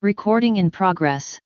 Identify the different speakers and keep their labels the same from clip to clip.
Speaker 1: Recording in progress.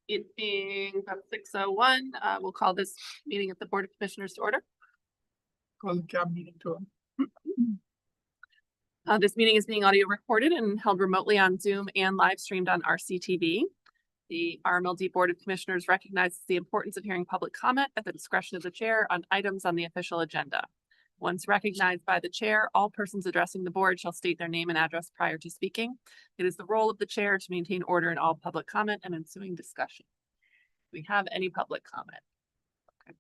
Speaker 2: It being about 6:01, we'll call this meeting of the Board of Commissioners to order.
Speaker 3: Call the CAB meeting to order.
Speaker 2: This meeting is being audio recorded and held remotely on Zoom and live streamed on RCTV. The RMLD Board of Commissioners recognizes the importance of hearing public comment at the discretion of the chair on items on the official agenda. Once recognized by the chair, all persons addressing the board shall state their name and address prior to speaking. It is the role of the chair to maintain order in all public comment and ensuing discussion. Do we have any public comment? Okay.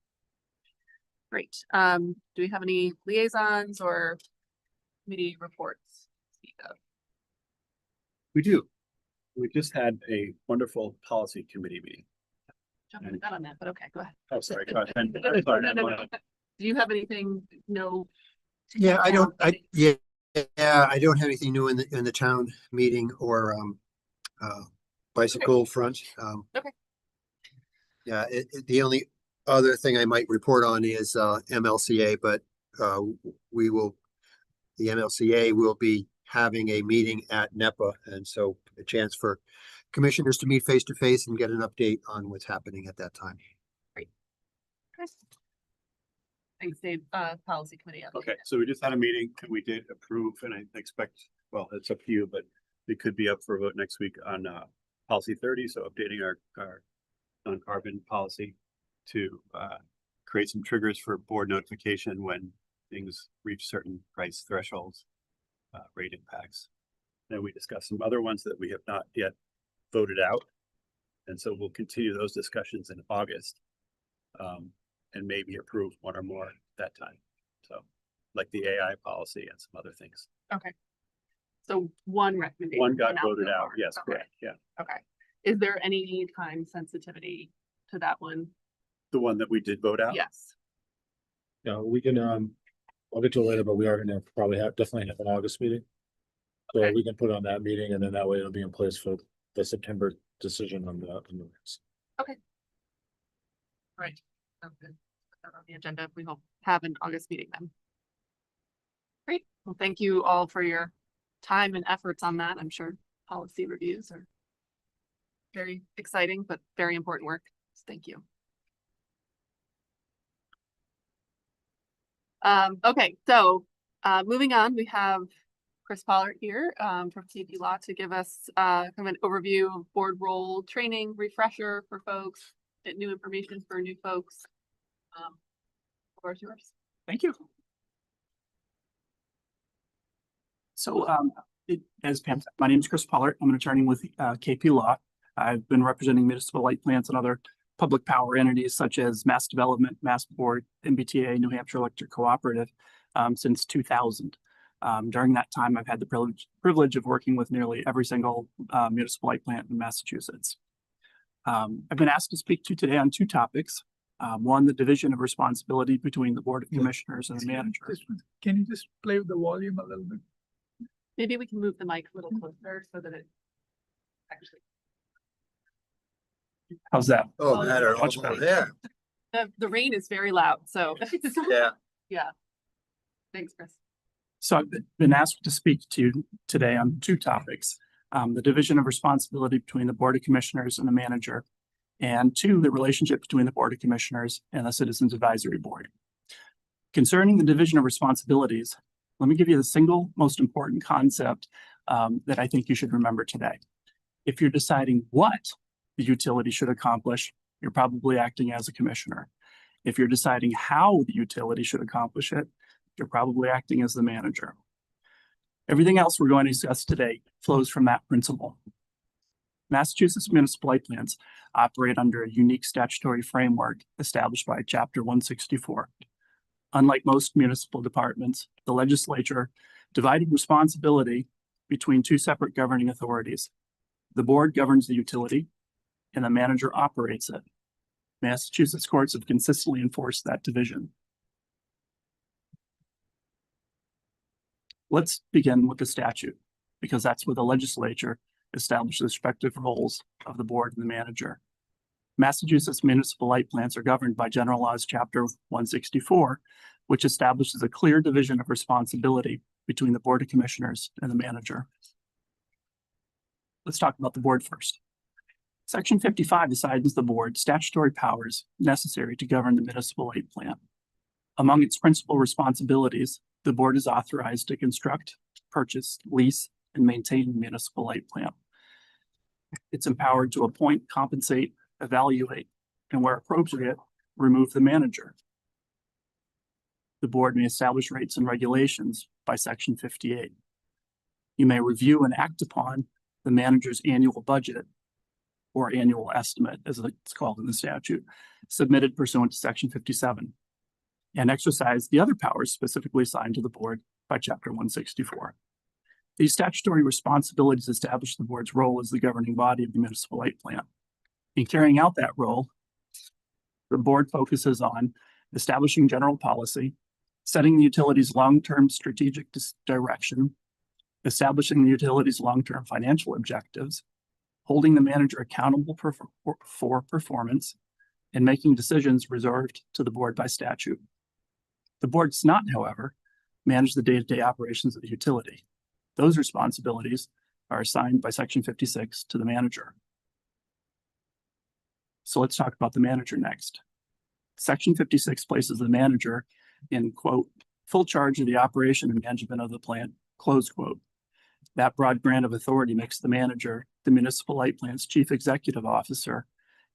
Speaker 2: Great. Do we have any liaisons or committee reports to speak of?
Speaker 4: We do. We just had a wonderful policy committee meeting.
Speaker 2: Jumping the gun on that, but okay, go ahead.
Speaker 4: Oh, sorry. Go ahead.
Speaker 2: No. Do you have anything? No.
Speaker 3: Yeah, I don't have anything new in the town meeting or bicycle front.
Speaker 2: Okay.
Speaker 3: Yeah, the only other thing I might report on is MLCA, but the MLCA will be having a meeting at NEPA, and so a chance for commissioners to meet face to face and get an update on what's happening at that time.
Speaker 2: Great. Thanks, Dave. Policy committee.
Speaker 4: Okay, so we just had a meeting and we did approve, and I expect, well, it's up to you, but it could be up for a vote next week on policy 30. So updating our non-carbon policy to create some triggers for board notification when things reach certain price thresholds, rate impacts. Then we discussed some other ones that we have not yet voted out. And so we'll continue those discussions in August. And maybe approve one or more at that time. So like the AI policy and some other things.
Speaker 2: Okay. So one recommendation.
Speaker 4: One got voted out. Yes,
Speaker 2: okay.
Speaker 4: correct. Yeah.
Speaker 2: Okay. Is there any time sensitivity to that one?
Speaker 4: The one that we did vote out?
Speaker 2: Yes.
Speaker 5: Yeah, we can, I'll get to it later, but we are gonna probably definitely have an August meeting. So
Speaker 2: Okay.
Speaker 5: we can put on that meeting and then that way it'll be in place for the September decision on the rates.
Speaker 2: Okay. All right. Okay. Put that on the agenda. We will have an August meeting then. Great. Well, thank you all for your time and efforts on that. I'm sure policy reviews are very exciting, but very important work. So thank you. Okay, so moving on, we have Chris Pollard here from KP Law to give us kind of an overview of board role training refresher for folks, get new information for new folks. The floor is yours.
Speaker 6: Thank you. So as Pam said, my name is Chris Pollard. I'm an attorney with KP Law. I've been representing municipal light plants and other public power entities such as Mass Development, Mass Board, MBTA, New Hampshire Electric Cooperative since 2000. During that time, I've had the privilege of working with nearly every single municipal light plant in Massachusetts. I've been asked to speak to today on two topics. One, the division of responsibility between the Board of Commissioners and the manager.
Speaker 3: Can you just play with the volume a little bit?
Speaker 2: Maybe we can move the mic a little closer so that it actually.
Speaker 6: How's that?
Speaker 3: Oh, better.
Speaker 6: Much better.
Speaker 3: Yeah.
Speaker 2: The rain is very loud, so.
Speaker 3: Yeah.
Speaker 2: Yeah. Thanks, Chris.
Speaker 6: So I've been asked to speak to you today on two topics. The division of responsibility between the Board of Commissioners and the manager, and two, the relationship between the Board of Commissioners and the Citizens Advisory Board. Concerning the division of responsibilities, let me give you the single most important concept that I think you should remember today. If you're deciding what the utility should accomplish, you're probably acting as a commissioner. If you're deciding how the utility should accomplish it, you're probably acting as the manager. Everything else we're going to discuss today flows from that principle. Massachusetts municipal light plants operate under a unique statutory framework established by Chapter 164. Unlike most municipal departments, the legislature divided responsibility between two separate governing authorities, The board governs the utility and the manager operates it. Massachusetts courts have consistently enforced that division. Let's begin with the statute, because that's where the legislature established the respective roles of the board and the manager. Massachusetts municipal light plants are governed by General Laws Chapter 164, which establishes a clear division of responsibility between the Board of Commissioners and the manager. Let's talk about the board first. Section 55 assigns the board statutory powers necessary to govern the municipal light plant. Among its principal responsibilities, the board is authorized to construct, purchase, lease, and maintain the municipal light plant. It's empowered to appoint, compensate, evaluate, and where appropriate, remove the manager. The board may establish rates and regulations by Section 58. You may review and act upon the manager's annual budget or annual estimate, as it's called in the statute, submitted pursuant to Section 57, and exercise the other powers specifically assigned to the board by Chapter 164. These statutory responsibilities establish the board's role as the governing body of the municipal light plant. In carrying out that role, the board focuses on establishing general policy, setting the utility's long-term strategic direction, establishing the utility's long-term financial objectives, holding the manager accountable for performance, and making decisions reserved to the board by statute. The board does not, however, manage the day-to-day operations of the utility. Those responsibilities are assigned by Section 56 to the manager. So let's talk about the manager next. Section 56 places the manager in, quote, full charge of the operation and management of the plant, close quote. That broad grant of authority makes the manager the municipal light plant's chief executive officer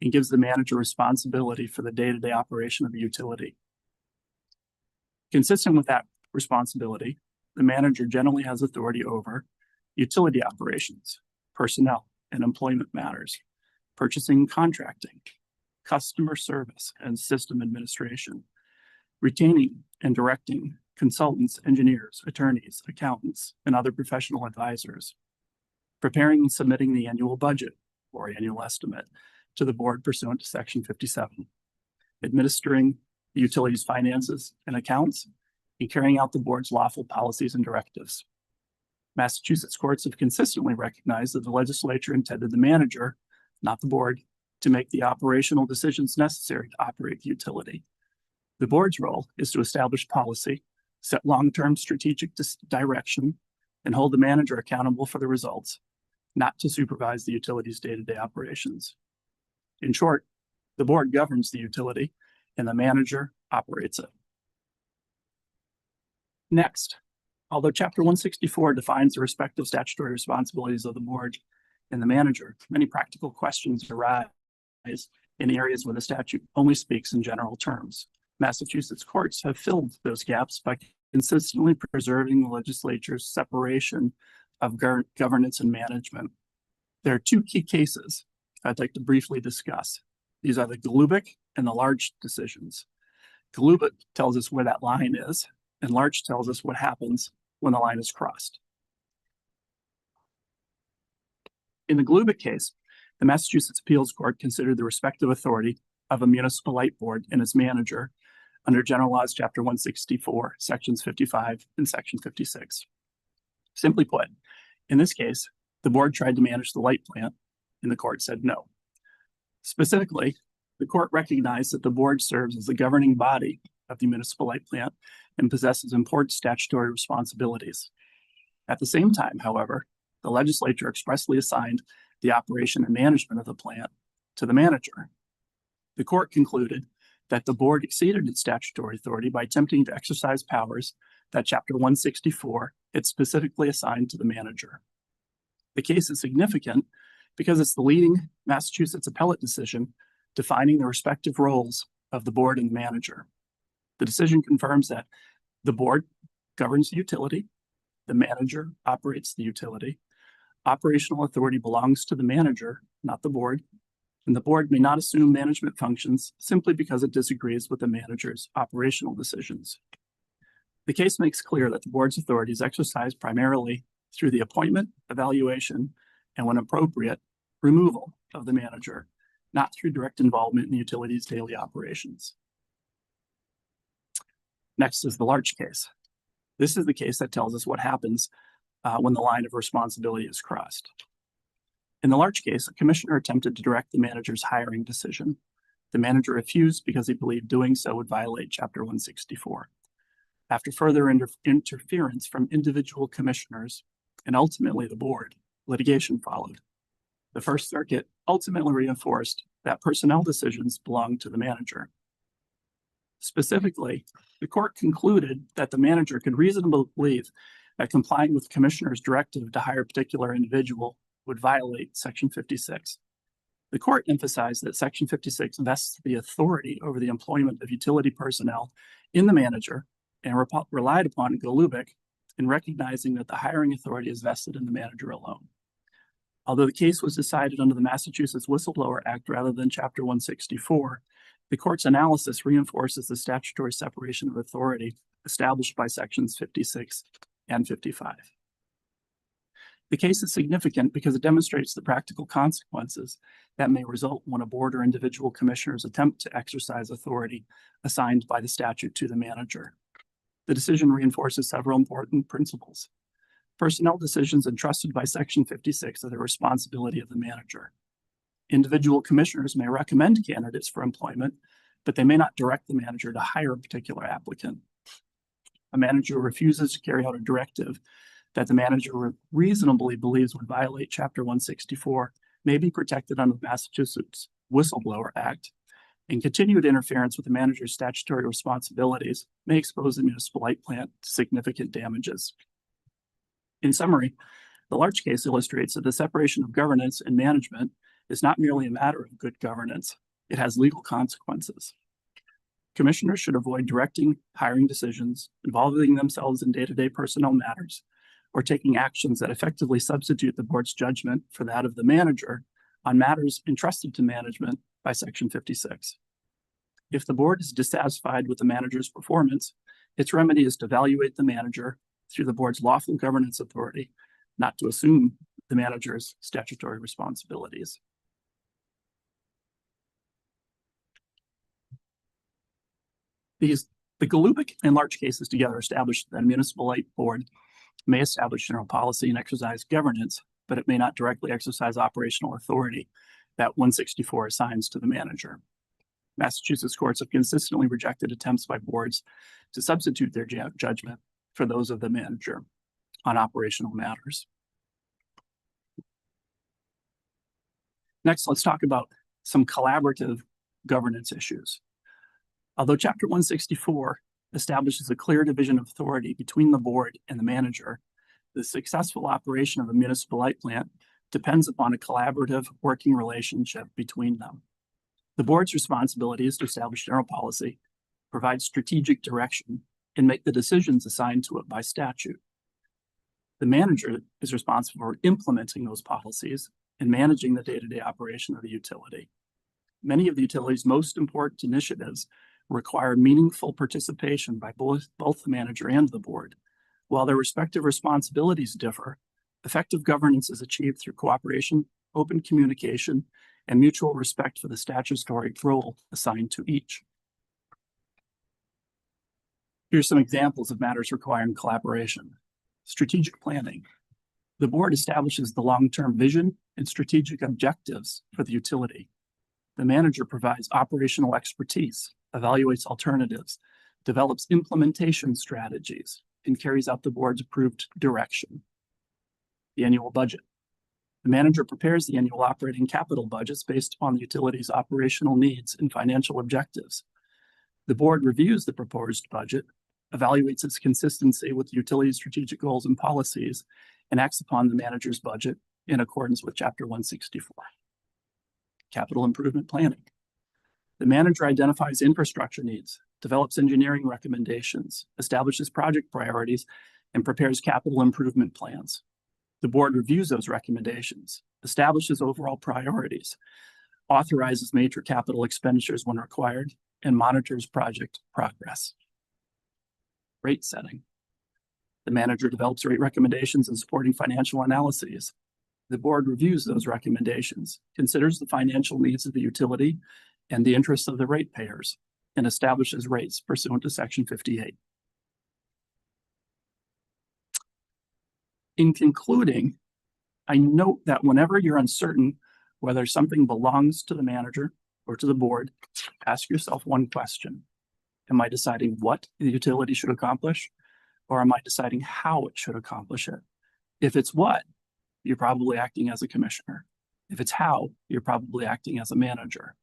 Speaker 6: and gives the manager responsibility for the day-to-day operation of the utility. Consistent with that responsibility, the manager generally has authority over utility operations, personnel and employment matters, purchasing and contracting, customer service and system administration, retaining and directing consultants, engineers, attorneys, accountants, and other professional advisors, preparing and submitting the annual budget or annual estimate to the board pursuant to Section 57, administering the utility's finances and accounts, and carrying out the board's lawful policies and directives. Massachusetts courts have consistently recognized that the legislature intended the manager, not the board, to make the operational decisions necessary to operate the utility. The board's role is to establish policy, set long-term strategic direction, and hold the manager accountable for the results, not to supervise the utility's day-to-day operations. In short, the board governs the utility and the manager operates it. Next, although Chapter 164 defines the respective statutory responsibilities of the board and the manager, many practical questions arise in areas where the statute only speaks in general terms. Massachusetts courts have filled those gaps by consistently preserving the legislature's separation of governance and management. There are two key cases I'd like to briefly discuss. These are the Golubic and the Large decisions. Golubic tells us where that line is, and Large tells us what happens when the line is crossed. In the Golubic case, the Massachusetts Appeals Court considered the respective authority of a municipal light board and its manager under General Laws Chapter 164, Sections 55 and Section 56. Simply put, in this case, the board tried to manage the light plant and the court said no. Specifically, the court recognized that the board serves as the governing body of the municipal light plant and possesses important statutory responsibilities. At the same time, however, the legislature expressly assigned the operation and management of the plant to the manager. The court concluded that the board exceeded its statutory authority by attempting to exercise powers that Chapter 164 had specifically assigned to the manager. The case is significant because it's the leading Massachusetts appellate decision defining the respective roles of the board and manager. The decision confirms that the board governs the utility, the manager operates the utility, operational authority belongs to the manager, not the board, and the board may not assume management functions simply because it disagrees with the manager's operational decisions. The case makes clear that the board's authority is exercised primarily through the appointment, evaluation, and when appropriate, removal of the manager, not through direct involvement in the utility's daily operations. Next is the Larch case. This is the case that tells us what happens when the line of responsibility is crossed. In the Larch case, a commissioner attempted to direct the manager's hiring decision. The manager refused because he believed doing so would violate Chapter 164. After further interference from individual commissioners and ultimately the board, litigation followed. The First Circuit ultimately reinforced that personnel decisions belong to the manager. Specifically, the court concluded that the manager could reasonably believe that complying with the commissioner's directive to hire a particular individual would violate Section 56. The court emphasized that Section 56 vests the authority over the employment of utility personnel in the manager and relied upon Golubik in recognizing that the hiring authority is vested in the manager alone. Although the case was decided under the Massachusetts Whistleblower Act rather than Chapter 164, the court's analysis reinforces the statutory separation of authority established by Sections 56 and 55. The case is significant because it demonstrates the practical consequences that may result when a board or individual commissioners attempt to exercise authority assigned by the statute to the manager. The decision reinforces several important principles. Personnel decisions entrusted by Section 56 are the responsibility of the manager. Individual commissioners may recommend candidates for employment, but they may not direct the manager to hire a particular applicant. A manager who refuses to carry out a directive that the manager reasonably believes would violate Chapter 164 may be protected under the Massachusetts Whistleblower Act, and continued interference with the manager's statutory responsibilities may expose the municipal light plant to significant damages. In summary, the Larch case illustrates that the separation of governance and management is not merely a matter of good governance, it has legal consequences. Commissioners should avoid directing hiring decisions, involving themselves in day-to-day personnel matters, or taking actions that effectively substitute the board's judgment for that of the manager on matters entrusted to management by Section 56. If the board is dissatisfied with the manager's performance, its remedy is to evaluate the manager through the board's lawful governance authority, not to assume the manager's statutory responsibilities. The Golubik and Larch cases together established that a municipal light board may establish general policy and exercise governance, but it may not directly exercise operational authority that 164 assigns to the manager. Massachusetts courts have consistently rejected attempts by boards to substitute their judgment for those of the manager on operational matters. Next, let's talk about some collaborative governance issues. Although Chapter 164 establishes a clear division of authority between the board and the manager, the successful operation of a municipal light plant depends upon a collaborative working relationship between them. The board's responsibility is to establish general policy, provide strategic direction, and make the decisions assigned to it by statute. The manager is responsible for implementing those policies and managing the day-to-day operation of the utility. Many of the utility's most important initiatives require meaningful participation by both the manager and the board. While their respective responsibilities differ, effective governance is achieved through cooperation, open communication, and mutual respect for the statutory role assigned to each. Here's some examples of matters requiring collaboration. Strategic planning. The board establishes the long-term vision and strategic objectives for the utility. The manager provides operational expertise, evaluates alternatives, develops implementation strategies, and carries out the board's approved direction. The annual budget. The manager prepares the annual operating capital budgets based upon the utility's operational needs and financial objectives. The board reviews the proposed budget, evaluates its consistency with the utility's strategic goals and policies, and acts upon the manager's budget in accordance with Chapter 164. Capital improvement planning. The manager identifies infrastructure needs, develops engineering recommendations, establishes project priorities, and prepares capital improvement plans. The board reviews those recommendations, establishes overall priorities, authorizes major capital expenditures when required, and monitors project progress. Rate setting. The manager develops rate recommendations and supporting financial analyses, The board reviews those recommendations, considers the financial needs of the utility and the interests of the ratepayers, and establishes rates pursuant to Section 58. In concluding, I note that whenever you're uncertain whether something belongs to the manager or to the board, ask yourself one question. Am I deciding what the utility should accomplish, or am I deciding how it should accomplish it? If it's what, you're probably acting as a commissioner. If it's how, you're probably acting as a manager.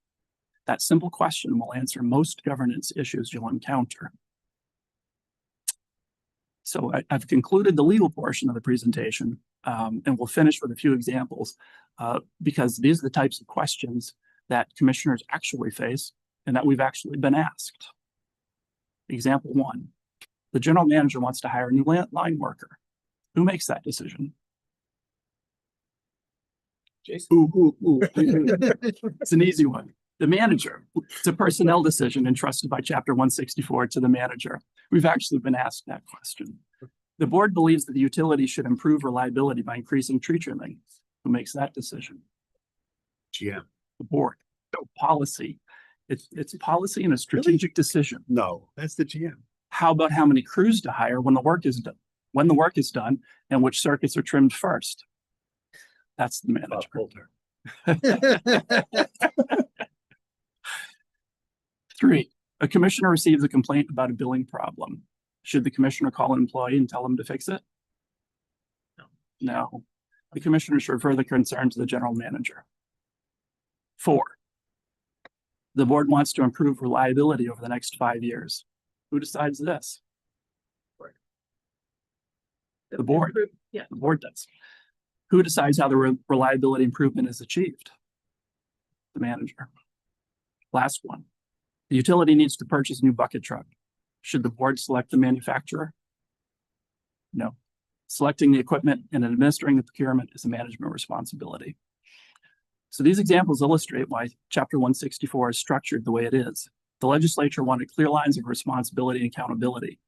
Speaker 6: That simple question will answer most governance issues you'll encounter. So I've concluded the legal portion of the presentation, and we'll finish with a few examples because these are the types of questions that commissioners actually face and that we've actually been asked. Example 1, the general manager wants to hire a new line worker. Who makes that decision?
Speaker 5: Jason.
Speaker 6: It's an easy one. The manager. It's a personnel decision entrusted by Chapter 164 to the manager. We've actually been asked that question. The board believes that the utility should improve reliability by increasing tree trimming. Who makes that decision?
Speaker 4: GM.
Speaker 6: The board. No policy. It's a policy and a strategic decision.
Speaker 4: No, that's the GM.
Speaker 6: How about how many crews to hire when the work is done? When the work is done and which circuits are trimmed first? That's the manager.
Speaker 4: Bolter.
Speaker 6: 3, a commissioner receives a complaint about a billing problem. Should the commissioner call an employee and tell them to fix it? No. The commissioner should refer the concern to the general manager. 4, the board wants to improve reliability over the next 5 years. Who decides this? The board.
Speaker 2: Yeah.
Speaker 6: The board does. Who decides how the reliability improvement is achieved? The manager. Last one. The utility needs to purchase a new bucket truck. Should the board select the manufacturer? No. Selecting the equipment and administering the procurement is a management responsibility. So these examples illustrate why Chapter 164 is structured the way it is. The legislature wanted clear lines of responsibility and accountability.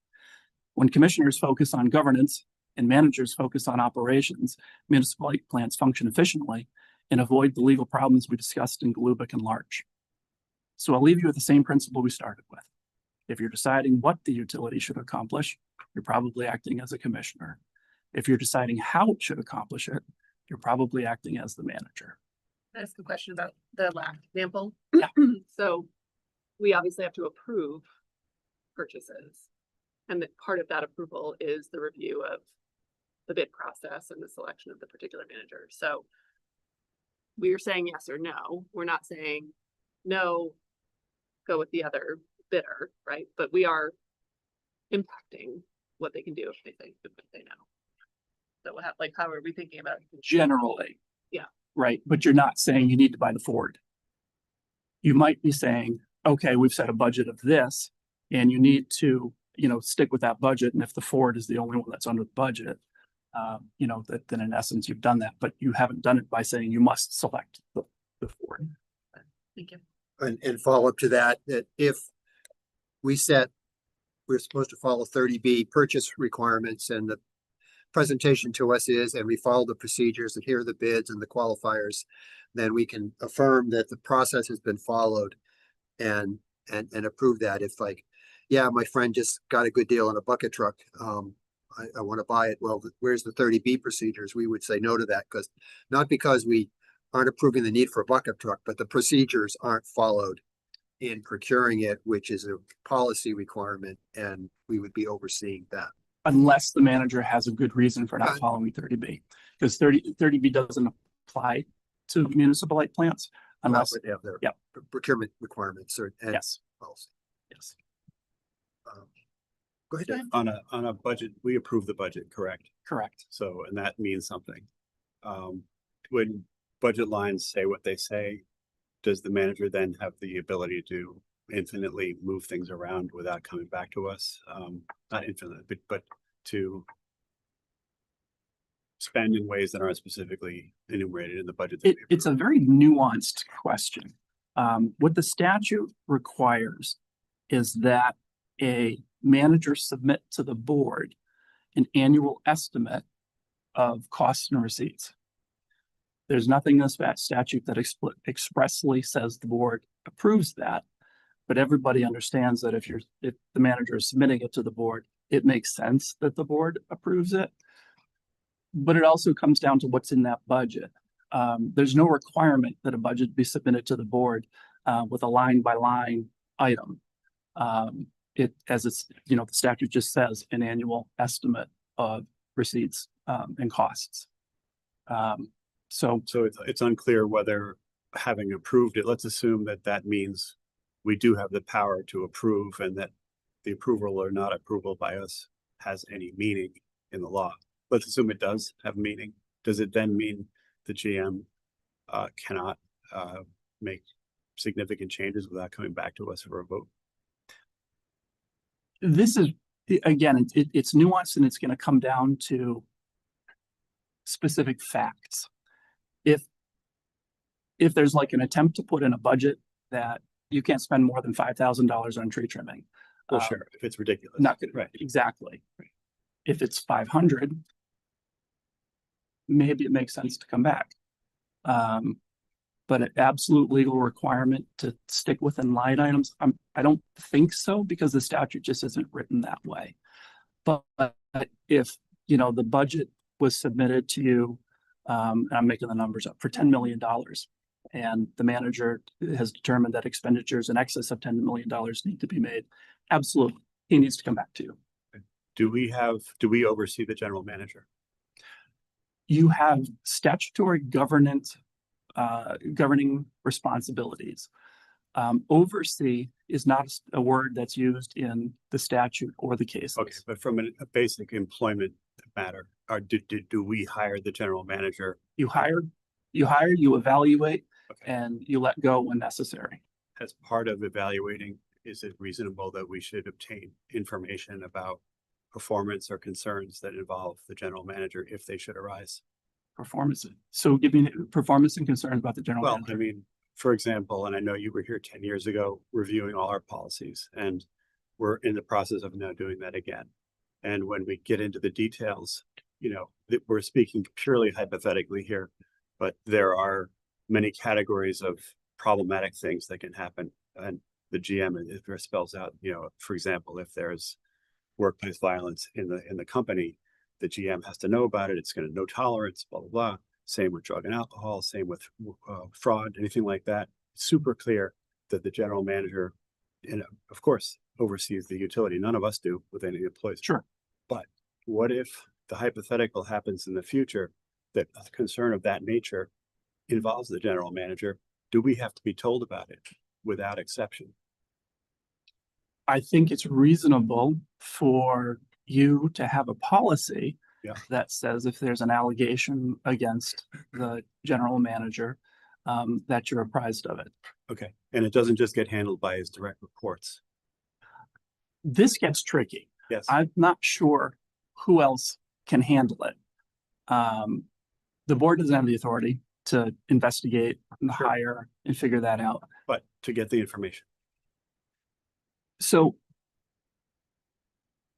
Speaker 6: When commissioners focus on governance and managers focus on operations, municipal plants function efficiently and avoid the legal problems we discussed in Galubic and Larch. So I'll leave you with the same principle we started with. If you're deciding what the utility should accomplish, you're probably acting as a commissioner. If you're deciding how it should accomplish it, you're probably acting as the manager.
Speaker 2: Can I ask a question about the last example?
Speaker 6: Yeah.
Speaker 2: So we obviously have to approve purchases. And that part of that approval is the review of the bid process and the selection of the particular manager. So we are saying yes or no. We're not saying no, go with the other bidder, right? But we are impacting what they can do if they say no. So we'll have, like, how are we thinking about it?
Speaker 6: Generally.
Speaker 2: Yeah.
Speaker 6: Right. But you're not saying you need to buy the Ford. You might be saying, okay, we've set a budget of this and you need to, stick with that budget. And if the Ford is the only one that's under the budget, then in essence, you've done that, but you haven't done it by saying you must select the Ford.
Speaker 2: Thank you.
Speaker 3: And follow up to that if we're supposed to follow 30B purchase requirements and the presentation to us is, and we follow the procedures and here are the bids and the qualifiers, then we can affirm that the process has been followed and approve that. If yeah, my friend just got a good deal on a bucket truck. I want to buy it. Well, where's the 30B procedures? We would say no to that not because we aren't approving the need for a bucket truck, but the procedures aren't followed in procuring it, which is a policy requirement, and we would be overseeing that.
Speaker 6: Unless the manager has a good reason for not following 30B, because 30B doesn't apply to municipal light plants unless
Speaker 3: They have their
Speaker 6: Yep.
Speaker 3: procurement requirements and
Speaker 6: yes,
Speaker 3: policy.
Speaker 6: yes,
Speaker 3: Go ahead, Dave.
Speaker 4: On a budget, we approve the budget, correct?
Speaker 6: correct.
Speaker 4: So, and that means something. When budget lines say what they say, does the manager then have the ability to infinitely move things around without coming back to us? Not infinite, but to spend in ways that aren't specifically enumerated in the budget. that we
Speaker 6: It's a
Speaker 4: approve?
Speaker 6: very nuanced question. What the statute requires is that a manager submit to the board an annual estimate of costs and receipts. There's nothing in this statute that expressly says the board approves that. But everybody understands that if the manager is submitting it to the board, it makes sense that the board approves it. But it also comes down to what's in that budget. There's no requirement that a budget be submitted to the board with a line by line item. The statute just says an annual estimate of receipts and costs. So
Speaker 4: it's unclear whether having approved it, let's assume that that means we do have the power to approve and that the approval or not approval by us has any meaning in the law. Let's assume it does have meaning. Does it then mean the GM cannot make significant changes without coming back to us for a vote?
Speaker 6: this is, again, it's nuanced and it's going to come down to specific facts. If there's like an attempt to put in a budget that you can't spend more than $5,000 on tree trimming.
Speaker 4: Well, sure, if it's ridiculous.
Speaker 6: Not good,
Speaker 4: Right.
Speaker 6: exactly. If it's 500, maybe it makes sense to come back. But an absolute legal requirement to stick within line items, I don't think so, because the statute just isn't written that way. But if, the budget was submitted to you, and I'm making the numbers up, for $10 million, and the manager has determined that expenditures in excess of $10 million need to be made, absolutely, he needs to come back to you.
Speaker 4: Do we oversee the general manager?
Speaker 6: You have statutory governance, governing responsibilities. Oversee is not a word that's used in the statute or the cases.
Speaker 4: Okay, but from a basic employment matter, do we hire the general manager?
Speaker 6: You hire, you evaluate,
Speaker 4: Okay.
Speaker 6: and you let go when necessary.
Speaker 4: As part of evaluating, is it reasonable that we should obtain information about performance or concerns that involve the general manager if they should arise?
Speaker 6: Performance. So give me performance and concerns about the general
Speaker 4: Well,
Speaker 6: manager.
Speaker 4: I mean, for example, and I know you were here 10 years ago reviewing all our policies, and we're in the process of now doing that again. And when we get into the details, we're speaking purely hypothetically here, but there are many categories of problematic things that can happen. And the GM, if it spells out, for example, if there's workplace violence in the company, the GM has to know about it. It's going to no tolerance, blah, blah, blah. Same with drug and alcohol, same with fraud, anything like that. Super clear that the general manager, and of course, oversees the utility. None of us do with any employees.
Speaker 6: Sure.
Speaker 4: But what if the hypothetical happens in the future that a concern of that nature involves the general manager? Do we have to be told about it without exception?
Speaker 6: I think it's reasonable for you to have a policy that says if there's an allegation against the general manager, that you're apprised of it.
Speaker 4: Okay. And it doesn't just get handled by his direct reports.
Speaker 6: This gets tricky.
Speaker 4: Yes.
Speaker 6: I'm not sure who else can handle it. The board doesn't have the authority to investigate and hire and figure that out.
Speaker 4: But to get the information.
Speaker 6: So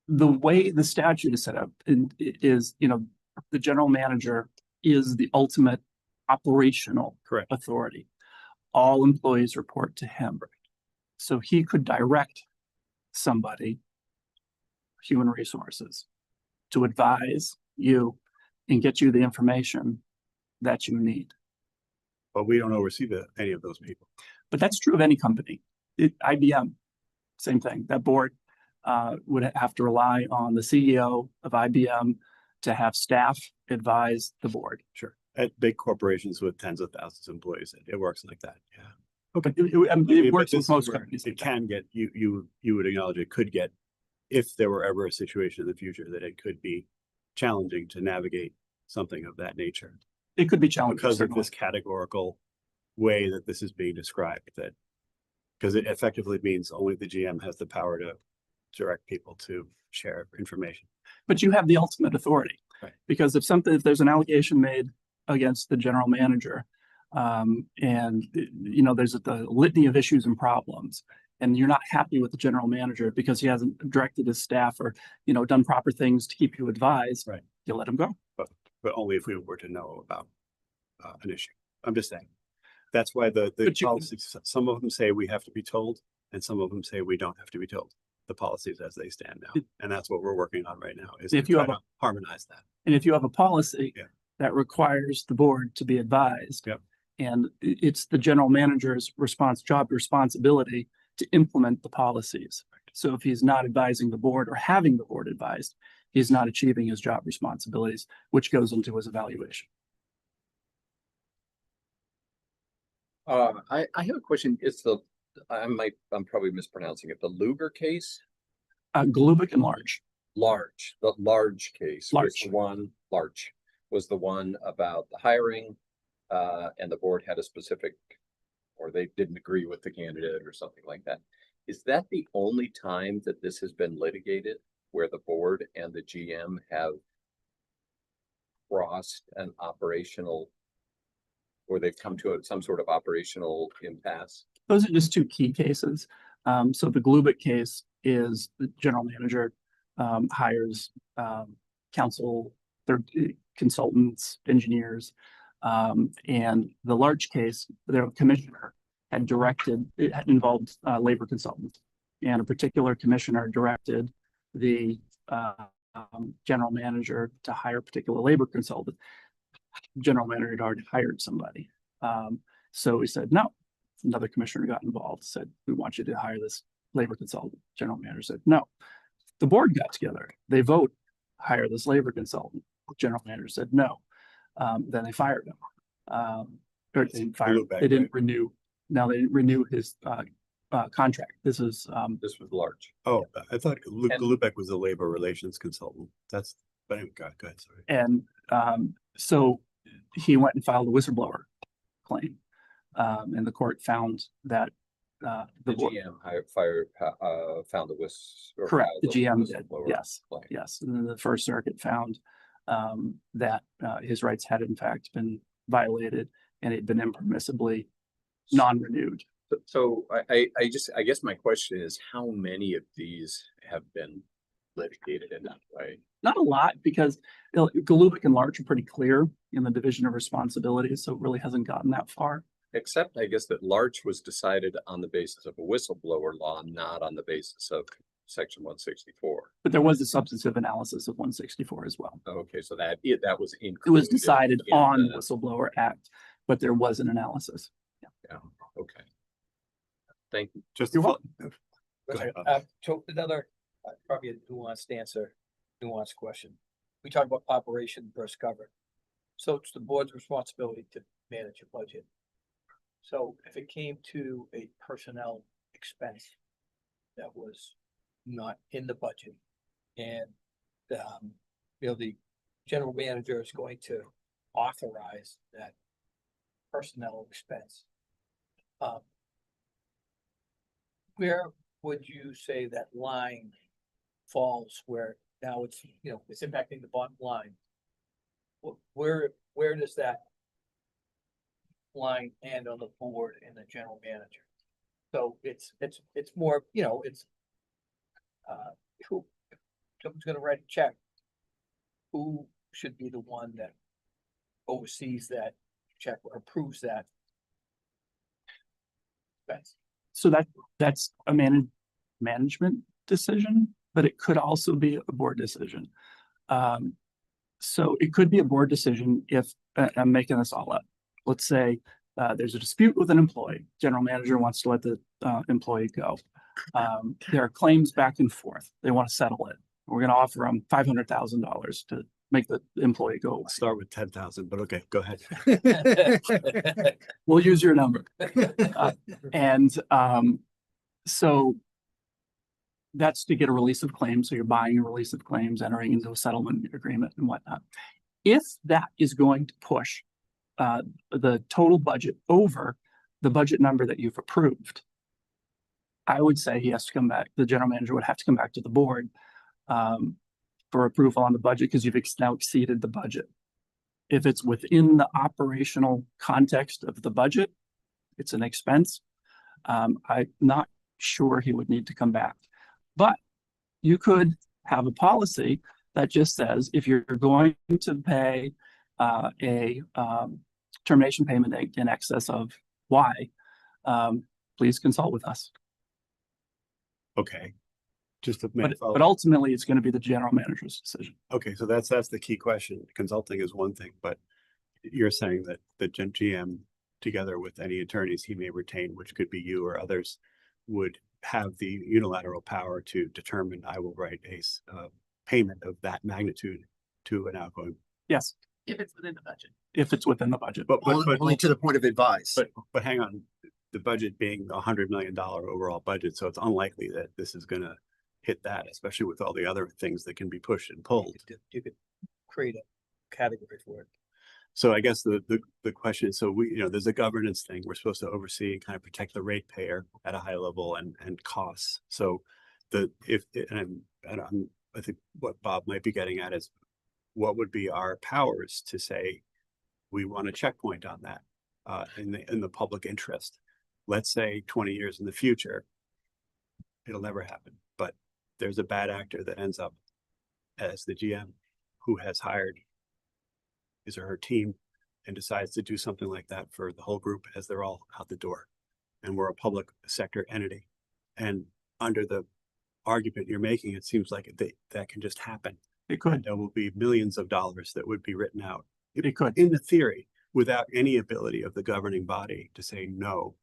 Speaker 6: the way the statute is set up is, the general manager is the ultimate operational
Speaker 4: Correct.
Speaker 6: authority. All employees report to him. So he could direct somebody, human resources, to advise you and get you the information that you need.
Speaker 4: But we don't oversee any of those people.
Speaker 6: But that's true of any company. IBM, same thing. That board would have to rely on the CEO of IBM to have staff advise the board.
Speaker 4: Sure. At big corporations with tens of thousands of employees, it works like that. Yeah.
Speaker 6: But it works
Speaker 4: But
Speaker 6: with
Speaker 4: this
Speaker 6: most
Speaker 4: is where
Speaker 6: companies.
Speaker 4: It can get, you would acknowledge it could get, if there were ever a situation in the future that it could be challenging to navigate something of that nature.
Speaker 6: It could be challenging.
Speaker 4: Because of
Speaker 6: certainly.
Speaker 4: this categorical way that this is being described, because it effectively means only the GM has the power to direct people to share information.
Speaker 6: But you have the ultimate authority.
Speaker 4: Right.
Speaker 6: Because if there's an allegation made against the general manager, and there's the litany of issues and problems, and you're not happy with the general manager because he hasn't directed his staff or, done proper things to keep you advised,
Speaker 4: Right.
Speaker 6: you let him go.
Speaker 4: But only if we were to know about an issue. I'm just saying. That's why the
Speaker 6: But you-
Speaker 4: policies, some of them say we have to be told, and some of them say we don't have to be told. The policies as they stand now, and that's what we're working on right now, is
Speaker 6: If
Speaker 4: to
Speaker 6: you
Speaker 4: try
Speaker 6: have
Speaker 4: to harmonize that.
Speaker 6: And if you have a policy
Speaker 4: Yeah.
Speaker 6: that requires the board to be advised.
Speaker 4: Yep.
Speaker 6: And it's the general manager's job responsibility to implement the policies. So if he's not advising the board or having the board advised, he's not achieving his job responsibilities, which goes into his evaluation.
Speaker 1: I have a question. I'm probably mispronouncing it. The Luger case,
Speaker 6: Glubik and Large.
Speaker 1: the large case. was
Speaker 6: Large.
Speaker 1: the one, Large was the one about the hiring, and the board had a specific, or they didn't agree with the candidate or something like that. Is that the only time that this has been litigated, where the board and the GM have crossed an operational, or they've come to some sort of operational impasse?
Speaker 6: Those are just two key cases. So the Glubik case is the general manager hires counsel, consultants, engineers. And the Large case, the commissioner had directed, it had involved labor consultants. And a particular commissioner directed the general manager to hire a particular labor consultant. General manager had already hired somebody. So he said, no. Another commissioner got involved, said, we want you to hire this labor consultant. General manager said, no. The board got together. They vote, hire this labor consultant. General manager said, no. Then they fired him. Or they didn't fire him.
Speaker 4: Glubik,
Speaker 6: They didn't
Speaker 4: right?
Speaker 6: renew. Now they didn't renew his contract. This is
Speaker 1: This was Large.
Speaker 4: Oh, I thought
Speaker 1: And-
Speaker 4: Lubeck was a labor relations consultant. That's, but anyway, go ahead, sorry.
Speaker 6: and so he went and filed a whistleblower claim. And the court found that
Speaker 1: The
Speaker 6: the board,
Speaker 1: GM found the
Speaker 6: correct, the GM did,
Speaker 1: whistleblower
Speaker 6: yes,
Speaker 1: claim.
Speaker 6: yes. And then the First Circuit found that his rights had in fact been violated and it had been impermissibly non-renewed.
Speaker 1: So I guess my question is, how many of these have been litigated in that way?
Speaker 6: Not a lot, because Glubik and Larch are pretty clear in the division of responsibilities, so it really hasn't gotten that far.
Speaker 1: Except I guess that Larch was decided on the basis of a whistleblower law, not on the basis of section 164.
Speaker 6: But there was a substantive analysis of 164 as well.
Speaker 1: Okay, so that was
Speaker 6: It was
Speaker 1: included
Speaker 6: decided
Speaker 1: in
Speaker 6: on the
Speaker 1: the-
Speaker 6: whistleblower act, but there was an analysis.
Speaker 1: Yeah, okay. Thank you.
Speaker 4: Just
Speaker 6: You're
Speaker 4: to
Speaker 6: welcome.
Speaker 4: Go ahead, Bob.
Speaker 7: So another, probably a nuanced answer, nuanced question. We talk about operation versus cover. So it's the board's responsibility to manage a budget. So if it came to a personnel expense that was not in the budget and, the general manager is going to authorize that personnel expense. Where would you say that line falls where now it's impacting the bottom line? Where does that line end on the board and the general manager? So it's more, who, if someone's gonna write a check, who should be the one that oversees that check or approves that expense?
Speaker 6: So that's a management decision, but it could also be a board decision. So it could be a board decision if, I'm making this all up. Let's say there's a dispute with an employee. General manager wants to let the employee go. There are claims back and forth. They want to settle it. We're going to offer them $500,000 to make the employee go away.
Speaker 4: Start with 10,000, but okay, go ahead.
Speaker 6: We'll use your number. And so that's to get a release of claims. So you're buying a release of claims, entering into a settlement agreement and whatnot. If that is going to push the total budget over the budget number that you've approved, I would say he has to come back. The general manager would have to come back to the board for approval on the budget because you've now exceeded the budget. If it's within the operational context of the budget, it's an expense. I'm not sure he would need to come back. But you could have a policy that just says if you're going to pay a termination payment in excess of Y, please consult with us.
Speaker 4: Okay. Just to
Speaker 6: But,
Speaker 4: make, follow-
Speaker 6: but ultimately, it's going to be the general manager's decision.
Speaker 4: okay, so that's the key question. Consulting is one thing, but you're saying that the GM, together with any attorneys he may retain, which could be you or others, would have the unilateral power to determine, I will write a payment of that magnitude to an outgoing.
Speaker 6: Yes,
Speaker 2: If it's within the budget.
Speaker 6: if it's within the budget.
Speaker 4: But
Speaker 3: Only to the point of advice.
Speaker 4: but hang on, the budget being $100 million overall budget, so it's unlikely that this is gonna hit that, especially with all the other things that can be pushed and pulled.
Speaker 7: You could create a category for it.
Speaker 4: So I guess the question is, so we, there's a governance thing. We're supposed to oversee and kind of protect the ratepayer at a high level and costs. So I think what Bob might be getting at is what would be our powers to say we want a checkpoint on that in the public interest. Let's say 20 years in the future, it'll never happen, but there's a bad actor that ends up as the GM who has hired his or her team and decides to do something like that for the whole group as they're all out the door. And we're a public sector entity. And under the argument you're making, it seems like that can just happen.
Speaker 6: It could,
Speaker 4: There will be millions of dollars that would be written out
Speaker 6: it could,
Speaker 4: in the theory without any ability of the governing body to say no.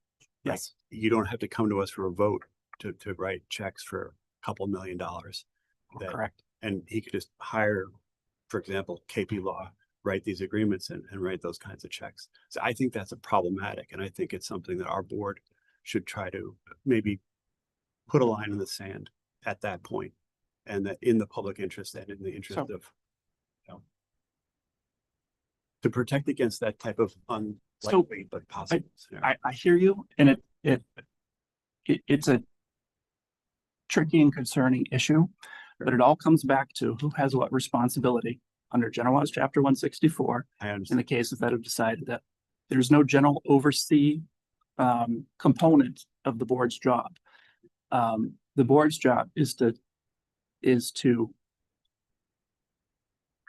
Speaker 4: Like,
Speaker 6: yes.
Speaker 4: you don't have to come to us for a vote to write checks for a couple $1 million. That,
Speaker 6: Correct.
Speaker 4: and he could just hire, for example, KP Law, write these agreements and write those kinds of checks. So I think that's a problematic, and I think it's something that our board should try to maybe put a line in the sand at that point, and that in the public interest and in the interest of, to protect against that type of unlikely but possible scenario.
Speaker 6: I hear you, and it's a tricky and concerning issue, but it all comes back to who has what responsibility under General Laws Chapter 164
Speaker 4: I
Speaker 6: in
Speaker 4: understand.
Speaker 6: the cases that have decided that there's no general oversee component of the board's job. The board's job is to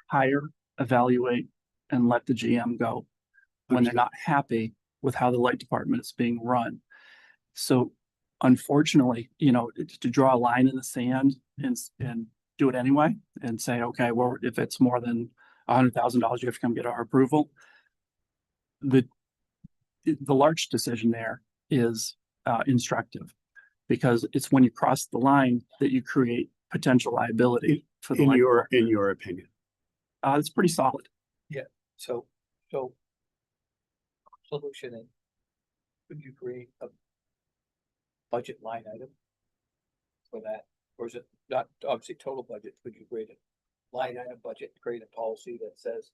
Speaker 6: hire, evaluate, and let the GM go when they're not happy with how the light department is being run. So unfortunately, to draw a line in the sand and do it anyway and say, okay, well, if it's more than $100,000, you have to come get our approval. The large decision there is instructive, because it's when you cross the line that you create potential liability for the
Speaker 4: In
Speaker 6: light
Speaker 4: your
Speaker 6: department.
Speaker 4: opinion.
Speaker 6: It's pretty solid.
Speaker 7: So solution is, could you create a budget line item for that? Or is it not obviously total budget? Could you create a line item budget, create a policy that says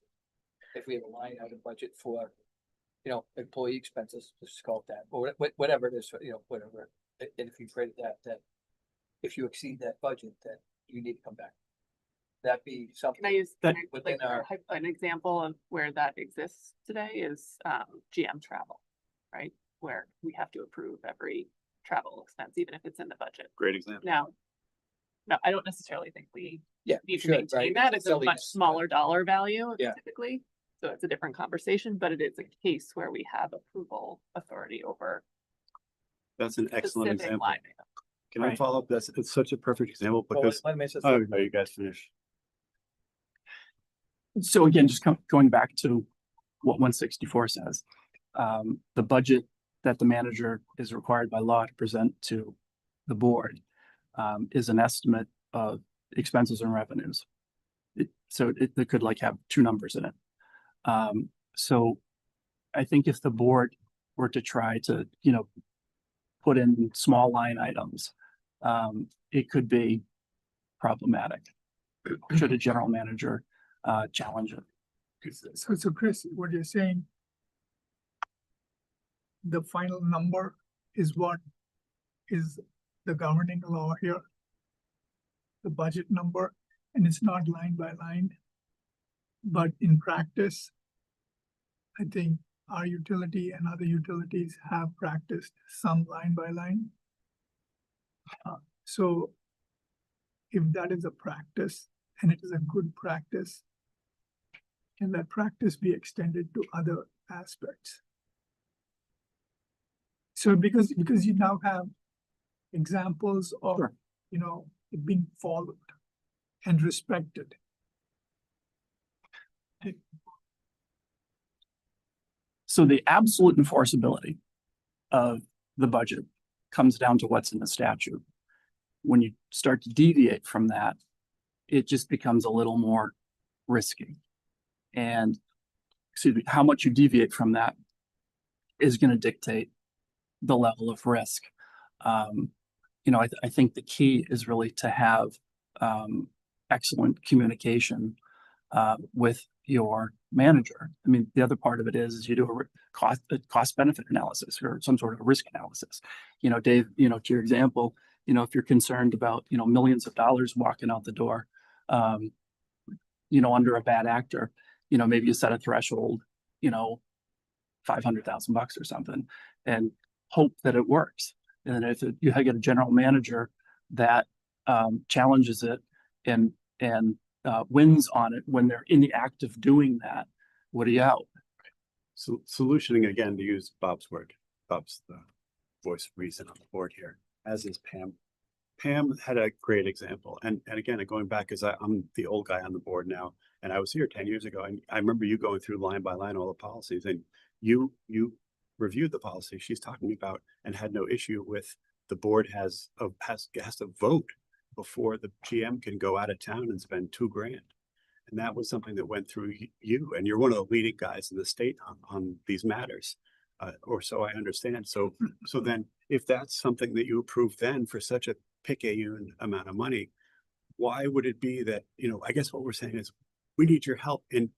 Speaker 7: if we have a line item budget for, employee expenses, let's call it that, or whatever it is, whatever. And if you created that if you exceed that budget, then you need to come back. That be something.
Speaker 2: Can I use
Speaker 6: That-
Speaker 2: like an example of where that exists today is GM travel, right? Where we have to approve every travel expense, even if it's in the budget.
Speaker 4: Great example.
Speaker 2: Now, no, I don't necessarily think we
Speaker 7: Yeah,
Speaker 2: need to
Speaker 7: should,
Speaker 2: maintain
Speaker 7: right?
Speaker 2: that. It's a
Speaker 7: Silliness,
Speaker 2: much smaller dollar value
Speaker 7: Yeah.
Speaker 2: typically. So it's a different conversation, but it is a case where we have approval authority over
Speaker 4: That's an excellent
Speaker 2: specific
Speaker 4: example.
Speaker 2: line item.
Speaker 4: Can I
Speaker 6: Right.
Speaker 4: follow up? It's such a perfect example
Speaker 7: Well,
Speaker 4: because,
Speaker 7: let me say
Speaker 4: oh,
Speaker 7: something.
Speaker 4: no, you guys finish.
Speaker 6: So again, just going back to what 164 says, the budget that the manager is required by law to present to the board is an estimate of expenses and revenues. So it could have two numbers in it. So I think if the board were to try to, put in small line items, it could be problematic. Should a general manager challenge it?
Speaker 8: So Chris, what you're saying, the final number is what is the governing law here? The budget number, and it's not line by line. But in practice, I think our utility and other utilities have practiced some line by line. So if that is a practice and it is a good practice, can that practice be extended to other aspects. So because you now have examples of,
Speaker 6: Sure.
Speaker 8: you know, it being followed and respected.
Speaker 6: So the absolute enforceability of the budget comes down to what's in the statute. When you start to deviate from that, it just becomes a little more risky. And excuse me, how much you deviate from that is going to dictate the level of risk. You know, I think the key is really to have excellent communication with your manager. I mean, the other part of it is you do a cost benefit analysis or some sort of a risk analysis. You know, Dave, you know, to your example, you know, if you're concerned about, you know, millions of dollars walking out the door, you know, under a bad actor, you know, maybe you set a threshold, you know, $500,000 or something, and hope that it works. And if you get a general manager that challenges it and wins on it when they're in the act of doing that, what are you out?
Speaker 4: So solutioning, again, to use Bob's word, Bob's the voice of reason on the board here, as is Pam. Pam had a great example. And again, going back, as I'm the old guy on the board now, and I was here 10 years ago, and I remember you going through line by line all the policies, and you reviewed the policy she's talking about and had no issue with the board has to vote before the GM can go out of town and spend $2,000. And that was something that went through you, and you're one of the leading guys in the state on these matters, or so I understand. So then if that's something that you approved then for such a picayune amount of money, why would it be that, you know, I guess what we're saying is we need your help in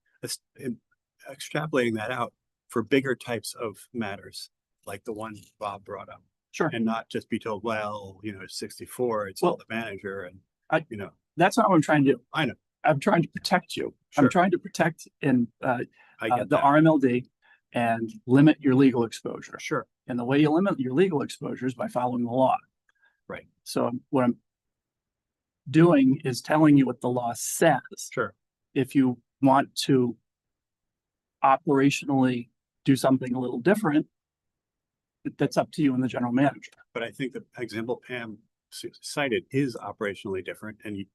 Speaker 4: extrapolating that out for bigger types of matters, like the one Bob brought up.
Speaker 6: Sure.
Speaker 4: And not just be told, well, you know, it's 64, it's all the manager, and you know.
Speaker 6: That's not what I'm trying to do.
Speaker 4: I know.
Speaker 6: I'm trying to protect you.
Speaker 4: Sure.
Speaker 6: I'm trying to protect the
Speaker 4: that.
Speaker 6: RMLD and limit your legal exposure.
Speaker 4: Sure.
Speaker 6: And the way you limit your legal exposure is by following the law.
Speaker 4: Right.
Speaker 6: So what I'm doing is telling you what the law says.
Speaker 4: Sure.
Speaker 6: If you want to operationally do something a little different, that's up to you and the general manager.
Speaker 4: But I think the example Pam cited is operationally different, and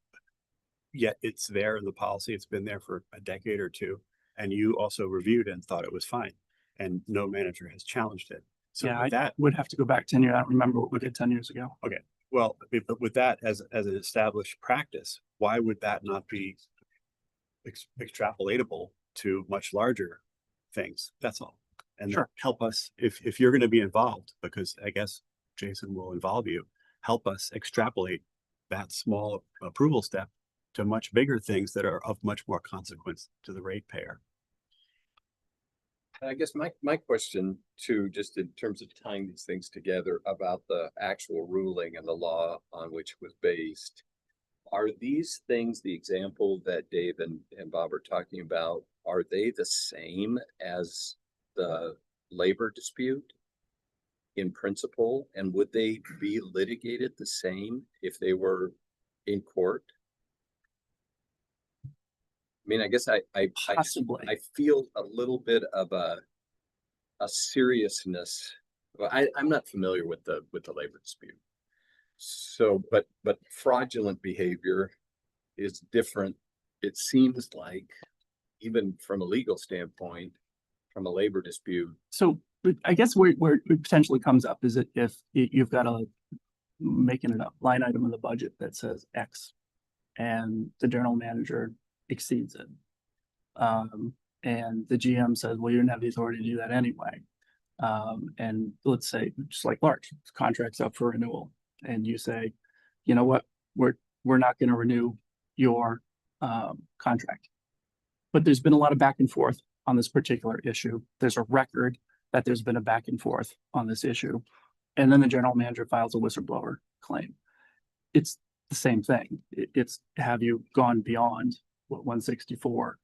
Speaker 4: yet it's there in the policy. It's been there for a decade or two, and you also reviewed and thought it was fine, and no manager has challenged it. So
Speaker 6: Yeah,
Speaker 4: that
Speaker 6: would have to go back 10 years. I don't remember what we did 10 years ago.
Speaker 4: Okay. Well, but with that as an established practice, why would that not be extrapolatable to much larger things? That's all. And
Speaker 6: Sure.
Speaker 4: Help us if you're going to be involved, because I guess Jason will involve you, help us extrapolate that small approval step to much bigger things that are of much more consequence to the ratepayer.
Speaker 1: I guess my question too, just in terms of tying these things together about the actual ruling and the law on which it was based, are these things, the example that Dave and Bob are talking about, are they the same as the labor dispute in principle? And would they be litigated the same if they were in court? I mean, I guess I
Speaker 6: Possibly.
Speaker 1: I feel a little bit of a seriousness. Well, I'm not familiar with the labor dispute. So, but fraudulent behavior is different. It seems like, even from a legal standpoint, from a labor dispute.
Speaker 6: So I guess where it potentially comes up is that if you've got a, making it up, line item in the budget that says X and the general manager exceeds it. And the GM says, well, you didn't have the authority to do that anyway. And let's say, just like Lark, contract's up for renewal. And you say, you know what, we're not going to renew your contract. But there's been a lot of back and forth on this particular issue. There's a record that there's been a back and forth on this issue. And then the general manager files a whistleblower claim. It's the same thing. It's have you gone beyond what 164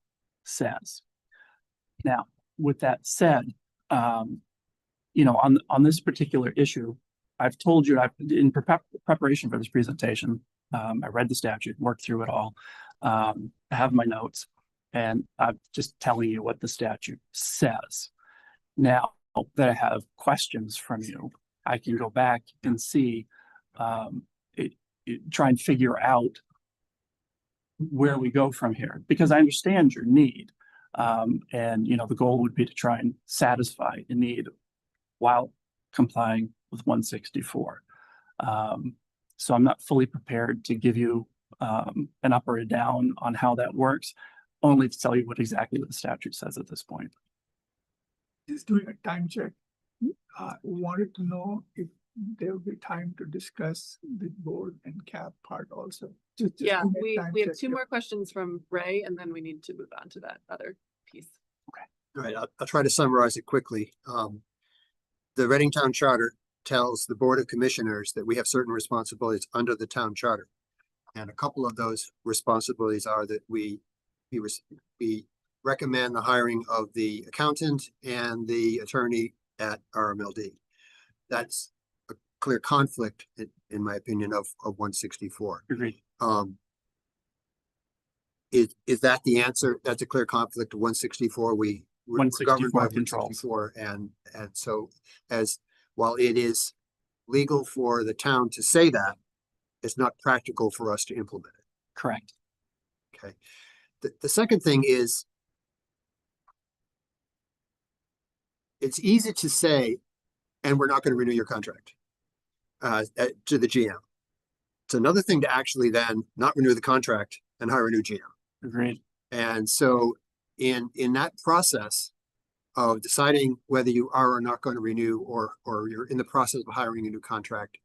Speaker 6: says. Now, with that said, you know, on this particular issue, I've told you, in preparation for this presentation, I read the statute, worked through it all. I have my notes, and I'm just telling you what the statute says. Now that I have questions from you, I can go back and see, try and figure out where we go from here, because I understand your need. And, you know, the goal would be to try and satisfy the need while complying with 164. So I'm not fully prepared to give you an up or a down on how that works, only to tell you what exactly the statute says at this point.
Speaker 8: Just doing a time check. Wanted to know if there will be time to discuss the board and cap part also. Just
Speaker 2: Yeah,
Speaker 8: doing a
Speaker 2: we
Speaker 8: time
Speaker 2: have
Speaker 8: check.
Speaker 2: two more questions from Ray, and then we need to move on to that other piece.
Speaker 3: All right, I'll try to summarize it quickly. The Reading Town Charter tells the Board of Commissioners that we have certain responsibilities under the town charter. And a couple of those responsibilities are that we recommend the hiring of the accountant and the attorney at RMLD. That's a clear conflict, in my opinion, of 164.
Speaker 6: Agreed.
Speaker 3: Is that the answer? That's a clear conflict of 164. We're governed by
Speaker 6: 164 controls.
Speaker 3: 164, and so while it is legal for the town to say that, it's not practical for us to implement it.
Speaker 6: Correct.
Speaker 3: Okay. The second thing is, it's easy to say, and we're not going to renew your contract to the GM. It's another thing to actually then not renew the contract and hire a new GM.
Speaker 6: Agreed.
Speaker 3: And so in that process of deciding whether you are or not going to renew, or you're in the process of hiring a new contract,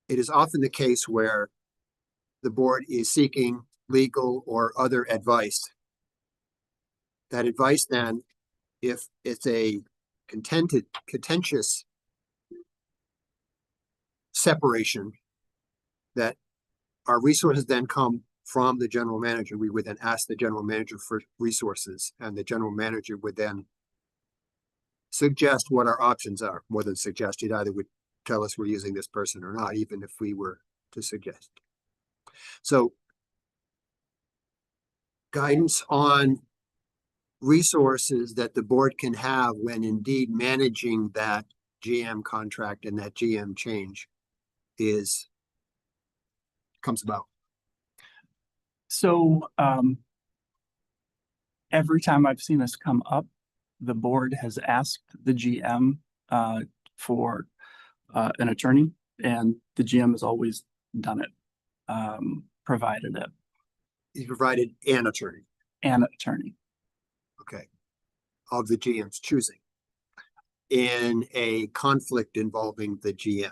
Speaker 3: it is often the case where the board is seeking legal or other advice. That advice then, if it's a contentious separation, that our resources then come from the general manager, we would then ask the general manager for resources, and the general manager would then suggest what our options are. More than suggest, he'd either would tell us we're using this person or not, even if we were to suggest. So guidance on resources that the board can have when indeed managing that GM contract and that GM change comes about.
Speaker 6: So every time I've seen this come up, the board has asked the GM for an attorney, and the GM has always done it, provided it.
Speaker 3: He provided an attorney.
Speaker 6: An attorney.
Speaker 3: Okay. Of the GM's choosing in a conflict involving the GM.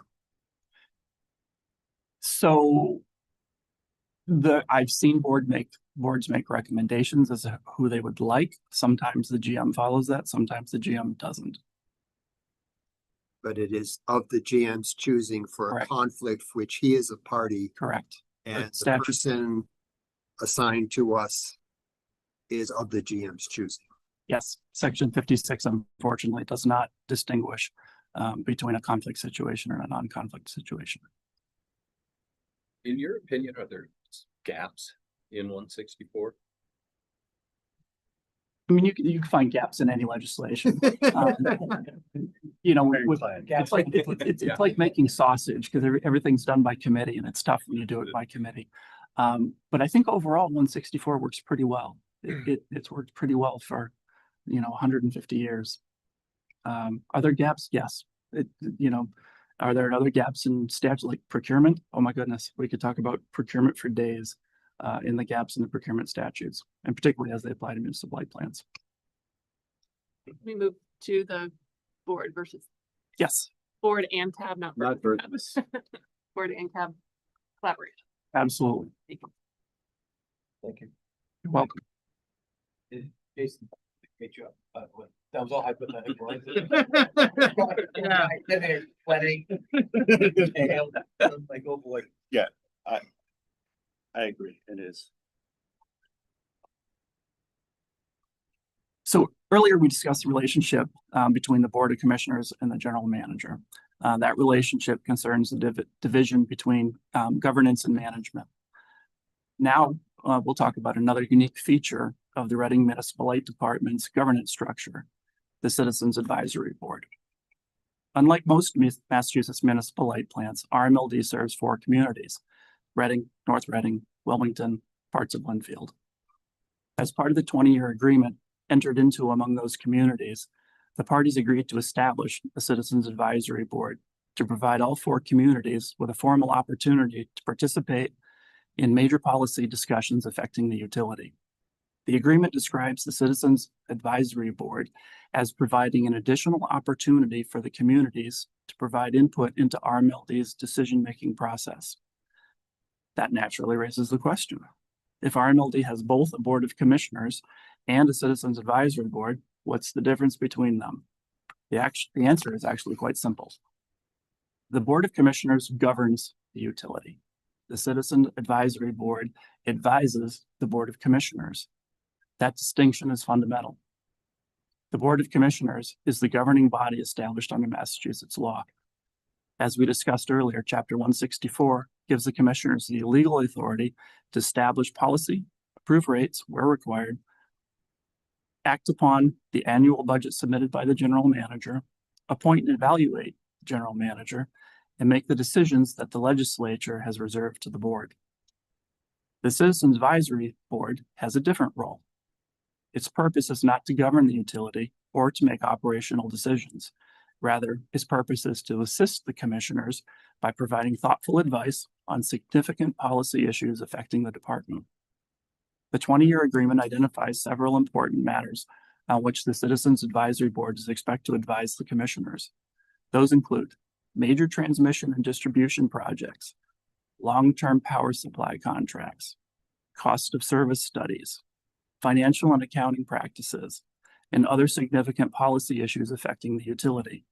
Speaker 6: So I've seen boards make recommendations as to who they would like. Sometimes the GM follows that, sometimes the GM doesn't.
Speaker 3: But it is of the GM's choosing for
Speaker 6: Correct.
Speaker 3: a conflict for which he is a party,
Speaker 6: Correct.
Speaker 3: and the
Speaker 6: statute-
Speaker 3: person assigned to us is of the GM's choosing.
Speaker 6: Yes, section 56 unfortunately does not distinguish between a conflict situation and a non-conflict situation.
Speaker 1: In your opinion, are there gaps in 164?
Speaker 6: I mean, you can find gaps in any legislation. You know, it's like making sausage, because everything's done by committee, and it's tough when you do it by committee. But I think overall 164 works pretty well. It's worked pretty well for, 150 years. Are there gaps? Yes. Are there other gaps in statute like procurement? Oh my goodness, we could talk about procurement for days in the gaps in the procurement statutes, and particularly as they apply to municipal light plans.
Speaker 2: We move to the board versus
Speaker 6: Yes,
Speaker 2: board and tab, not
Speaker 1: Not
Speaker 2: versus tab. Board and tab collaborate.
Speaker 6: absolutely.
Speaker 7: Thank you.
Speaker 6: You're welcome.
Speaker 7: Jason, great job. That was all hypothetical. Right? Like, oh boy.
Speaker 4: I agree, it is.
Speaker 6: So earlier we discussed the relationship between the Board of Commissioners and the General Manager. That relationship concerns the division between governance and management. Now we'll talk about another unique feature of the Reading Municipal Light Department's governance structure. the Citizens Advisory Board. Unlike most Massachusetts municipal light plants, RMLD serves 4 communities: Reading, North Reading, Wilmington, parts of Linfield. As part of the 20-year agreement entered into among those communities, the parties agreed to establish a Citizens Advisory Board to provide all 4 communities with a formal opportunity to participate in major policy discussions affecting the utility. The agreement describes the Citizens Advisory Board as providing an additional opportunity for the communities to provide input into RMLD's decision-making process. That naturally raises the question: if RMLD has both a Board of Commissioners and a Citizens Advisory Board, what's the difference between them? The answer is actually quite simple. The Board of Commissioners governs the utility. The Citizen Advisory Board advises the Board of Commissioners. That distinction is fundamental. The Board of Commissioners is the governing body established under Massachusetts law. As we discussed earlier, Chapter 164 gives the commissioners the legal authority to establish policy, approve rates where required, act upon the annual budget submitted by the general manager, appoint and evaluate the general manager, and make the decisions that the legislature has reserved to the board. The Citizens Advisory Board has a different role. Its purpose is not to govern the utility or to make operational decisions. Rather, its purpose is to assist the commissioners by providing thoughtful advice on significant policy issues affecting the department. The 20-year agreement identifies several important matters on which the Citizens Advisory Board is expected to advise the commissioners. Those include major transmission and distribution projects, long-term power supply contracts, cost of service studies, financial and accounting practices, and other significant policy issues affecting the utility.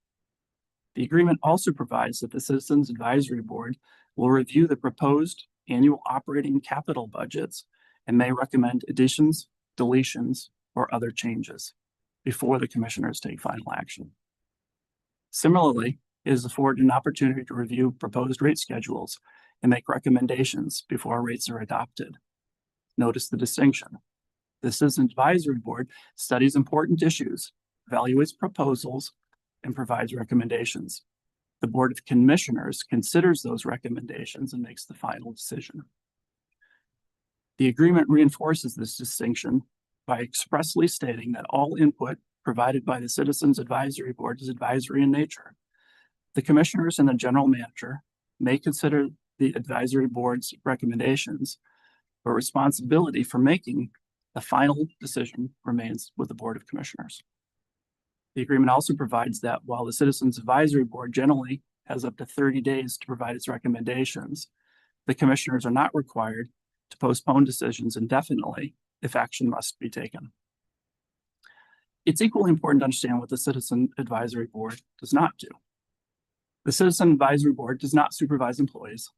Speaker 6: The agreement also provides that the Citizens Advisory Board will review the proposed annual operating capital budgets and may recommend additions, deletions, or other changes before the commissioners take final action. Similarly, it is afforded an opportunity to review proposed rate schedules and make recommendations before rates are adopted. Notice the distinction. The Citizens Advisory Board studies important issues, evaluates proposals, and provides recommendations. The Board of Commissioners considers those recommendations and makes the final decision. The agreement reinforces this distinction by expressly stating that all input provided by the Citizens Advisory Board is advisory in nature. The commissioners and the general manager may consider the advisory board's recommendations, but responsibility for making the final decision remains with the Board of Commissioners. The agreement also provides that while the Citizens Advisory Board generally has up to 30 days to provide its recommendations, the commissioners are not required to postpone decisions indefinitely if action must be taken. It's equally important to understand what the Citizen Advisory Board does not do. The Citizen Advisory Board does not supervise employees.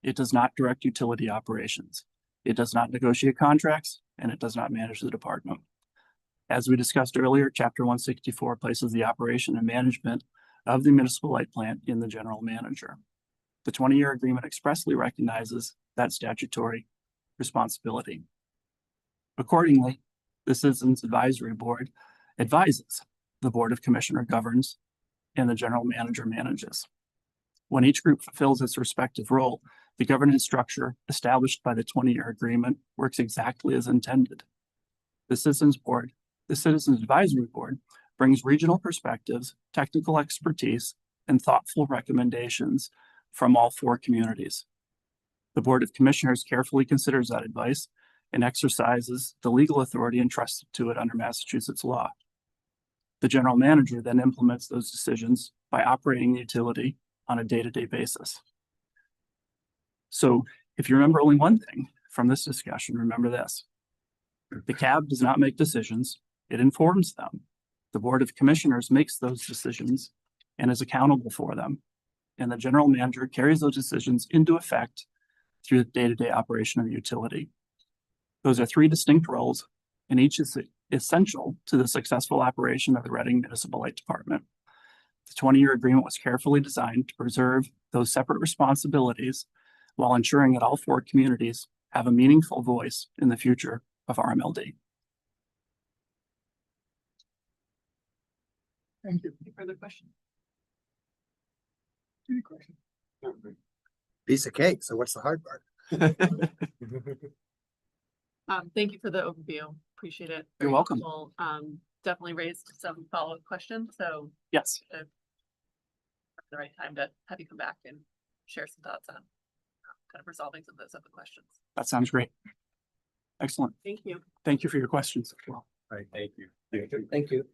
Speaker 6: It does not direct utility operations. It does not negotiate contracts, and it does not manage the department. As we discussed earlier, Chapter 164 places the operation and management of the municipal light plant in the general manager. The 20-year agreement expressly recognizes that statutory responsibility. Accordingly, the Citizens Advisory Board advises, the Board of Commissioners governs, and the general manager manages. When each group fulfills its respective role, the governance structure established by the 20-year agreement works exactly as intended. The Citizens Advisory Board brings regional perspectives, technical expertise, and thoughtful recommendations from all 4 communities. The Board of Commissioners carefully considers that advice and exercises the legal authority entrusted to it under Massachusetts law. The general manager then implements those decisions by operating the utility on a day-to-day basis. So if you remember only one thing from this discussion, remember this. The CAB does not make decisions, it informs them. The Board of Commissioners makes those decisions and is accountable for them. And the general manager carries those decisions into effect through the day-to-day operation of the utility. Those are 3 distinct roles, and each is essential to the successful operation of the Reading Municipal Light Department. The 20-year agreement was carefully designed to preserve those separate responsibilities while ensuring that all 4 communities have a meaningful voice in the future of RMLD.
Speaker 8: Thank you.
Speaker 2: Any further questions?
Speaker 8: Any questions?
Speaker 3: Piece of cake. So what's the hard part?
Speaker 2: Thank you for the overview. Appreciate it.
Speaker 6: You're
Speaker 2: Very
Speaker 6: welcome.
Speaker 2: helpful. Definitely raised some follow-up questions, so
Speaker 6: Yes,
Speaker 2: the right time to have you come back and share some thoughts on kind of resolving some of those other questions.
Speaker 6: that sounds great. Excellent.
Speaker 2: Thank you.
Speaker 6: Thank you for your questions as well.
Speaker 4: All right, thank you.
Speaker 7: Thank you.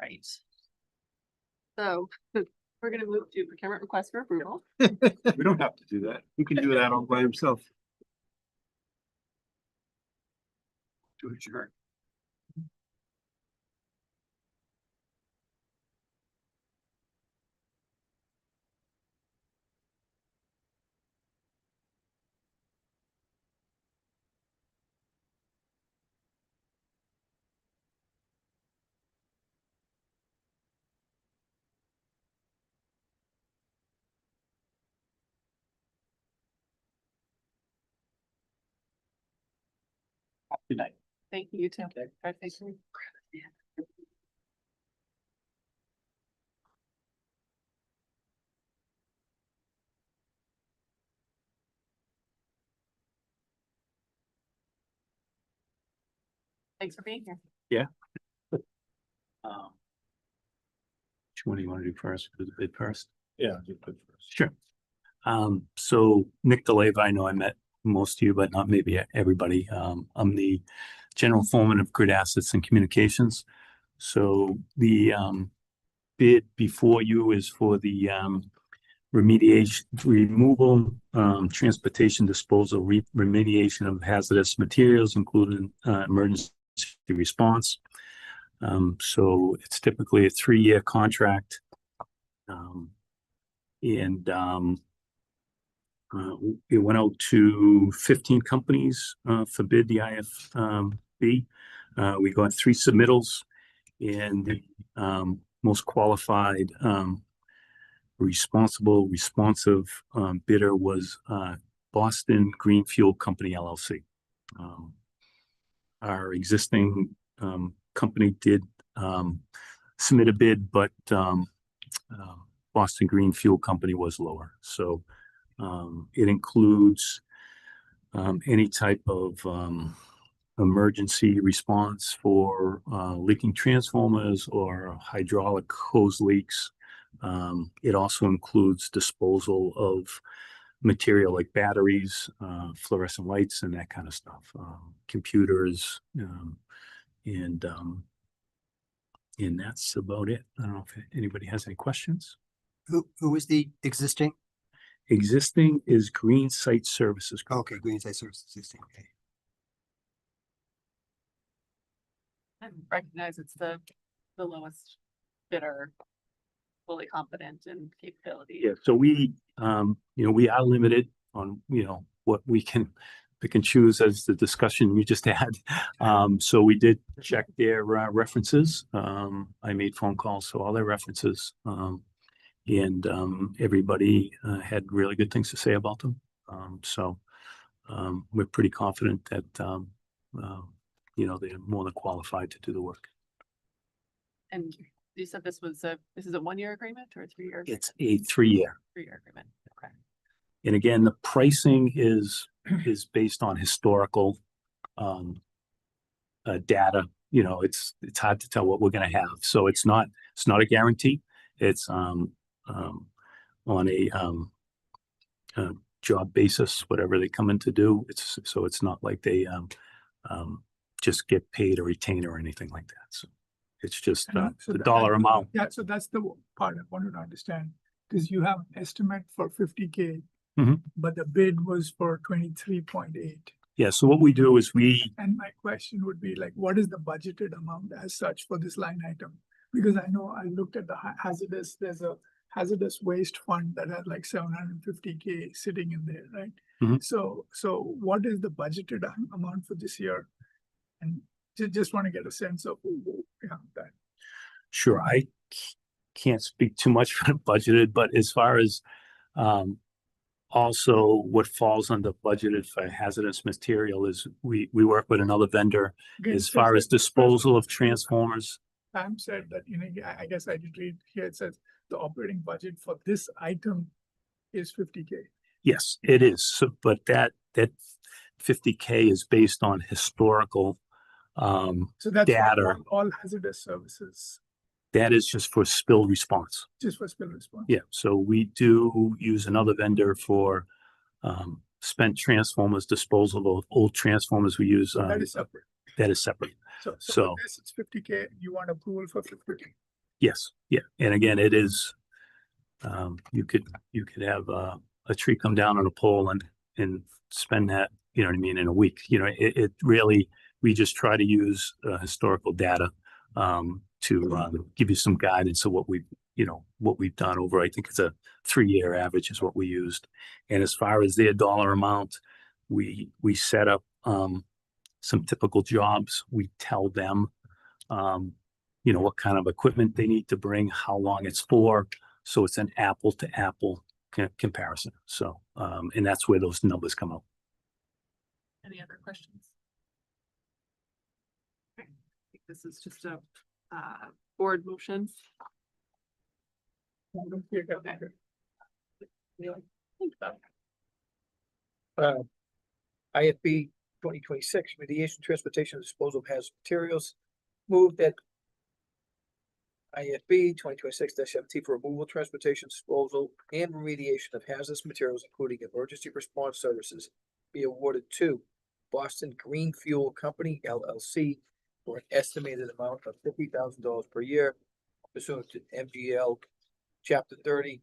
Speaker 2: Right. So we're gonna move to procurement request for approval.
Speaker 4: We don't have to do that. He can do that all by himself. To adjourn.
Speaker 6: Good night.
Speaker 2: Thank you, you too.
Speaker 7: Okay.
Speaker 2: Drive safely. Thanks for being here.
Speaker 9: Which one do you want to do first? Do the bid first?
Speaker 5: Yeah, you put first.
Speaker 9: Sure. So Nick DeLeva, I know I met most of you, but not maybe everybody. I'm the general foreman of grid assets and communications. So the bid before you is for the remediation, removal, transportation, disposal, remediation of hazardous materials, including emergency response. So it's typically a 3-year contract. It went out to 15 companies for bid, the IFB. We got 3 submittals, and the most qualified, responsive bidder was Boston Green Fuel Company, LLC. Our existing company did submit a bid, but Boston Green Fuel Company was lower. So it includes any type of emergency response for leaking transformers or hydraulic hose leaks. It also includes disposal of material like batteries, fluorescent lights, and that kind of stuff, computers, and that's about it. I don't know if anybody has any questions.
Speaker 3: Who is the existing?
Speaker 9: Existing is Green Site Services Group.
Speaker 3: Okay, Green Site Services existing. Okay.
Speaker 2: I recognize it's the lowest bidder, fully competent in capability.
Speaker 9: Yeah, so we, we are limited on, what we can pick and choose as the discussion we just had. So we did check their references. I made phone calls to all their references. And everybody had really good things to say about them. So we're pretty confident that, they're more than qualified to do the work.
Speaker 2: And you said this is a 1-year agreement or a 3-year?
Speaker 9: It's a 3-year.
Speaker 2: 3-year agreement. Okay.
Speaker 9: And again, the pricing is based on historical data. It's hard to tell what we're going to have. So it's not a guarantee. It's on a job basis, whatever they come in to do. It's not like they just get paid a retainer or anything like that. So it's just
Speaker 8: So
Speaker 9: the dollar amount.
Speaker 8: Yeah, so that's the part I wanted to understand, because you have an estimate for 50K,
Speaker 9: Mhm.
Speaker 8: but the bid was for 23.8.
Speaker 9: Yeah. So what we do is
Speaker 8: And my question would be like, what is the budgeted amount as such for this line item? Because I know I looked at the there's a hazardous waste fund that has like 750K sitting in there, right?
Speaker 9: Mhm.
Speaker 8: So what is the budgeted amount for this year? And just want to get a sense of that.
Speaker 9: Sure, I can't speak too much for the budgeted, but as far as also what falls under budgeted for hazardous material is we work with another vendor
Speaker 8: Okay,
Speaker 9: as
Speaker 8: so
Speaker 9: far as
Speaker 8: the-
Speaker 9: disposal of transformers.
Speaker 8: Pam said that, I guess I did read here, it says the operating budget for this item is 50K.
Speaker 9: Yes, it is. So, but that 50K is based on historical
Speaker 8: So that's not
Speaker 9: data.
Speaker 8: all hazardous services,
Speaker 9: That is just for spill response.
Speaker 8: just for spill response.
Speaker 9: Yeah, so we do use another vendor for spent transformers, disposal of old transformers. We use
Speaker 8: That is separate.
Speaker 9: that is separate.
Speaker 8: So
Speaker 9: So-
Speaker 8: for this, it's 50K, you want approval for 50K.
Speaker 9: Yes, yeah, and again, it is. You could have a tree come down on a pole and spend that, you know what I mean, in a week. You know, it really, we just try to use historical data to give you some guidance of what we've done over. I think it's a 3-year average is what we used. And as far as their dollar amount, we set up some typical jobs. We tell them what kind of equipment they need to bring, how long it's for. So it's an apple to apple comparison. So, and that's where those numbers come out.
Speaker 2: Any other questions? Okay, I think this is just a board motion. Okay. Think about it.
Speaker 7: IFB 2026 remediation, transportation, and disposal of hazardous materials. Move that IFB 2026-17 for removal, transportation, disposal, and remediation of hazardous materials, including emergency response services, be awarded to Boston Green Fuel Company LLC for an estimated amount of $50,000 per year pursuant to MGL Chapter 30,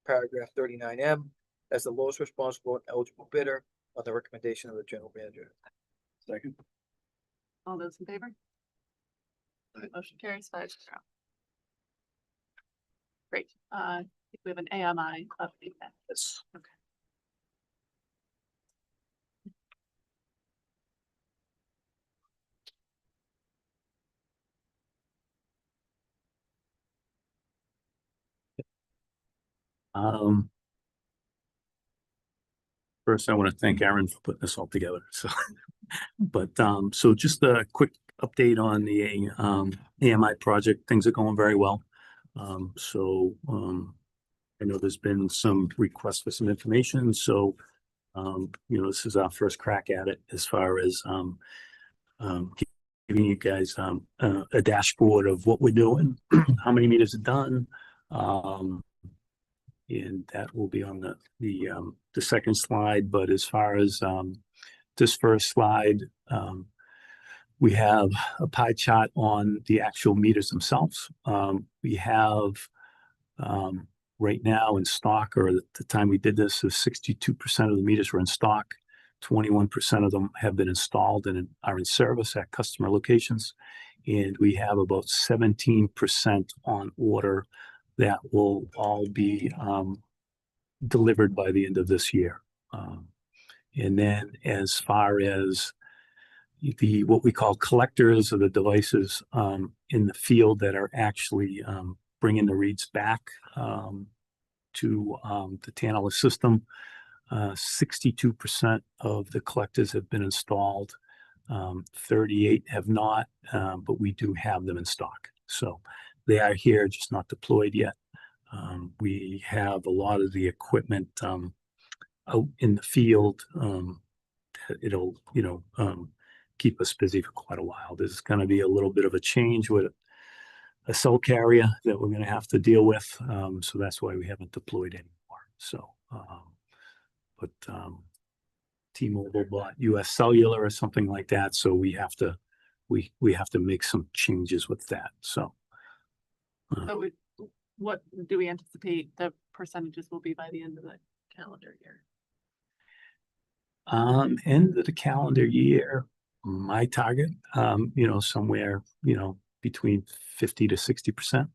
Speaker 7: Paragraph 39M, as the lowest responsible and eligible bidder on the recommendation of the general manager.
Speaker 4: Second.
Speaker 2: All those in favor? Motion carries 5-0. Great. I think we have an AMI update.
Speaker 9: Yes.
Speaker 2: Okay.
Speaker 9: First, I want to thank Aaron for putting this all together. So, but so just a quick update on the AMI project. Things are going very well. I know there's been some requests for some information. So, this is our first crack at it as far as giving you guys a dashboard of what we're doing, how many meters are done. And that will be on the second slide. But as far as this first slide, we have a pie chart on the actual meters themselves. We have right now in stock, or at the time we did this, is 62% of the meters were in stock. 21% of them have been installed and are in service at customer locations. And we have about 17% on order that will all be delivered by the end of this year. And then as far as what we call collectors, or the devices in the field that are actually bringing the reads back to the Tantalus system, 62% of the collectors have been installed. 38 have not, but we do have them in stock. So they are here, just not deployed yet. We have a lot of the equipment out in the field. It'll, keep us busy for quite a while. There's going to be a little bit of a change with a cell carrier that we're going to have to deal with. So that's why we haven't deployed anymore. So, but T-Mobile bought US Cellular or something like that. So we have to make some changes with that. So.
Speaker 2: So what do we anticipate the percentages will be by the end of the calendar year?
Speaker 9: End of the calendar year, my target, somewhere, between 50 to 60%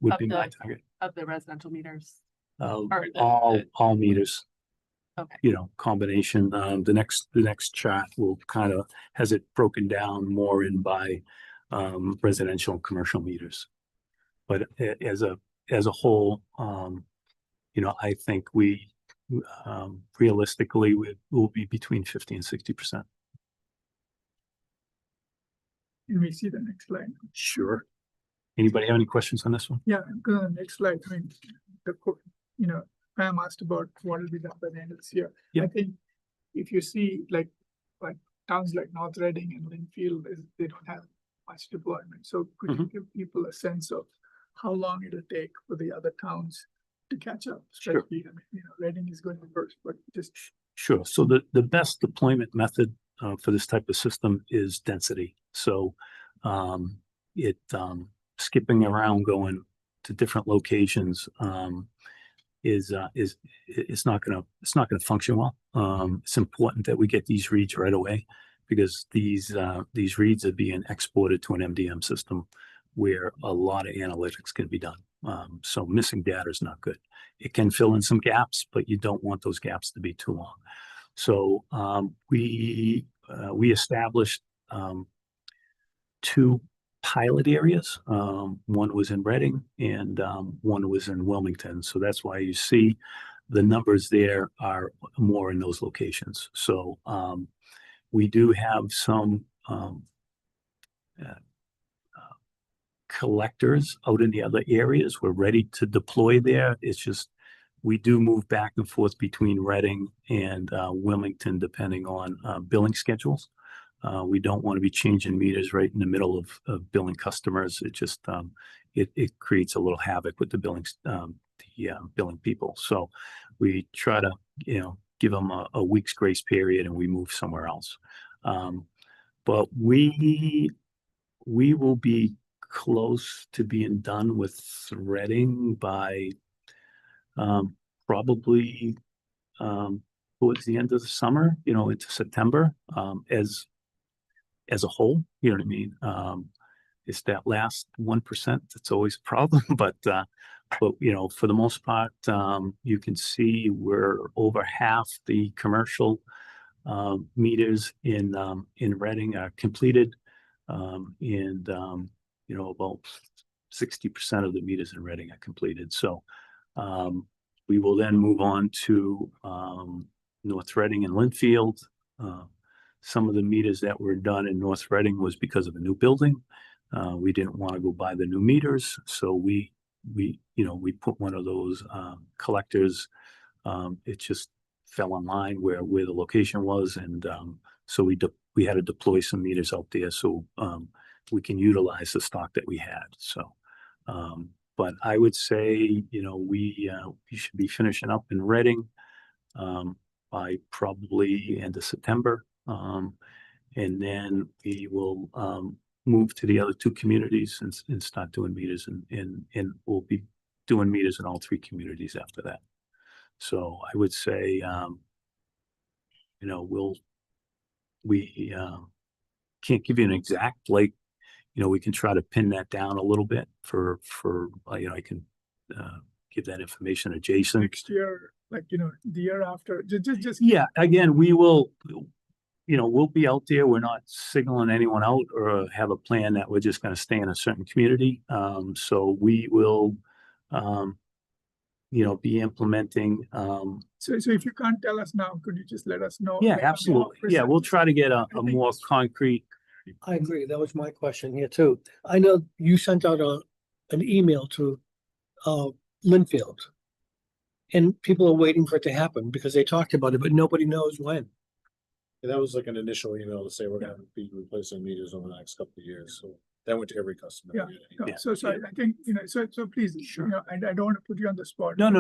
Speaker 9: would be my target.
Speaker 2: Of the residential meters?
Speaker 9: All meters.
Speaker 2: Okay.
Speaker 9: Combination. The next chart will kind of has it broken down more in by residential and commercial meters. But as a whole, I think we realistically will be between 50 and 60%.
Speaker 8: Can we see the next slide?
Speaker 9: Sure. Anybody have any questions on this one?
Speaker 8: Yeah, go on the next slide. I mean, Pam asked about what will be done by the end of this year.
Speaker 9: Yep.
Speaker 8: I think if you see like towns like North Reading and Linfield, they don't have much deployment. So could you give people a sense of how long it'll take for the other towns to catch up?
Speaker 9: Sure.
Speaker 8: Especially, I mean, Reading is going first, but just
Speaker 9: Sure. So the best deployment method for this type of system is density. So skipping around, going to different locations is not gonna function well. It's important that we get these reads right away because these reads are being exported to an MDM system where a lot of analytics can be done. So missing data is not good. It can fill in some gaps, but you don't want those gaps to be too long. So we established 2 pilot areas. One was in Reading and one was in Wilmington. So that's why you see the numbers there are more in those locations. So we do have some collectors out in the other areas. We're ready to deploy there. It's just we do move back and forth between Reading and Wilmington depending on billing schedules. We don't want to be changing meters right in the middle of billing customers. It just it creates a little havoc with the billing people. So we try to give them a week's grace period and we move somewhere else. But we will be close to being done with Reading by probably towards the end of the summer, into September, as a whole, you know what I mean? It's that last 1% that's always a problem, but for the most part, you can see we're over half the commercial meters in Reading are completed, and about 60% of the meters in Reading are completed. So we will then move on to North Reading and Linfield. Some of the meters that were done in North Reading was because of a new building. We didn't want to go buy the new meters, so we put one of those collectors. It just fell in line where the location was, and so we had to deploy some meters out there so we can utilize the stock that we had. So, but I would say we should be finishing up in Reading by probably end of September. And then we will move to the other 2 communities and start doing meters, and we'll be doing meters in all 3 communities after that. So I would say, we can't give you an exact, we can try to pin that down a little bit for I can give that information to Jason.
Speaker 8: next year, the year after, just.
Speaker 9: Yeah, again, we will, we'll be out there. We're not signaling anyone out or have a plan that we're just going to stay in a certain community. So we will, be implementing.
Speaker 8: So if you can't tell us now, could you just let us know?
Speaker 9: Yeah, absolutely. Yeah, we'll try to get a more concrete.
Speaker 10: I agree. That was my question here too. I know you sent out an email to Linfield. And people are waiting for it to happen because they talked about it, but nobody knows when.
Speaker 5: Yeah, that was like an initial email to say we're gonna be replacing meters over the next couple of years, so that went to every customer.
Speaker 8: Yeah. No,
Speaker 9: Yeah.
Speaker 8: So I think, so please, I don't want to put you on the spot.
Speaker 9: No.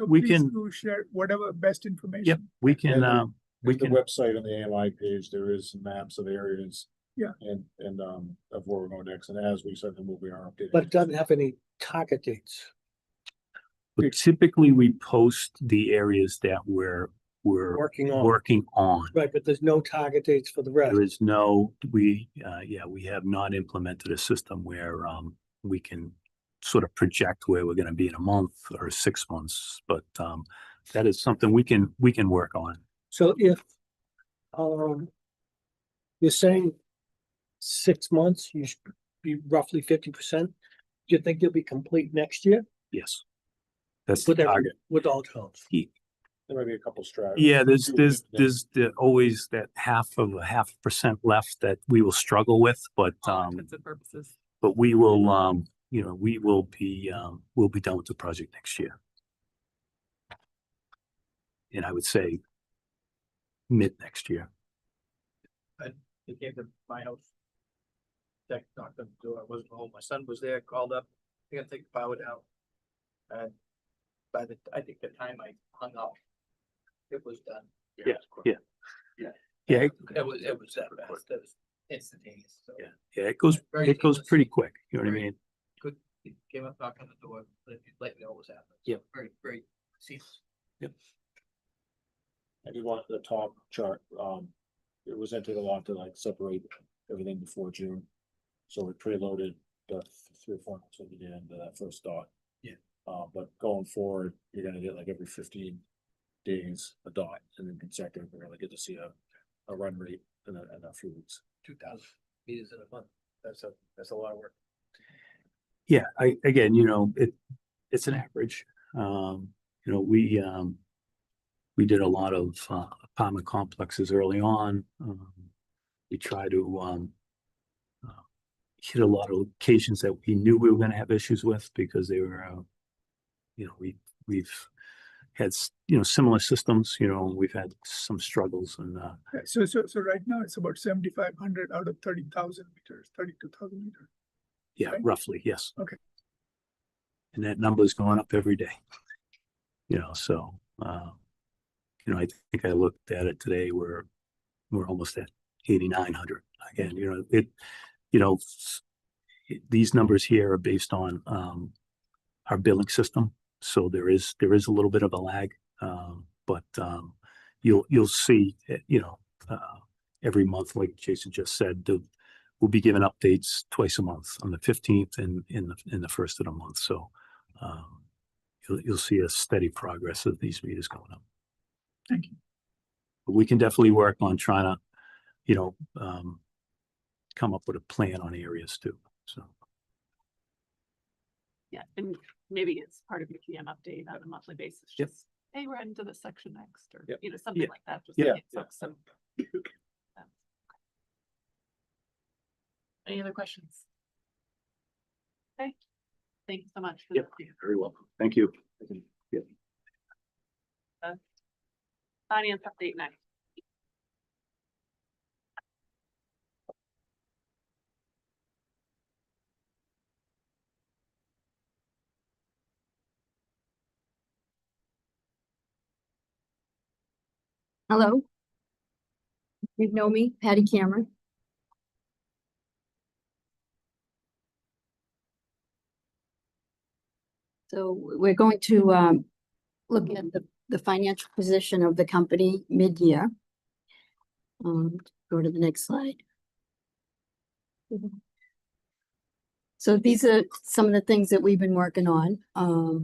Speaker 9: We
Speaker 8: Please
Speaker 9: can.
Speaker 8: do share whatever best information.
Speaker 9: Yep, we can.
Speaker 5: We
Speaker 9: can.
Speaker 5: the website on the AMI page, there is some maps of areas.
Speaker 8: Yeah.
Speaker 5: And of where we're going next, and as we start to move, we are updating.
Speaker 10: But it doesn't have any target dates.
Speaker 9: But typically, we post the areas that we're
Speaker 10: Working on. Right, but there's no target dates for the rest.
Speaker 9: There is no. We have not implemented a system where we can sort of project where we're going to be in a month or 6 months. But that is something we can work on.
Speaker 10: So if you're saying 6 months, you should be roughly 50%. Do you think you'll be complete next year?
Speaker 9: Yes, that's the
Speaker 10: With
Speaker 9: target.
Speaker 10: with all towns?
Speaker 5: There might be a couple strategies.
Speaker 9: Yeah, there's always that 0.5% left that we will struggle with, but
Speaker 2: All intents and purposes.
Speaker 9: but we will we will be, we'll be done with the project next year. And I would say mid next year.
Speaker 7: He came to my house. Checked, knocked on the door, I wasn't home, my son was there, called up, I gotta take the power down. And I think the time I hung up, it was done.
Speaker 9: Yeah.
Speaker 7: It was that fast, it was instantaneous, so.
Speaker 9: Yeah, it
Speaker 7: Very
Speaker 9: goes
Speaker 7: seamless.
Speaker 9: pretty quick, you know what I
Speaker 7: Very-
Speaker 9: mean?
Speaker 7: Good, he came up, knocked on the door, let me know what was happening.
Speaker 9: Yeah.
Speaker 7: Very, very seamless.
Speaker 5: I did want the top chart, it was entered a lot to like separate everything before June. So we preloaded the 3 or 4 months that we did into that first dot.
Speaker 7: Yeah.
Speaker 5: But going forward, you're gonna get like every 15 days a dot, and then consecutive, we're gonna get to see a run rate in a few weeks.
Speaker 7: 2,000 meters in a month, that's a lot of work.
Speaker 9: Yeah, again, it's an average. We did a lot of apartment complexes early on. We try to hit a lot of locations that we knew we were going to have issues with because they were, we've had similar systems. We've had some struggles and
Speaker 8: So right now it's about 7,500 out of 30,000 meters, 32,000 meters.
Speaker 9: yeah,
Speaker 8: Okay.
Speaker 9: roughly, yes.
Speaker 8: Okay.
Speaker 9: And that number is going up every day. So I think I looked at it today. We're almost at 8,900 again. These numbers here are based on our billing system, so there is a little bit of a lag, but you'll see every month, like Jason just said, we'll be giving updates twice a month on the 15th and in the first of the month. So you'll see a steady progress of these meters going up.
Speaker 8: Thank you.
Speaker 9: But we can definitely work on trying to, come up with a plan on areas too. So
Speaker 2: Yeah, and maybe it's part of your PM update on a monthly basis.
Speaker 9: Yep.
Speaker 2: Just, hey, we're into this section next, or,
Speaker 1: Yep.
Speaker 2: something
Speaker 9: Yeah.
Speaker 2: like that. Just
Speaker 9: Yeah.
Speaker 2: to get folks some. Any other questions? Okay, thank you so much. for
Speaker 9: Yep.
Speaker 2: the update.
Speaker 9: very welcome. Thank you.
Speaker 2: Finance update next.
Speaker 11: Hello. You know me, Patty Cameron. So we're going to look at the financial position of the company mid-year. Go to the next slide. So these are some of the things that we've been working on.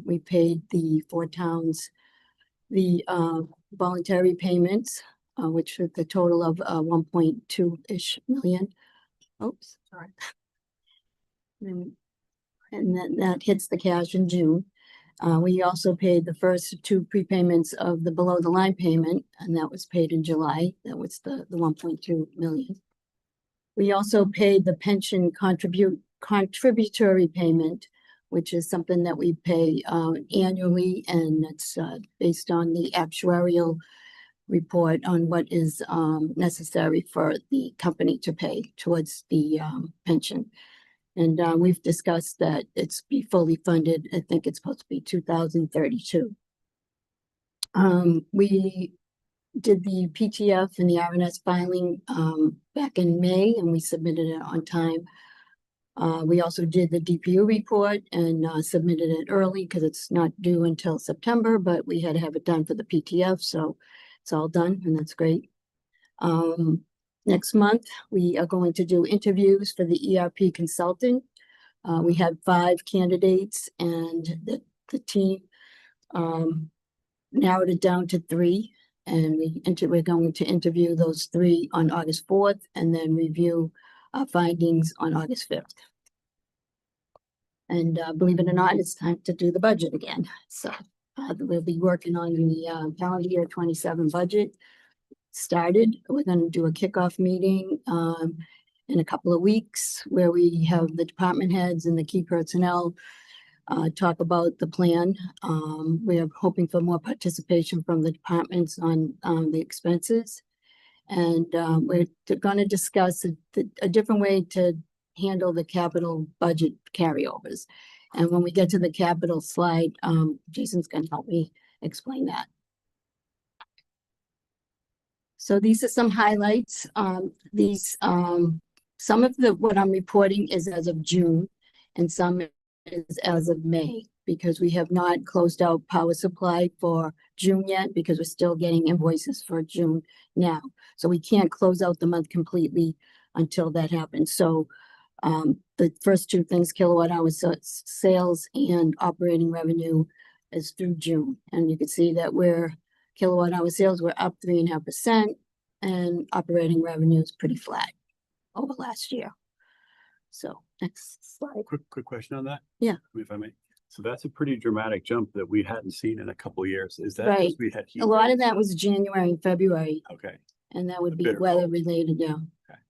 Speaker 11: We paid the 4 towns the voluntary payments, which was the total of 1.2-ish million. Oops, sorry. And then that hits the cash in June. We also paid the first 2 prepayments of the below the line payment, and that was paid in July. That was the 1.2 million. We also paid the pension contributory payment, which is something that we pay annually, and it's based on the actuarial report on what is necessary for the company to pay towards the pension. And we've discussed that it's be fully funded. I think it's supposed to be 2032. We did the PTF and the RNS filing back in May, and we submitted it on time. We also did the DPU report and submitted it early because it's not due until September, but we had to have it done for the PTF, so it's all done, and that's great. Next month, we are going to do interviews for the ERP consultant. We had 5 candidates, and the team narrowed it down to 3. And we're going to interview those 3 on August 4th and then review our findings on August 5th. And believe it or not, it's time to do the budget again. So we'll be working on the calendar year 27 budget. Started. We're going to do a kickoff meeting in a couple of weeks, where we have the department heads and the key personnel talk about the plan. We are hoping for more participation from the departments on the expenses. And we're going to discuss a different way to handle the capital budget carryovers. And when we get to the capital slide, Jason's going to help me explain that. So these are some highlights. Some of what I'm reporting is as of June, and some is as of May, because we have not closed out power supply for June yet, because we're still getting invoices for June now. So we can't close out the month completely until that happens. So the first two things, kilowatt hours sales and operating revenue, is through June. And you can see that kilowatt hour sales were up 3.5%, and operating revenue is pretty flat over last year. So next slide.
Speaker 4: Quick question on that.
Speaker 11: Yeah.
Speaker 4: If I may. So that's a pretty dramatic jump that we hadn't seen in a couple of years. Is that
Speaker 11: Right.
Speaker 4: because we had heat
Speaker 11: A lot of
Speaker 4: waves?
Speaker 11: that was January and February,
Speaker 4: Okay.
Speaker 11: and that would
Speaker 4: A
Speaker 11: be
Speaker 4: bit of
Speaker 11: weather
Speaker 4: both.
Speaker 11: related, yeah.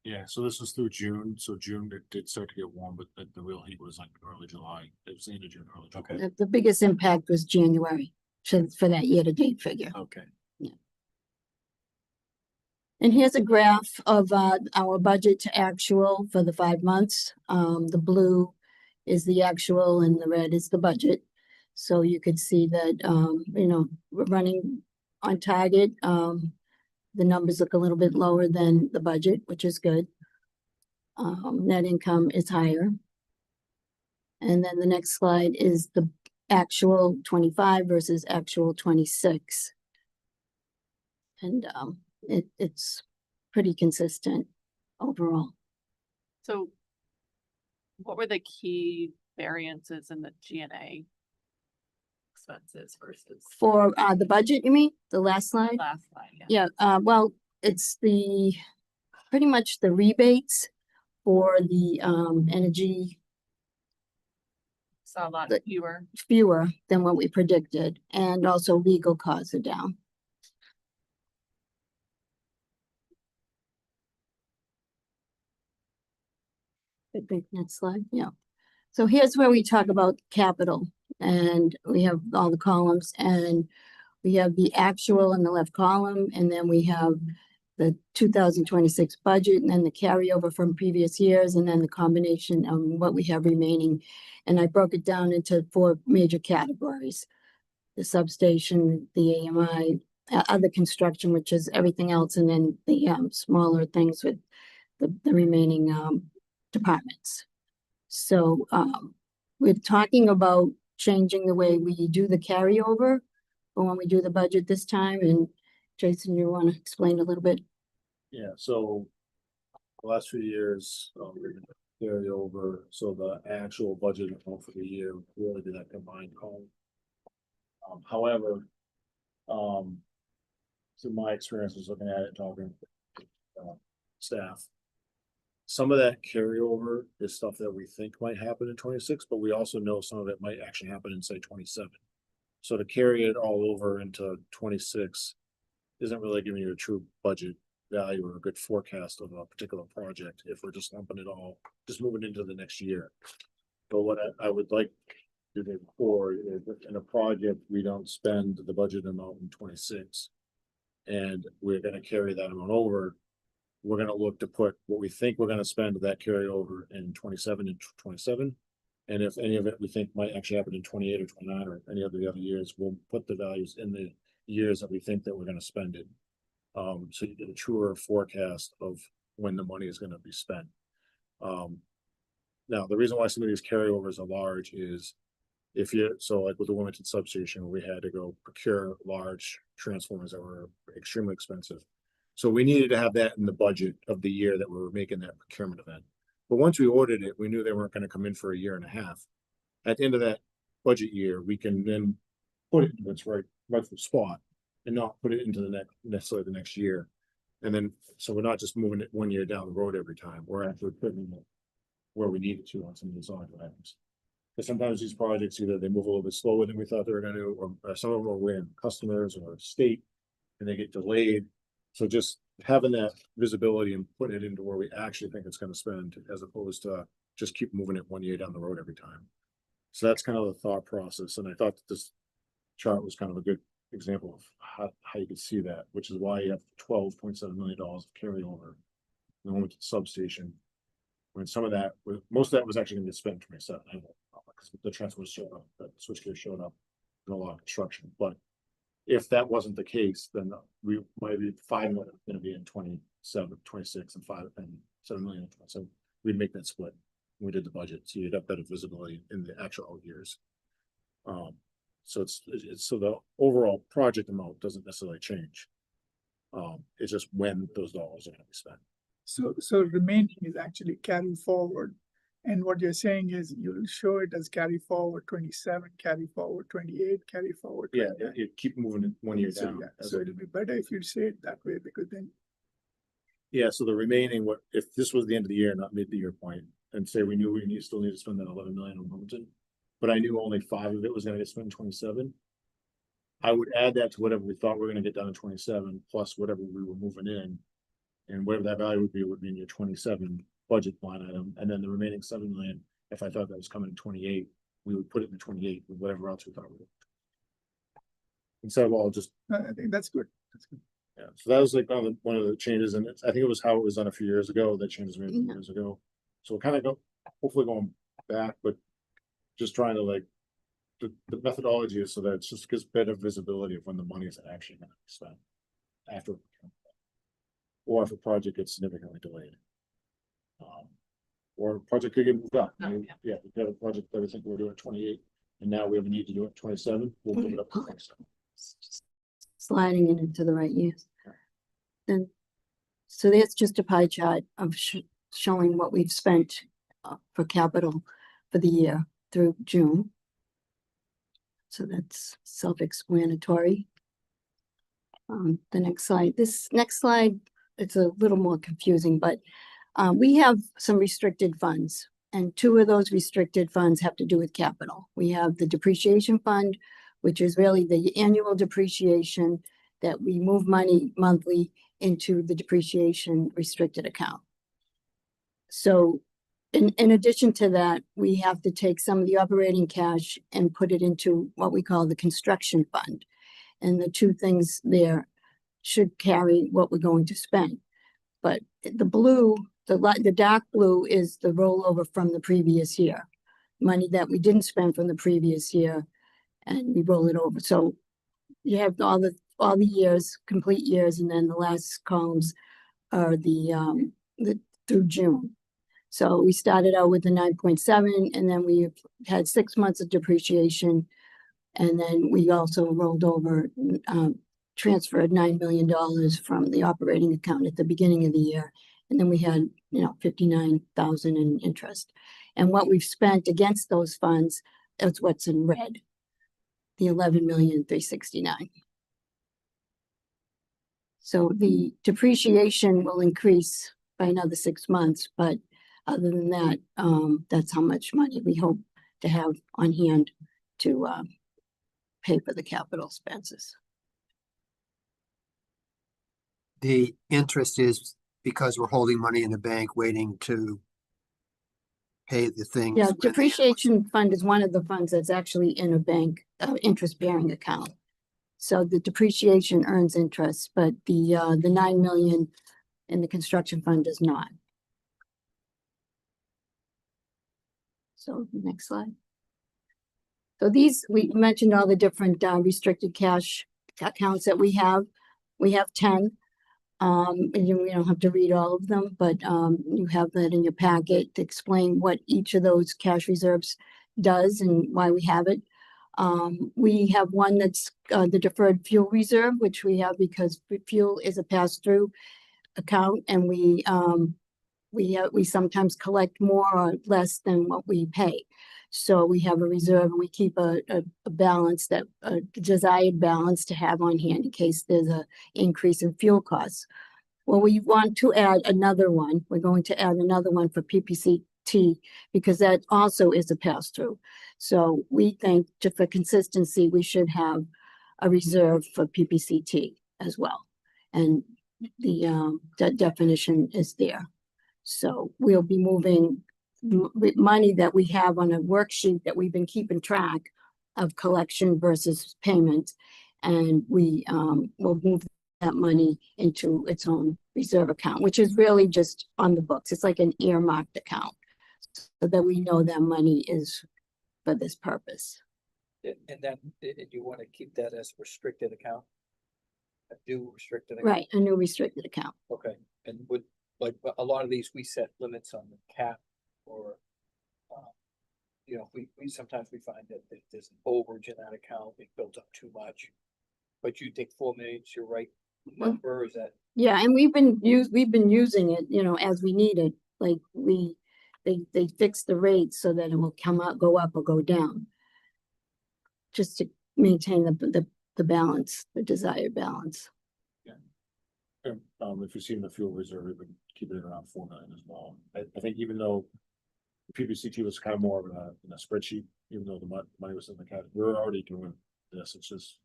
Speaker 5: Yeah, so this is through June, so June it did start to get warm, but the real heat was like early July. It was the end of June, early July.
Speaker 4: Okay.
Speaker 11: The biggest impact was January for that year-to-date figure.
Speaker 4: Okay.
Speaker 11: And here's a graph of our budget to actual for the 5 months. The blue is the actual and the red is the budget. So you could see that, we're running on target. The numbers look a little bit lower than the budget, which is good. Net income is higher. And then the next slide is the actual 25 versus actual 26. And it's pretty consistent overall.
Speaker 2: So what were the key variances in the G&A expenses versus
Speaker 11: For the budget, you mean? The last slide?
Speaker 2: last slide? Yeah.
Speaker 11: Yeah, well, it's pretty much the rebates for the energy
Speaker 2: Saw a lot
Speaker 11: The-
Speaker 2: fewer.
Speaker 11: fewer than what we predicted, and also legal costs are down. Big next slide, yeah. So here's where we talk about capital, and we have all the columns, and we have the actual in the left column, and then we have the 2026 budget, and then the carryover from previous years, and then the combination of what we have remaining. And I broke it down into 4 major categories: the substation, the AMI, other construction, which is everything else, and then the smaller things with the remaining departments. So we're talking about changing the way we do the carryover for when we do the budget this time. And Jason, you want to explain a little bit?
Speaker 5: Yeah, so the last few years, carry over, so the actual budget amount for the year really did that combined column. However, so my experience was looking at it, talking to staff. Some of that carryover is stuff that we think might happen in 26, but we also know some of it might actually happen in, say, 27. So to carry it all over into 26 isn't really giving you a true budget value or a good forecast of a particular project if we're just lumping it all, just moving into the next year. But what I would like to do before is in a project, we don't spend the budget amount in 26. And we're gonna carry that amount over. We're gonna look to put what we think we're gonna spend that carry over in 27 and 27. And if any of it we think might actually happen in 28 or 29 or any of the other years, we'll put the values in the years that we think that we're gonna spend it. So you get a truer forecast of when the money is gonna be spent. Now, the reason why some of these carryovers are large is so like with the Wilmington substation, we had to go procure large transformers that were extremely expensive. So we needed to have that in the budget of the year that we were making that procurement event. But once we ordered it, we knew they weren't gonna come in for a year and a half. At the end of that budget year, we can then put it in its rightful spot and not put it into necessarily the next year. And then, so we're not just moving it 1 year down the road every time, we're actually putting it where we need it to on some of these other items. Because sometimes these projects, either they move a little bit slower than we thought they were gonna, or some of them are with customers or state, and they get delayed. So just having that visibility and putting it into where we actually think it's gonna spend, as opposed to just keep moving it 1 year down the road every time. So that's kind of the thought process, and I thought that this chart was kind of a good example of how you could see that, which is why you have $12.7 million of carryover. And then with the substation, when some of that, most of that was actually gonna get spent in 27, I know, because the transfer showed up, that switchgear showed up in a lot of construction, but if that wasn't the case, then we might be $5 million gonna be in 27, 26, and $7 million in 27. We'd make that split when we did the budget, so you'd have better visibility in the actual out years. So it's so the overall project amount doesn't necessarily change. It's just when those dollars are gonna be spent.
Speaker 8: So remaining is actually carry forward. And what you're saying is you'll show it as carry forward 27, carry forward 28, carry forward.
Speaker 5: Yeah,
Speaker 8: 29.
Speaker 5: you keep moving it 1 year
Speaker 8: So,
Speaker 5: down.
Speaker 8: yeah, so it'll be better if you say it that way, because then
Speaker 5: Yeah, so the remaining, if this was the end of the year, not mid the year point, and say we knew still need to spend that 11 million on Wilmington, but I knew only 5 of it was gonna get spent in 27. I would add that to whatever we thought we were gonna get done in 27, plus whatever we were moving in. And whatever that value would be in your 27 budget line item, and then the remaining 7 million, if I thought that was coming in 28, we would put it in 28 with whatever else we thought we would. Instead of all just,
Speaker 8: I think that's good. That's good.
Speaker 5: yeah, so that was like one of the changes, and I think it was how it was done a few years ago, that changes made a few
Speaker 11: Yeah.
Speaker 5: years ago. So we're kind of hopefully going back, but just trying to like, the methodology is so that it just gives better visibility of when the money is actually gonna be spent after. Or if a project gets significantly delayed. Or a project could get moved up.
Speaker 2: Oh, yeah.
Speaker 5: Yeah, we got a project that I think we're doing 28, and now we have a need to do it 27, we'll move it up to 27.
Speaker 11: Sliding it into the right years. Then, so that's just a pie chart of showing what we've spent for capital for the year through June. So that's self-explanatory. The next slide, this next slide, it's a little more confusing, but we have some restricted funds. And 2 of those restricted funds have to do with capital. We have the depreciation fund, which is really the annual depreciation that we move money monthly into the depreciation restricted account. So in addition to that, we have to take some of the operating cash and put it into what we call the construction fund. And the 2 things there should carry what we're going to spend. But the blue, the dark blue is the rollover from the previous year. Money that we didn't spend from the previous year, and we roll it over. So you have all the years, complete years, and then the last columns are the through June. So we started out with the 9.7, and then we had 6 months of depreciation. And then we also rolled over, transferred $9 million from the operating account at the beginning of the year. And then we had, 59,000 in interest. And what we've spent against those funds, that's what's in red, the 11,369,000. So the depreciation will increase by another 6 months, but other than that, that's how much money we hope to have on hand to pay for the capital expenses.
Speaker 3: The interest is because we're holding money in the bank waiting to pay the things.
Speaker 11: Yeah,
Speaker 3: when the-
Speaker 11: depreciation fund is one of the funds that's actually in a bank, interest-bearing account. So the depreciation earns interest, but the 9 million in the construction fund does not. So next slide. So these, we mentioned all the different restricted cash accounts that we have. We have 10. And we don't have to read all of them, but you have that in your packet to explain what each of those cash reserves does and why we have it. We have one that's the deferred fuel reserve, which we have because fuel is a pass-through account, and we sometimes collect more or less than what we pay. So we have a reserve, and we keep a balance, that a desired balance to have on hand in case there's an increase in fuel costs. Well, we want to add another one. We're going to add another one for PPCT because that also is a pass-through. So we think, just for consistency, we should have a reserve for PPCT as well. And that definition is there. So we'll be moving money that we have on a worksheet that we've been keeping track of collection versus payment. And we will move that money into its own reserve account, which is really just on the books. It's like an earmarked account, so that we know that money is for this purpose.
Speaker 7: And then, you wanna keep that as restricted account? A new restricted account?
Speaker 11: Right, a new restricted account.
Speaker 7: Okay, and would, like, a lot of these, we set limits on the cap or, you know, we sometimes we find that there's an overage in that account, we built up too much. But you think 4 million is your right number, or is that?
Speaker 11: Yeah, and we've been using it, you know, as we need it. Like they fix the rates so that it will go up or go down. Just to maintain the balance, the desired balance.
Speaker 5: If you see in the fuel reserve, we've been keeping it around 4 million as well. I think even though PPCT was kind of more of in a spreadsheet, even though the money was in the category, we're already doing this. It's just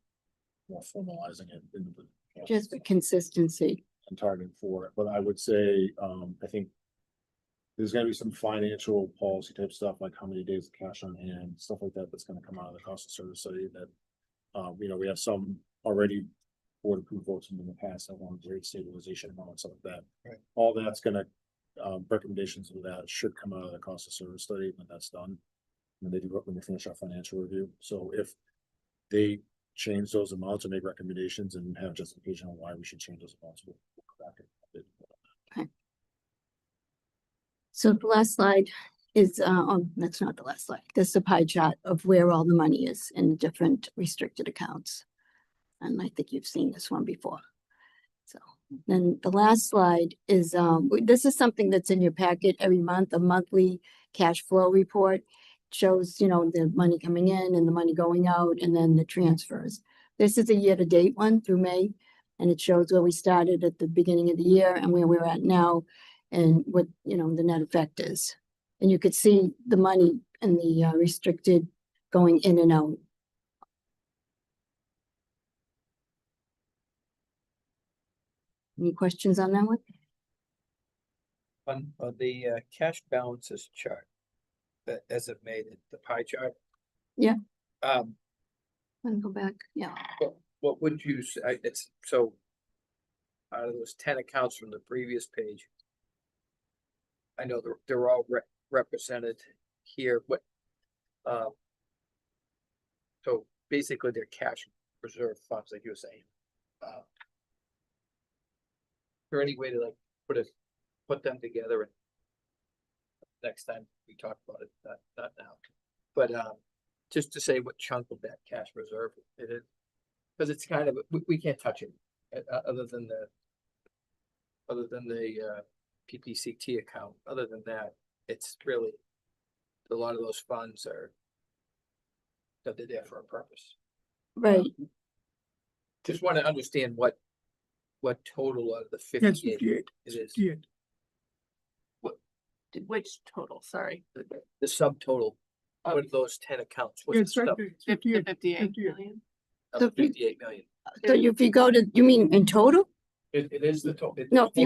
Speaker 5: more formalizing it in the.
Speaker 11: Just for consistency.
Speaker 5: And targeting for it, but I would say, I think there's gonna be some financial policy type stuff, like how many days of cash on hand, stuff like that, that's gonna come out of the cost of service study that, you know, we have some already board approved votes in the past that want rate stabilization and stuff like that.
Speaker 7: Right.
Speaker 5: All that's gonna, recommendations of that should come out of the cost of service study when that's done. When they finish our financial review. So if they change those amounts and make recommendations and have justification on why we should change those amounts, we'll go back and.
Speaker 11: Okay. So the last slide is, oh, that's not the last slide. This is a pie chart of where all the money is in the different restricted accounts. And I think you've seen this one before. So then the last slide is, this is something that's in your packet every month, a monthly cash flow report. Shows, you know, the money coming in and the money going out and then the transfers. This is a year-to-date one through May, and it shows where we started at the beginning of the year and where we're at now and what, you know, the net effect is. And you could see the money and the restricted going in and out. Any questions on that one?
Speaker 7: On the cash balances chart, that as it made it, the pie chart.
Speaker 11: Yeah.
Speaker 7: Um,
Speaker 11: Let me go back. Yeah.
Speaker 7: what would you say, it's so. Out of those 10 accounts from the previous page. I know they're all represented here, but. So basically they're cash reserve funds, like you were saying. Is there any way to like put them together and next time we talk about it, not now, but just to say what chunk of that cash reserve it is, because it's kind of we can't touch it other than the PPCT account. Other than that, it's really a lot of those funds are that they're there for a purpose.
Speaker 11: Right.
Speaker 7: Just want to understand what total of the
Speaker 8: Yes,
Speaker 7: 58
Speaker 8: 58.
Speaker 7: it is.
Speaker 8: 58.
Speaker 2: Which total, sorry?
Speaker 7: The subtotal out of those 10 accounts. What's
Speaker 8: It's
Speaker 7: the
Speaker 8: right
Speaker 7: stuff?
Speaker 8: there.
Speaker 2: 58
Speaker 8: 58.
Speaker 2: million.
Speaker 7: Of the 58 million.
Speaker 11: So if you go to, you mean in total?
Speaker 7: It is the total.
Speaker 11: No, if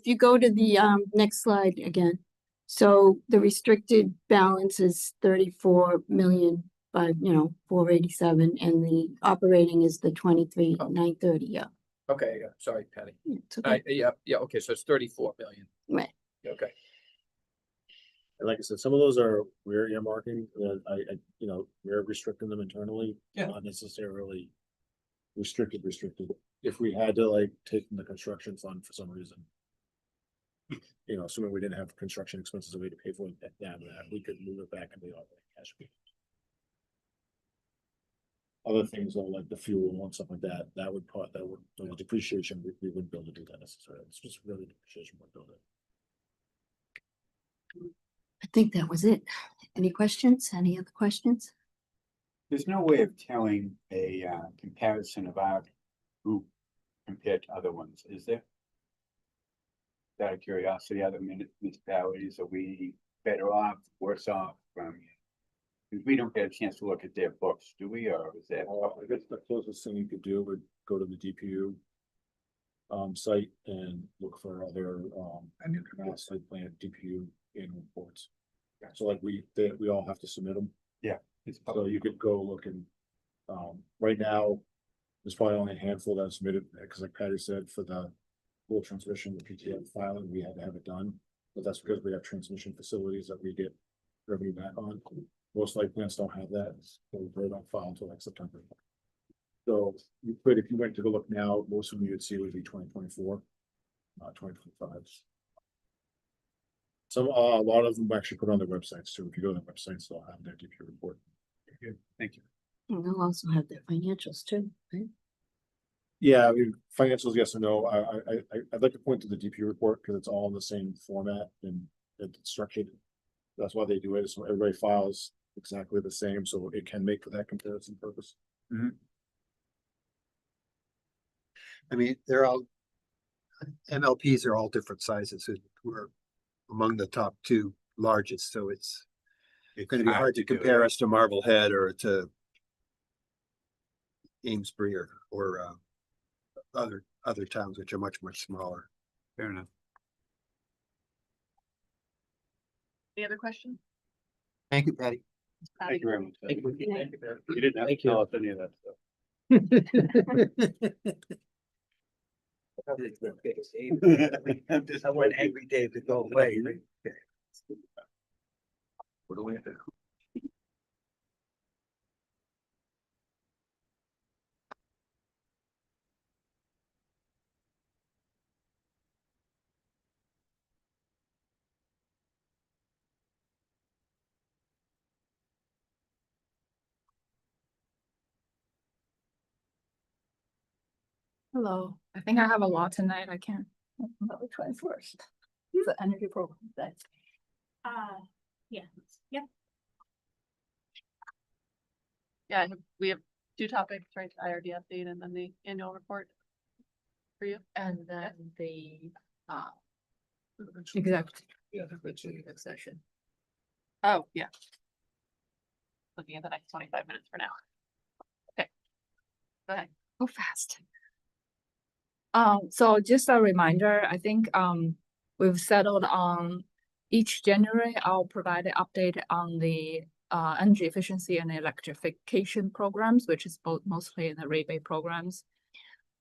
Speaker 11: you go to the next slide again. So the restricted balance is 34 million by, 487, and the operating is the 23,930. Yeah.
Speaker 7: Okay, yeah, sorry, Patty.
Speaker 11: It's okay.
Speaker 7: Yeah, okay, so it's 34 million.
Speaker 11: Right.
Speaker 7: Okay.
Speaker 5: And like I said, some of those are, we're earmarking, we're restricting them internally.
Speaker 7: Yeah.
Speaker 5: Not necessarily restricted. If we had to like take from the construction fund for some reason. Assuming we didn't have construction expenses, a way to pay for that, we could move it back into the operating cash. Other things though, like the fuel and stuff like that, the depreciation, we wouldn't be able to do that necessarily. It's just really depreciation would build it.
Speaker 11: I think that was it. Any questions? Any other questions?
Speaker 12: There's no way of telling a comparison of our group compared to other ones, is there? Out of curiosity, other municipalities, are we better off, worse off from? Because we don't get a chance to look at their books, do we, or is that?
Speaker 5: I guess the closest thing you could do would go to the DPU. site and look for other,
Speaker 8: Annual
Speaker 5: mass site plan, DPU annual reports. So like we all have to submit them.
Speaker 12: It's
Speaker 5: So
Speaker 12: public.
Speaker 5: you could go look and, right now, there's probably only a handful that are submitted, because like Patty said, for the full transmission, the PTO filing, we had to have it done. But that's because we have transmission facilities that we get revenue back on. Most site plants don't have that, so they don't file until like September. So you could, if you went to go look now, most of them you'd see would be 2024, 2025. Some, a lot of them actually put on their websites too. If you go to their websites, they'll have their DP report.
Speaker 12: Thank you.
Speaker 11: And they'll also have their financials too, right?
Speaker 5: Yeah, I mean, financials, yes or no. I'd like to point to the DP report because it's all in the same format and it's structured. That's why they do it, so everybody files exactly the same, so it can make for that comparison purpose.
Speaker 3: I mean, they're all, MLPs are all different sizes, and we're among the top two largest, so it's gonna be hard to
Speaker 12: do
Speaker 3: compare
Speaker 12: it.
Speaker 3: us to Marblehead or to Amesbury or other towns which are much smaller.
Speaker 12: Fair enough.
Speaker 2: Any other questions?
Speaker 3: Thank you, Patty.
Speaker 12: Thank you very much.
Speaker 7: Thank you.
Speaker 4: You didn't have to
Speaker 10: Thank you.
Speaker 4: tell us any of that stuff.
Speaker 7: I want angry Dave to go away.
Speaker 12: What do we have to?
Speaker 13: Hello, I think I have a lot tonight. I can't remember which one first. The energy program. That's. Yeah, yep.
Speaker 2: Yeah, we have two topics, right? The IRD update and then the annual report for you.
Speaker 13: And then the, executive session.
Speaker 2: Oh, yeah. Looking at the next 25 minutes for now. Okay. Go ahead.
Speaker 13: Go fast. So just a reminder, I think, we've settled on each January, I'll provide an update on the energy efficiency and electrification programs, which is both mostly the rebate programs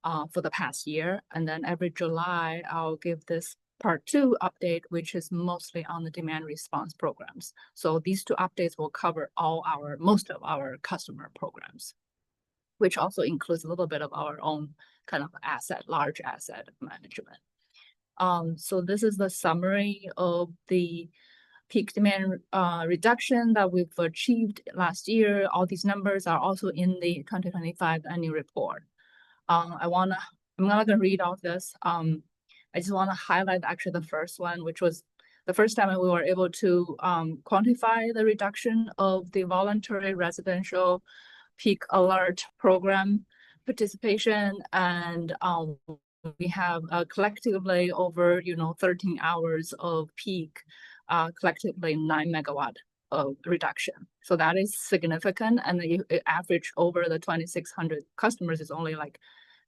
Speaker 13: for the past year. And then every July, I'll give this part 2 update, which is mostly on the demand response programs. So these 2 updates will cover most of our customer programs, which also includes a little bit of our own kind of large asset management. So this is the summary of the peak demand reduction that we've achieved last year. All these numbers are also in the 2025 annual report. I'm not gonna read all this. I just wanna highlight actually the first one, which was the first time we were able to quantify the reduction of the voluntary residential peak alert program participation, and we have collectively over 13 hours of peak, collectively 9 megawatt of reduction. So that is significant, and the average over the 2,600 customers is only like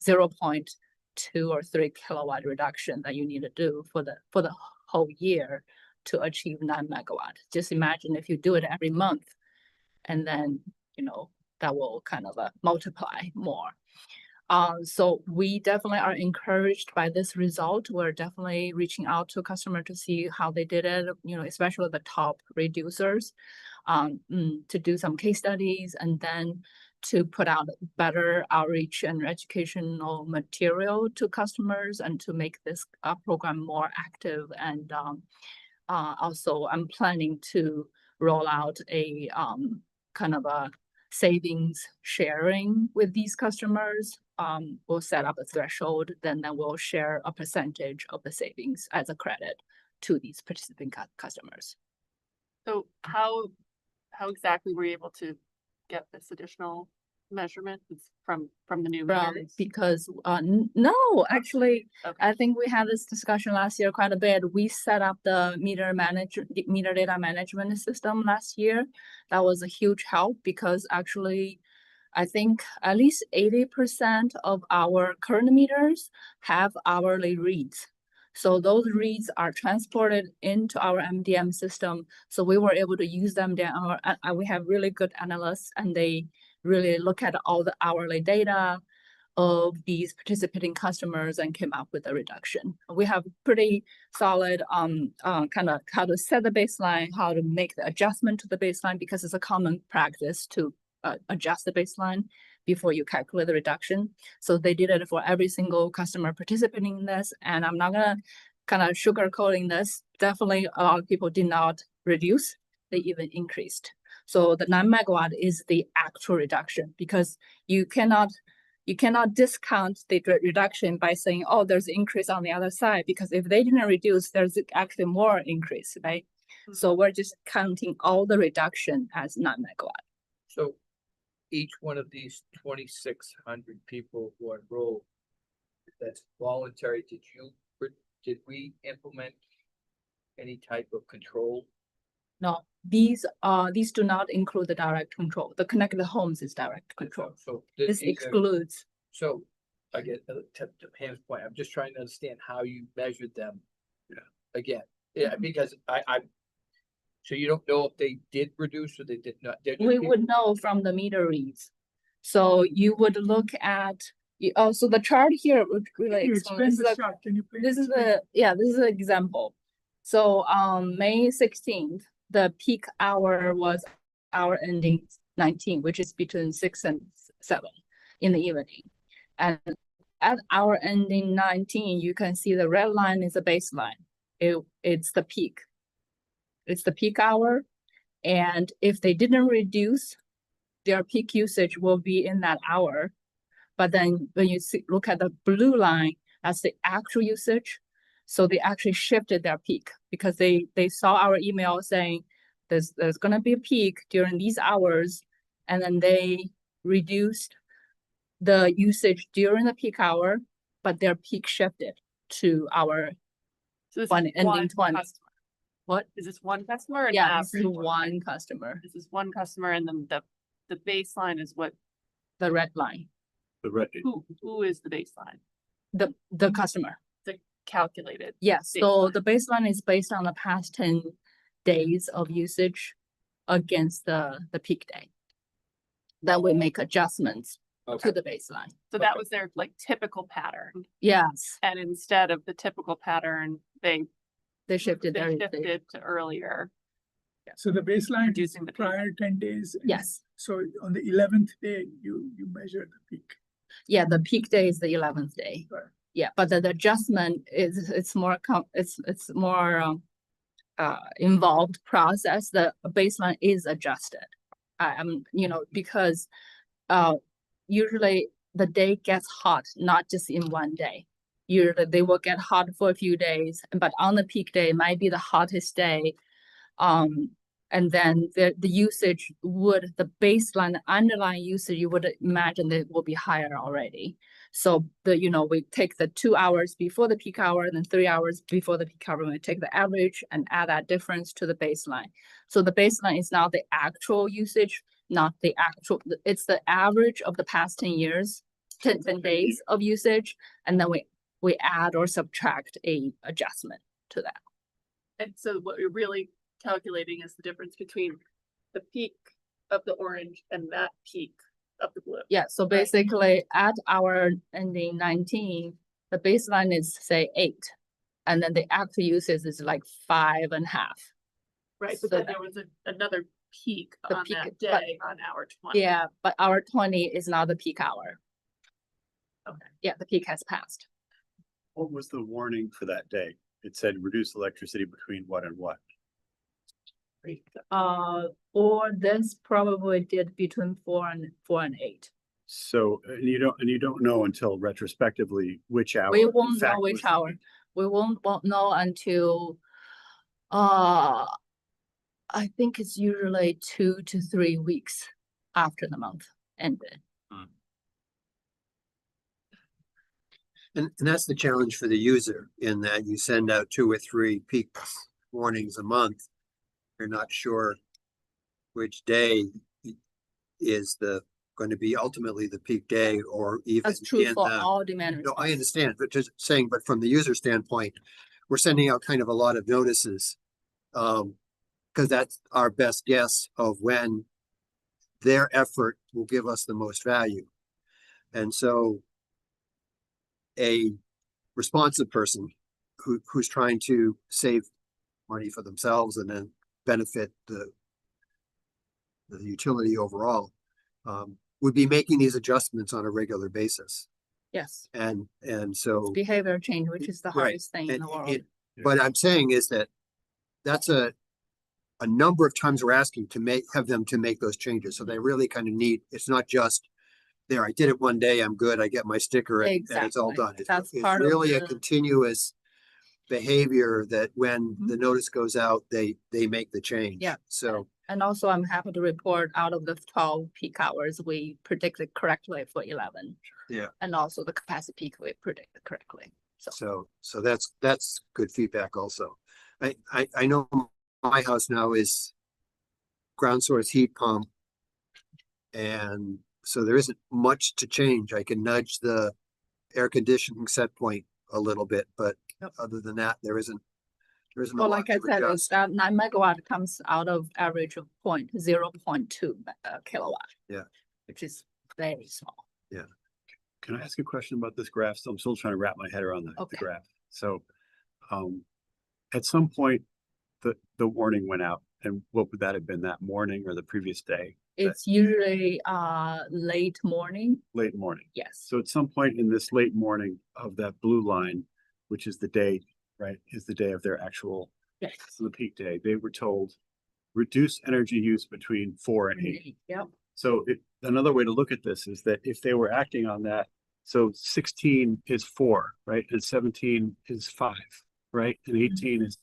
Speaker 13: 0.2 or 3 kilowatt reduction that you need to do for the whole year to achieve 9 megawatt. Just imagine if you do it every month, and then that will kind of multiply more. So we definitely are encouraged by this result. We're definitely reaching out to customer to see how they did it, especially the top reducers, to do some case studies and then to put out better outreach and educational material to customers and to make this program more active. And also I'm planning to roll out a kind of a savings sharing with these customers. We'll set up a threshold, then we'll share a percentage of the savings as a credit to these participating customers.
Speaker 2: So how exactly were you able to get this additional measurement? It's from the new meters?
Speaker 13: Because no, actually,
Speaker 2: Okay.
Speaker 13: I think we had this discussion last year quite a bit. We set up the meter data management system last year. That was a huge help because actually I think at least 80% of our current meters have hourly reads. So those reads are transported into our MDM system. So we were able to use them there. We have really good analysts, and they really look at all the hourly data of these participating customers and came up with a reduction. We have pretty solid kind of how to set the baseline, how to make the adjustment to the baseline, because it's a common practice to adjust the baseline before you calculate the reduction. So they did it for every single customer participating in this. And I'm not gonna kind of sugarcoating this. Definitely a lot of people did not reduce, they even increased. So the 9 megawatt is the actual reduction, because you cannot discount the reduction by saying, oh, there's an increase on the other side, because if they didn't reduce, there's actually more increase, right? So we're just counting all the reduction as 9 megawatt.
Speaker 7: So each one of these 2,600 people who are enrolled, that's voluntary. Did we implement any type of control?
Speaker 13: No, these do not include the direct control. The connected homes is direct control.
Speaker 7: So
Speaker 13: This excludes.
Speaker 7: So I get to Pam's point. I'm just trying to understand how you measured them.
Speaker 4: Yeah.
Speaker 7: Again, yeah, because so you don't know if they did reduce or they did not.
Speaker 13: We would know from the meter reads. So you would look at, so the chart here would really explain.
Speaker 8: Explain the chart, can you please?
Speaker 13: This is this is an example. So on May 16th, the peak hour was hour ending 19, which is between 6 and 7 in the evening. And at hour ending 19, you can see the red line is a baseline. It's the peak. It's the peak hour. And if they didn't reduce, their peak usage will be in that hour. But then when you look at the blue line, that's the actual usage. So they actually shifted their peak, because they saw our email saying there's gonna be a peak during these hours, and then they reduced the usage during the peak hour, but their peak shifted to our
Speaker 2: So this
Speaker 13: one
Speaker 2: is
Speaker 13: ending
Speaker 2: one
Speaker 13: 20.
Speaker 2: customer.
Speaker 13: What?
Speaker 2: Is this one customer? Or an
Speaker 13: Yeah, this is
Speaker 2: average?
Speaker 13: one customer,
Speaker 2: This is one customer, and then the baseline is what,
Speaker 13: the red line,
Speaker 4: The red,
Speaker 2: who is the baseline?
Speaker 13: the customer.
Speaker 2: The calculated.
Speaker 13: Yes, so
Speaker 2: baseline.
Speaker 13: the baseline is based on the past 10 days of usage against the peak day. Then we make adjustments to the baseline.
Speaker 2: So that was their like typical pattern.
Speaker 13: Yes,
Speaker 2: And instead of the typical pattern, they
Speaker 13: shifted their.
Speaker 2: shifted to earlier,
Speaker 8: So the baseline is
Speaker 2: reducing the peak.
Speaker 8: prior 10 days.
Speaker 13: Yes,
Speaker 8: So on the 11th day, you measure the peak.
Speaker 13: yeah, the peak day is the 11th day.
Speaker 8: Right.
Speaker 13: Yeah, but the adjustment it's more involved process. The baseline is adjusted. Because usually the day gets hot, not just in one day. Usually they will get hot for a few days, but on the peak day might be the hottest day. And then the usage the baseline, the underlying usage, you would imagine that it will be higher already. So we take the 2 hours before the peak hour and then 3 hours before the peak hour, and we take the average and add that difference to the baseline. So the baseline is not the actual usage, not the actual, it's the average of the past 10 years, 10 days of usage. And then we add or subtract a adjustment to that.
Speaker 2: And so what you're really calculating is the difference between the peak of the orange and that peak of the blue.
Speaker 13: Yeah, so basically at our ending 19, the baseline is say 8. And then the actual usage is like 5.5.
Speaker 2: Right,
Speaker 13: So
Speaker 2: but then there was another peak
Speaker 13: The
Speaker 2: on
Speaker 13: peak,
Speaker 2: that
Speaker 13: but-
Speaker 2: day on hour 20.
Speaker 13: Yeah, but hour 20 is not the peak hour.
Speaker 2: Okay.
Speaker 13: Yeah, the peak has passed.
Speaker 4: what was the warning for that day? It said reduce electricity between what and what?
Speaker 13: Or this probably did between 4 and 8.
Speaker 4: So, and you don't know until retrospectively which hour.
Speaker 13: We
Speaker 4: in
Speaker 13: won't know
Speaker 4: fact
Speaker 13: which
Speaker 4: was the
Speaker 13: hour.
Speaker 4: peak.
Speaker 13: We won't know until, I think it's usually 2 to 3 weeks after the month ended.
Speaker 3: And that's the challenge for the user, in that you send out 2 or 3 peak warnings a month. You're not sure which day is the going to be ultimately the peak day or even
Speaker 13: That's true
Speaker 3: in
Speaker 13: for
Speaker 3: the.
Speaker 13: all demand
Speaker 3: No, I
Speaker 13: response.
Speaker 3: understand, but just saying, but from the user standpoint, we're sending out kind of a lot of notices. Because that's our best guess of when their effort will give us the most value. And so a responsive person who's trying to save money for themselves and then benefit the utility overall, would be making these adjustments on a regular basis.
Speaker 13: Yes,
Speaker 3: And
Speaker 13: it's
Speaker 3: so,
Speaker 13: behavior change, which is the
Speaker 3: Right,
Speaker 13: hardest thing in
Speaker 3: and
Speaker 13: the world.
Speaker 3: what I'm saying is that that's a number of times we're asking to have them to make those changes. So they really kind of need, it's not just there, I did it one day, I'm good, I get my sticker and it's all
Speaker 13: Exactly.
Speaker 3: done.
Speaker 13: That's
Speaker 3: It's
Speaker 13: part of
Speaker 3: really a
Speaker 13: the-
Speaker 3: continuous behavior that when
Speaker 13: Mhm.
Speaker 3: the notice goes out, they make the change.
Speaker 13: Yeah.
Speaker 3: So,
Speaker 13: And also I'm happy to report out of the 12 peak hours, we predicted correctly for 11.
Speaker 3: yeah,
Speaker 13: And also the capacity peak, we predicted correctly.
Speaker 3: so that's good feedback also. I know my house now is ground source heat pump. And so there isn't much to change. I can nudge the air conditioning set point a little bit, but other than that, there isn't a
Speaker 13: Well,
Speaker 3: lot
Speaker 13: like I
Speaker 3: to
Speaker 13: said, it's
Speaker 3: adjust.
Speaker 13: that 9 megawatt comes out of average of 0.2 kilowatt.
Speaker 3: Yeah.
Speaker 13: Which is very small.
Speaker 4: Can I ask a question about this graph? So I'm still trying to wrap my head around the
Speaker 13: Okay.
Speaker 4: graph. So, at some point, the warning went out, and what would that have been, that morning or the previous day?
Speaker 13: It's usually late morning.
Speaker 4: Late morning.
Speaker 13: Yes.
Speaker 4: So at some point in this late morning of that blue line, which is the day, right, is the day of their actual,
Speaker 13: Yes.
Speaker 4: the peak day, they were told, reduce energy use between 4 and 8.
Speaker 13: Yep.
Speaker 4: So another way to look at this is that if they were acting on that, so 16 is 4, right? And 17 is 5, right? And 18 is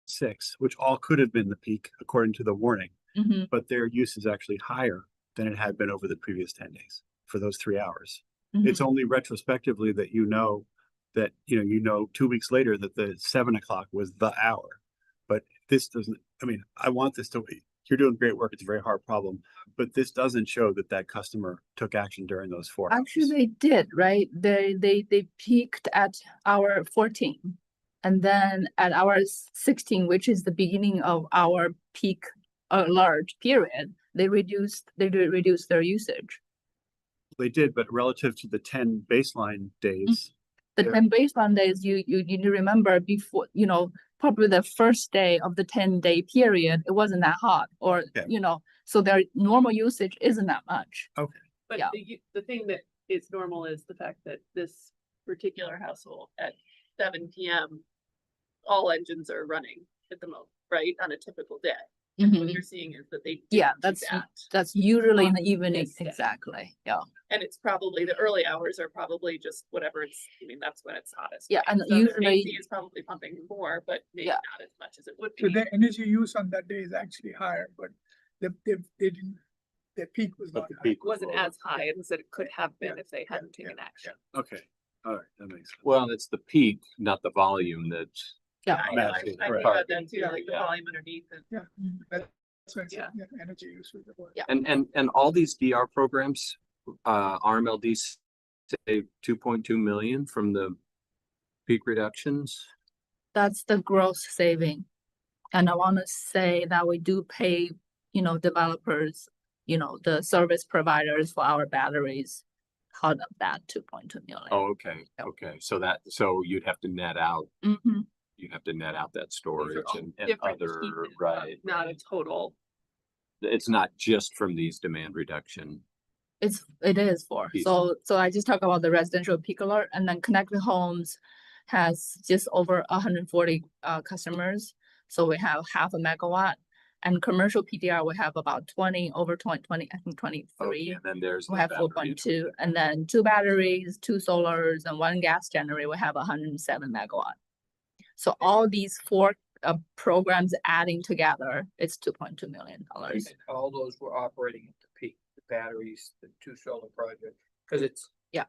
Speaker 4: 6, which all could have been the peak according to the warning,
Speaker 13: Mhm.
Speaker 4: but their use is actually higher than it had been over the previous 10 days for those 3 hours.
Speaker 13: Mhm.
Speaker 4: It's only retrospectively that that, 2 weeks later that the 7 o'clock was the hour. But this doesn't, I mean, I want this to be, you're doing great work. It's a very hard problem, but this doesn't show that customer took action during those 4 hours.
Speaker 13: Actually, they did, right? They peaked at hour 14. And then at hour 16, which is the beginning of our peak large period, they reduced their usage.
Speaker 4: They did, but relative to the 10 baseline days,
Speaker 13: The
Speaker 4: Yeah.
Speaker 13: 10 baseline days, you remember before, probably the first day of the 10-day period, it wasn't that hot or,
Speaker 4: Okay.
Speaker 13: So their normal usage isn't that much.
Speaker 2: But
Speaker 13: Yeah.
Speaker 2: the thing that is normal is the fact that this particular household at 7 PM, all engines are running at the moment, right? On a typical day. What
Speaker 13: Mhm.
Speaker 2: you're seeing is that they.
Speaker 13: Yeah,
Speaker 2: didn't do
Speaker 13: that's usually in the
Speaker 2: on
Speaker 13: evening,
Speaker 2: this day.
Speaker 13: exactly, yeah.
Speaker 2: And it's probably, the early hours are probably just whatever that's when it's hottest.
Speaker 13: Yeah,
Speaker 2: right?
Speaker 13: and
Speaker 2: So the
Speaker 13: usually-
Speaker 2: AC is probably pumping more, but maybe
Speaker 13: Yeah.
Speaker 2: not as much as it would
Speaker 8: So
Speaker 2: be.
Speaker 8: their energy use on that day is actually higher, but they didn't, their peak was
Speaker 4: But
Speaker 8: not
Speaker 4: the
Speaker 8: high.
Speaker 4: peak
Speaker 2: It wasn't as high as it could have been
Speaker 8: Yeah,
Speaker 2: if they hadn't
Speaker 8: yeah,
Speaker 2: taken action.
Speaker 4: okay, all right, that makes sense.
Speaker 1: Well, it's the peak, not the volume that's.
Speaker 13: Yeah.
Speaker 2: I know,
Speaker 4: Massive,
Speaker 2: I
Speaker 4: correct.
Speaker 2: think about that too, like the
Speaker 1: Yeah.
Speaker 2: volume underneath and.
Speaker 8: That's why I said,
Speaker 2: Yeah.
Speaker 8: energy use was the word.
Speaker 13: Yeah.
Speaker 1: And all these DR programs, RMLD save 2.2 million from the peak reductions.
Speaker 13: That's the gross saving. And I want to say that we do pay, developers, the service providers for our batteries out of that 2.2 million.
Speaker 1: Oh, okay,
Speaker 13: Yep.
Speaker 1: okay. So you'd have to net out,
Speaker 13: Mhm.
Speaker 1: that storage
Speaker 2: all
Speaker 1: and
Speaker 2: different
Speaker 1: other,
Speaker 2: pieces,
Speaker 1: right.
Speaker 2: Not a total.
Speaker 1: It's not just from these demand reduction.
Speaker 13: It is for,
Speaker 1: Piece.
Speaker 13: so I just talk about the residential peak alert, and then Connected Homes has just over 140 customers. So we have 0.5 megawatt, and commercial PDR, we have about 20, over 20, I think 23.
Speaker 1: Okay, and then there's.
Speaker 13: We
Speaker 1: the
Speaker 13: have
Speaker 1: battery.
Speaker 13: 4.2, and then 2 batteries, 2 solars, and 1 gas generator, we have 107 megawatt. So all these 4 programs adding together, it's $2.2 million.
Speaker 7: And all those were operating at the peak, the batteries, the 2 solar projects, because it's.
Speaker 13: Yeah.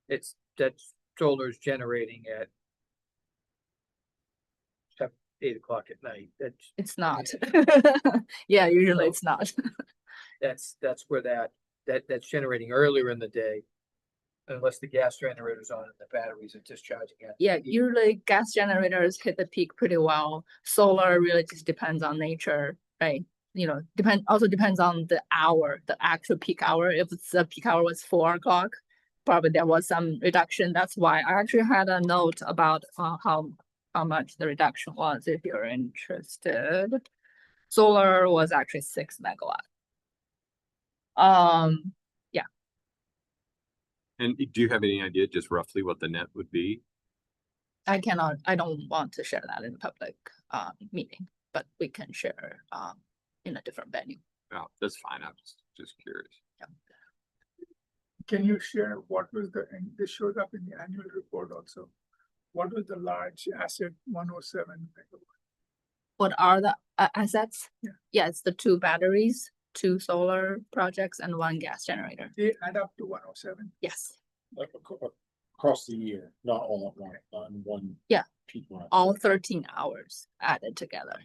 Speaker 7: That solar's generating at 8 o'clock at night.
Speaker 13: It's not. Yeah, usually it's not.
Speaker 7: That's where that that's generating earlier in the day. Unless the gas generator's on and the batteries are discharging it.
Speaker 13: Yeah, usually gas generators hit the peak pretty well. Solar really just depends on nature, right? You know, also depends on the hour, the actual peak hour. If the peak hour was 4 o'clock, probably there was some reduction. That's why I actually had a note about how much the reduction was, if you're interested. Solar was actually 6 megawatt.
Speaker 1: And do you have any idea just roughly what the net would be?
Speaker 13: I don't want to share that in a public meeting, but we can share in a different venue.
Speaker 1: No, that's fine. I was just curious.
Speaker 8: Can you share what was and this showed up in the annual report also? What was the large asset 107 megawatt?
Speaker 13: What are the assets?
Speaker 8: Yeah.
Speaker 13: Yeah, it's the 2 batteries, 2 solar projects, and 1 gas generator.
Speaker 8: They add up to 107.
Speaker 13: Yes,
Speaker 5: Like across the year, not all at once, not in one.
Speaker 13: Yeah.
Speaker 5: Peak month.
Speaker 13: all 13 hours added together.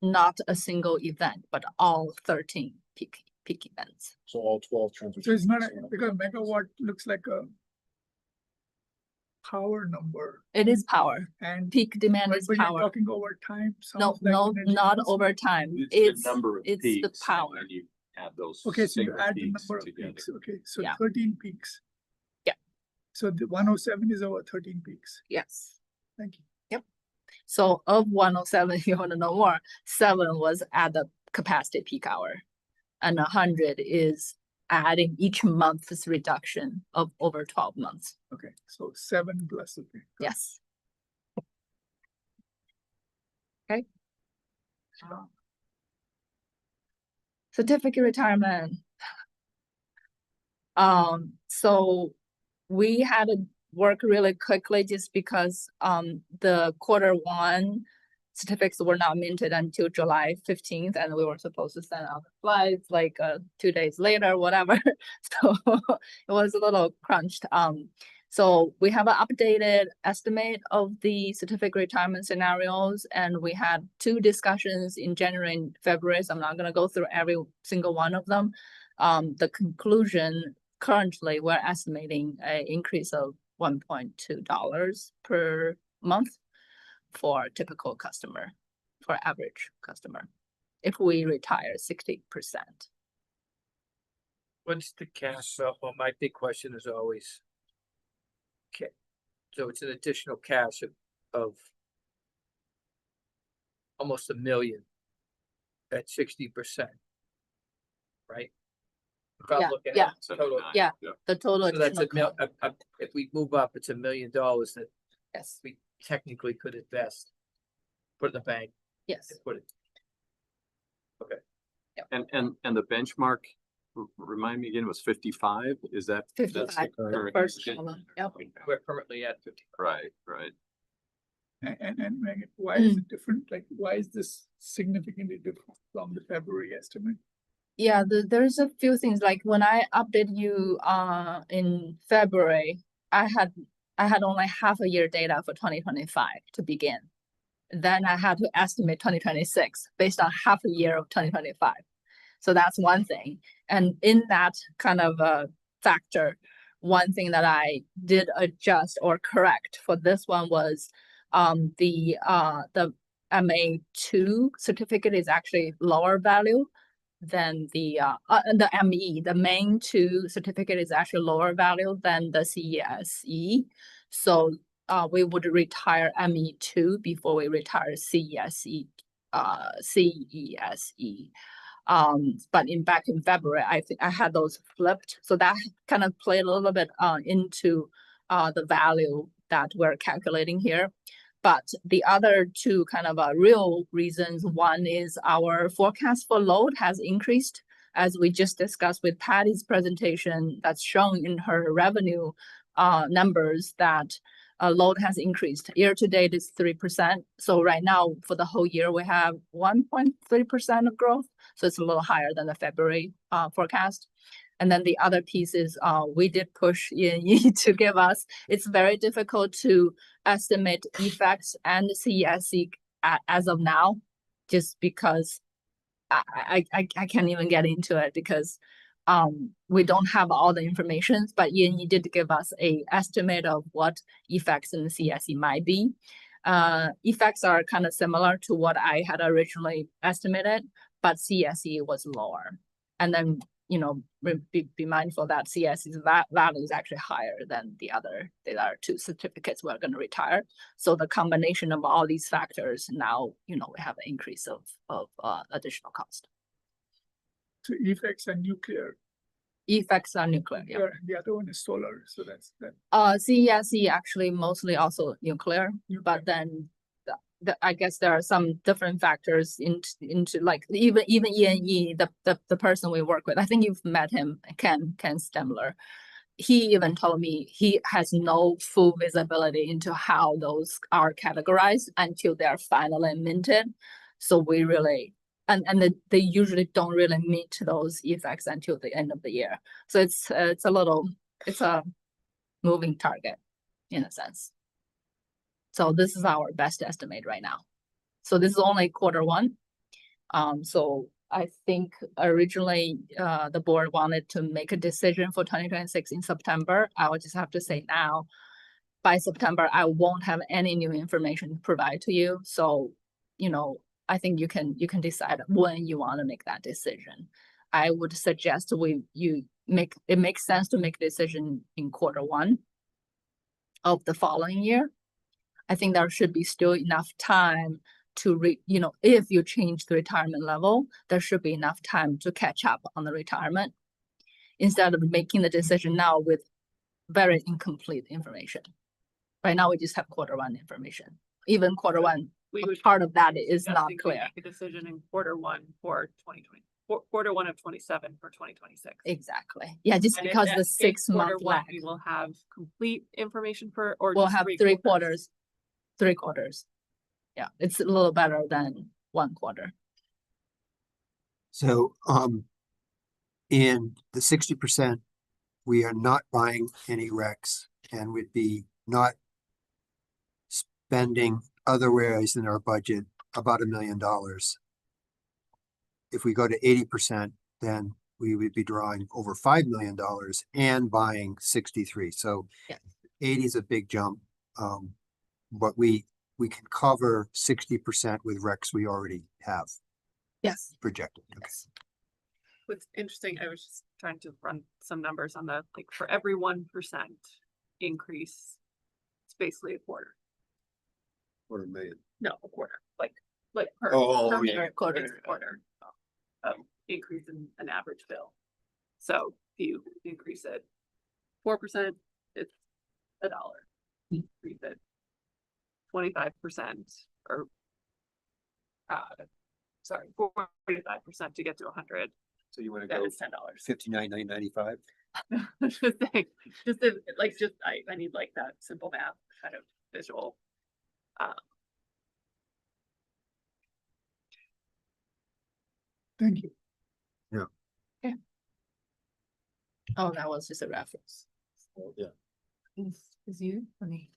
Speaker 13: Not a single event, but all 13 peak events.
Speaker 5: So all 12
Speaker 8: So
Speaker 5: transmission.
Speaker 8: it's not because megawatt looks like a power number
Speaker 13: It is power.
Speaker 8: and
Speaker 13: Peak demand
Speaker 8: but
Speaker 13: is
Speaker 8: you're
Speaker 13: power.
Speaker 8: talking over time.
Speaker 13: No,
Speaker 8: sounds like
Speaker 13: no,
Speaker 8: energy
Speaker 13: not
Speaker 8: use.
Speaker 13: over time.
Speaker 1: It's the number of
Speaker 13: it's
Speaker 1: peaks.
Speaker 13: the power.
Speaker 1: And you add those.
Speaker 8: Okay, so you
Speaker 1: single
Speaker 8: add the
Speaker 1: peaks
Speaker 8: number of
Speaker 1: together.
Speaker 8: peaks. Okay, so
Speaker 13: Yeah.
Speaker 8: 13 peaks.
Speaker 13: Yeah.
Speaker 8: So the 107 is over 13 peaks.
Speaker 13: Yes.
Speaker 8: Thank you.
Speaker 13: So of 107, if you want to know more, 7 was at the capacity peak hour. And 100 is adding each month's reduction of over 12 months.
Speaker 8: Okay, so 7 plus. Okay. got it.
Speaker 13: Yes. Okay. Certificate retirement. So we had to work really quickly just because the Q1 certificates were not minted until July 15th, and we were supposed to send out the slides like 2 days later, whatever. So it was a little crunched. So we have an updated estimate of the certificate retirement scenarios, and we had 2 discussions in January and February. So I'm not going to go through every single one of them. The conclusion, currently we're estimating an increase of $1.2 per month for a typical customer, for average customer, if we retire 60%.
Speaker 7: What's the cash? Well, my big question is always. Okay, so it's an additional cash of almost $1 million at 60%. Right? If I'm
Speaker 13: Yeah,
Speaker 7: looking
Speaker 13: yeah.
Speaker 7: at total,
Speaker 13: Yeah, the total.
Speaker 7: so that's
Speaker 13: additional
Speaker 7: if we move up, it's $1 million that
Speaker 13: Yes,
Speaker 7: we technically could invest. Put in the bank,
Speaker 13: yes.
Speaker 7: and put it.
Speaker 1: And the benchmark, remind me again, was 55? Is that? that's the
Speaker 13: 55, the
Speaker 1: current
Speaker 13: first
Speaker 1: schedule?
Speaker 13: column, yep.
Speaker 7: We're currently at 50.
Speaker 1: Right.
Speaker 8: And Megan, why is it different? Like, why is this significantly different from the February estimate?
Speaker 13: Yeah, there's a few things, like when I updated you in February, I had only half a year data for 2025 to begin. Then I had to estimate 2026 based on half a year of 2025. So that's one thing. And in that kind of factor, one thing that I did adjust or correct for this one was the MA2 certificate is actually lower value than the ME. The main 2 certificate is actually lower value than the CESE. So we would retire ME2 before we retire CESE. But back in February, I think I had those flipped. So that kind of played a little bit into the value that we're calculating here. But the other 2 kind of real reasons, one is our forecast for load has increased, as we just discussed with Patty's presentation. That's shown in her revenue numbers that load has increased. Year to date is 3%. So right now for the whole year, we have 1.3% of growth. So it's a little higher than the February forecast. And then the other piece is we did push ENE to give us, it's very difficult to estimate effects and CESE as of now, just because I can't even get into it, because We don't have all the information, but you did give us a estimate of what effects in the CSE might be. Effects are kind of similar to what I had originally estimated, but CSE was lower. And then, you know, be mindful that CSE's value is actually higher than the other two certificates we're going to retire. So the combination of all these factors now, you know, we have an increase of additional cost.
Speaker 8: So effects and nuclear.
Speaker 13: Effects are nuclear, yeah.
Speaker 8: The other one is solar, so that's that.
Speaker 13: CSE actually mostly also nuclear, but then I guess there are some different factors into like even ENE, the person we work with. I think you've met him, Ken Stemler. He even told me he has no full visibility into how those are categorized until they're finally minted. So we really and they usually don't really meet those effects until the end of the year. So it's a moving target in a sense. So this is our best estimate right now. So this is only Q1. So I think originally the board wanted to make a decision for 2026 in September. I would just have to say now, by September, I won't have any new information to provide to you. So, you know, I think you can decide when you want to make that decision. I would suggest it makes sense to make a decision in Q1 of the following year. I think there should be still enough time to you know, if you change the retirement level, there should be enough time to catch up on the retirement instead of making the decision now with very incomplete information. Right now, we just have Q1 information. Even Q1, part of that is not clear.
Speaker 2: Make a decision in Q1 for 2020, Q1 of 27 for 2026.
Speaker 13: Exactly. Yeah, just
Speaker 2: And
Speaker 13: because
Speaker 2: if
Speaker 13: the
Speaker 2: that-
Speaker 13: 6 month
Speaker 2: Q1,
Speaker 13: lag.
Speaker 2: we will have complete information for, or
Speaker 13: We'll
Speaker 2: just
Speaker 13: have 3 quarters. 3 quarters. Yeah, it's a little better than 1 quarter.
Speaker 3: So, in the 60%, we are not buying any RECs and would be not spending otherwise in our budget about $1 million. If we go to 80%, then we would be drawing over $5 million and buying 63. So
Speaker 13: Yeah.
Speaker 3: 80 is a big jump. But we can cover 60% with RECs we already have
Speaker 13: Yes.
Speaker 3: projected. Okay.
Speaker 13: Yes.
Speaker 2: What's interesting, I was just trying to run some numbers on the, like, for every 1% increase, it's basically a quarter.
Speaker 4: $250,000.
Speaker 2: No, a quarter, like per.
Speaker 4: Oh,
Speaker 2: per
Speaker 4: yeah.
Speaker 2: year, it's a quarter increase in an average bill. So if you increase it 4%, it's $1. Increase it 25% or 45% to get to 100.
Speaker 3: So you want to
Speaker 2: That
Speaker 3: go
Speaker 2: is $10.
Speaker 3: 59,995?
Speaker 2: Just saying, I need like that simple math kind of visual.
Speaker 8: Thank you.
Speaker 13: Oh, that was just a reference.
Speaker 5: So, yeah,
Speaker 13: Is you for me?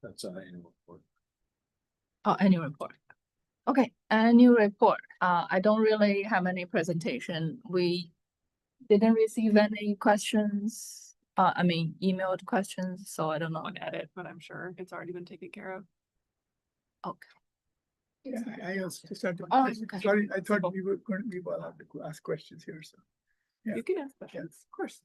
Speaker 5: that's an annual report.
Speaker 13: Oh, annual report. Okay, annual report. I don't really have any presentation. We didn't receive any questions. I mean, emailed questions, so I don't know.
Speaker 2: One edit, but I'm sure it's already been taken care of.
Speaker 13: Okay.
Speaker 8: Yeah, I also just had to,
Speaker 13: Oh, okay.
Speaker 8: sorry, I thought we were allowed to ask questions here, so. Yeah.
Speaker 2: You can ask questions, of course.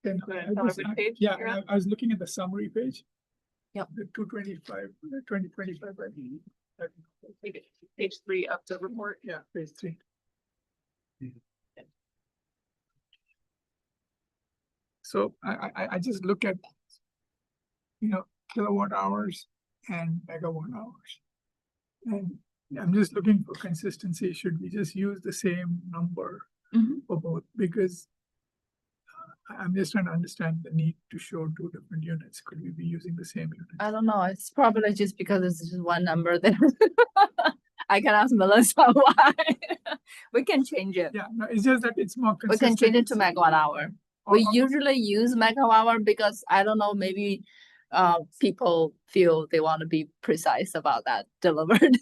Speaker 8: Then
Speaker 2: Okay,
Speaker 8: I was-
Speaker 2: summary page,
Speaker 8: Yeah,
Speaker 2: you're at?
Speaker 8: I was looking at the summary page.
Speaker 13: Yep.
Speaker 8: The 2025, I mean.
Speaker 2: Page 3 of the report.
Speaker 8: Yeah, page 3. So I just look at, kilowatt hours and megawatt hours. And I'm just looking for consistency. Should we just use the same number
Speaker 13: Mhm.
Speaker 8: for both? Because I'm just trying to understand the need to show 2 different units. Could we be using the same unit?
Speaker 13: I don't know. It's probably just because it's just one number there. I can ask Melissa why. We can change it.
Speaker 8: Yeah, no, it's just that it's more
Speaker 13: We
Speaker 8: consistent.
Speaker 13: can change it to megawatt hour. We usually use megawatt hour because I don't know, maybe people feel they want to be precise about that delivered.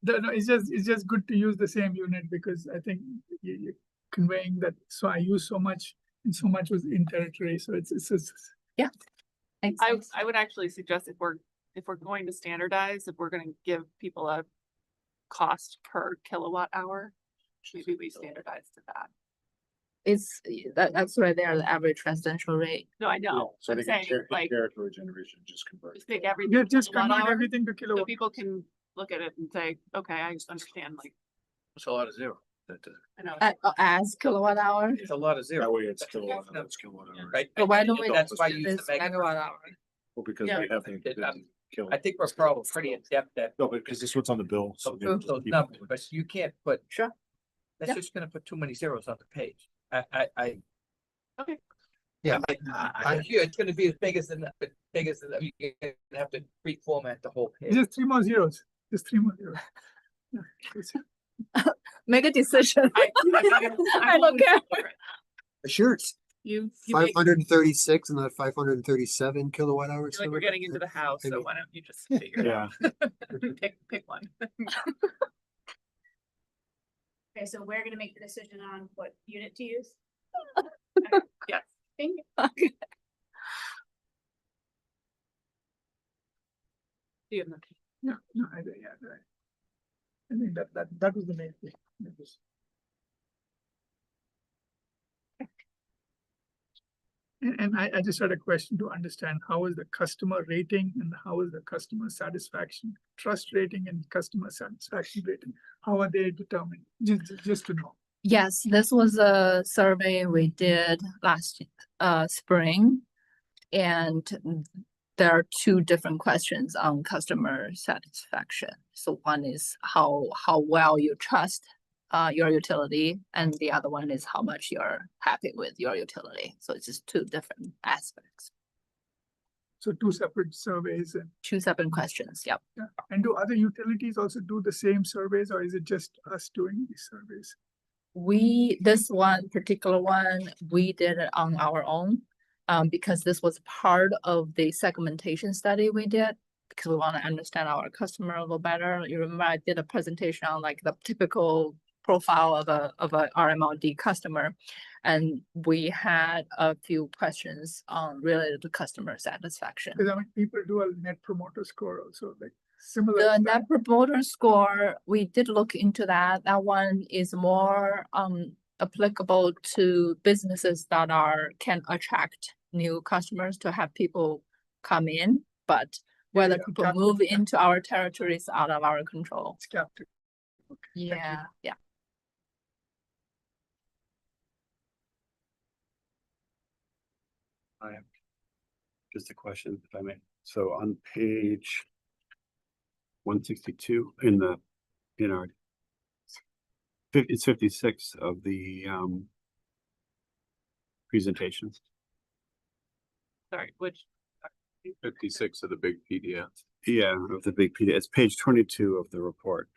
Speaker 8: No, it's just good to use the same unit because I think you're conveying that, so I use so much and so much was in territory, so it's
Speaker 2: I would actually suggest if we're going to standardize, if we're gonna give people a cost per kilowatt hour, maybe we standardize to that.
Speaker 13: It's that's right there, the average residential rate.
Speaker 2: No, I know,
Speaker 5: So
Speaker 2: I'm
Speaker 5: they
Speaker 2: saying
Speaker 5: can
Speaker 2: like,
Speaker 5: territory generation, just convert.
Speaker 2: just make everything.
Speaker 8: yeah, just
Speaker 2: kilowatt
Speaker 8: convert
Speaker 2: hour,
Speaker 8: everything to
Speaker 2: So
Speaker 8: kilowatt.
Speaker 2: people can look at it and say, okay, I understand, like,
Speaker 7: It's a lot of zero.
Speaker 2: I know.
Speaker 13: As kilowatt hour.
Speaker 7: It's a lot of zero.
Speaker 5: That way it's kilowatt hour, it's kilowatt hour.
Speaker 7: Right?
Speaker 13: So why don't we
Speaker 7: That's
Speaker 13: just
Speaker 7: why
Speaker 13: do
Speaker 7: you use
Speaker 13: this
Speaker 7: the
Speaker 13: megawatt hour?
Speaker 5: Well, because
Speaker 2: Yeah.
Speaker 5: we have the.
Speaker 7: I think we're probably pretty in depth that.
Speaker 5: No, because this is what's on the bill. So
Speaker 7: Those numbers, but you can't put.
Speaker 13: Sure.
Speaker 7: That's
Speaker 13: Yeah.
Speaker 7: just gonna put too many zeros on the page.
Speaker 2: Okay.
Speaker 3: Yeah,
Speaker 7: Here, it's gonna be as big as the, you're gonna have to reformat the whole page.
Speaker 8: Just 3 more zeros, just 3 more zeros. Yeah, it's-
Speaker 13: Make a decision. I don't care.
Speaker 3: Sure, it's
Speaker 2: You
Speaker 3: five
Speaker 2: make,
Speaker 3: hundred and 36 and not 537 kilowatt hours.
Speaker 2: like we're getting into the house, so
Speaker 3: Maybe.
Speaker 2: why don't you just figure it
Speaker 5: Yeah,
Speaker 2: out? Pick one.
Speaker 14: Okay, so we're gonna make the decision on what unit to use?
Speaker 2: Yes.
Speaker 14: Thank you.
Speaker 13: Okay.
Speaker 2: Do you have the-
Speaker 8: No, I think, yeah, right. I think that was the main thing. That was- And I just had a question to understand how is the customer rating and how is the customer satisfaction, trust rating and customer satisfaction rating? How are they determined? Just to know.
Speaker 13: Yes, this was a survey we did last spring. And there are two different questions on customer satisfaction. So one is how well you trust your utility, and the other one is how much you're happy with your utility. So it's just two different aspects,
Speaker 8: So 2 separate surveys and,
Speaker 13: two separate questions. Yep.
Speaker 8: yeah. And do other utilities also do the same surveys or is it just us doing these surveys?
Speaker 13: This one particular one, we did it on our own. Because this was part of the segmentation study we did, because we want to understand our customer a little better. You remember I did a presentation on like the typical profile of a RMLD customer. And we had a few questions related to customer satisfaction.
Speaker 8: Because I mean, people do a net promoter score also, like similar.
Speaker 13: The
Speaker 8: to
Speaker 13: net
Speaker 8: that.
Speaker 13: promoter score, we did look into that. That one is more applicable to businesses that can attract new customers to have people come in, but whether
Speaker 8: yeah,
Speaker 13: people
Speaker 8: captive,
Speaker 13: move into our territory is out of our control.
Speaker 8: It's captive.
Speaker 13: Yeah, yeah.
Speaker 4: I have just a question, if I may. So on page 162 in our it's 56 of the presentation.
Speaker 2: Sorry, which,
Speaker 1: 56 of the big PDF.
Speaker 4: Yeah, of the big PDF. It's page 22 of the report.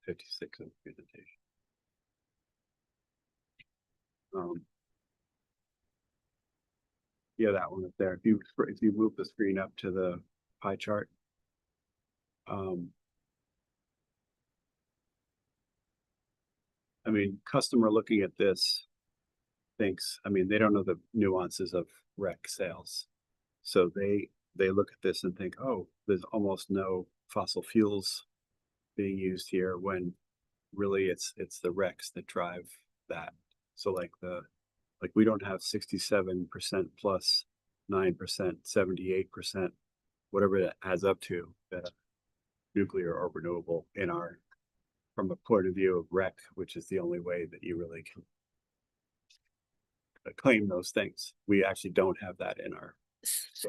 Speaker 4: 56 of the presentation. Yeah, that one up there. If you move the screen up to the pie chart. I mean, customer looking at this thinks, I mean, they don't know the nuances of rec sales. So they look at this and think, oh, there's almost no fossil fuels being used here, when really it's the recs that drive that. So like we don't have 67% plus 9%, 78%, whatever that adds up to, nuclear or renewable in our, from a point of view of rec, which is the only way that you really can claim those things. We actually don't have that in our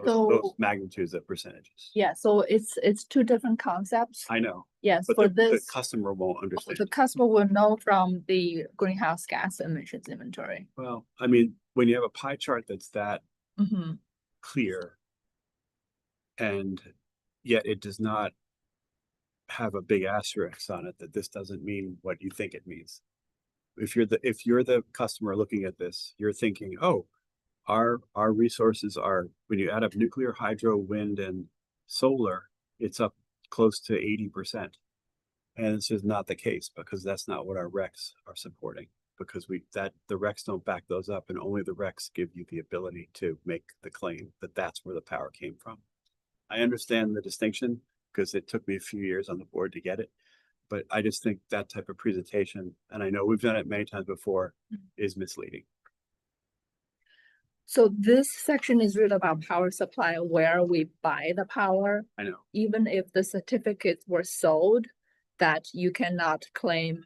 Speaker 4: those magnitudes of percentages.
Speaker 13: Yeah, so it's two different concepts.
Speaker 4: I know,
Speaker 13: Yes,
Speaker 4: but
Speaker 13: for
Speaker 4: the
Speaker 13: this,
Speaker 4: customer won't understand.
Speaker 13: the customer will know from the greenhouse gas emissions inventory.
Speaker 4: Well, I mean, when you have a pie chart that's that
Speaker 13: Mm-hmm.
Speaker 4: clear, and yet it does not have a big asterisk on it that this doesn't mean what you think it means. if you're the customer looking at this, you're thinking, oh, our resources are, when you add up nuclear, hydro, wind, and solar, it's up close to 80%. And this is not the case, because that's not what our recs are supporting, because the recs don't back those up, and only the recs give you the ability to make the claim that that's where the power came from. I understand the distinction, because it took me a few years on the board to get it, but I just think that type of presentation, and I know we've done it many times before, is misleading.
Speaker 13: So this section is really about power supply, where we buy the power.
Speaker 4: I know.
Speaker 13: Even if the certificates were sold, that you cannot claim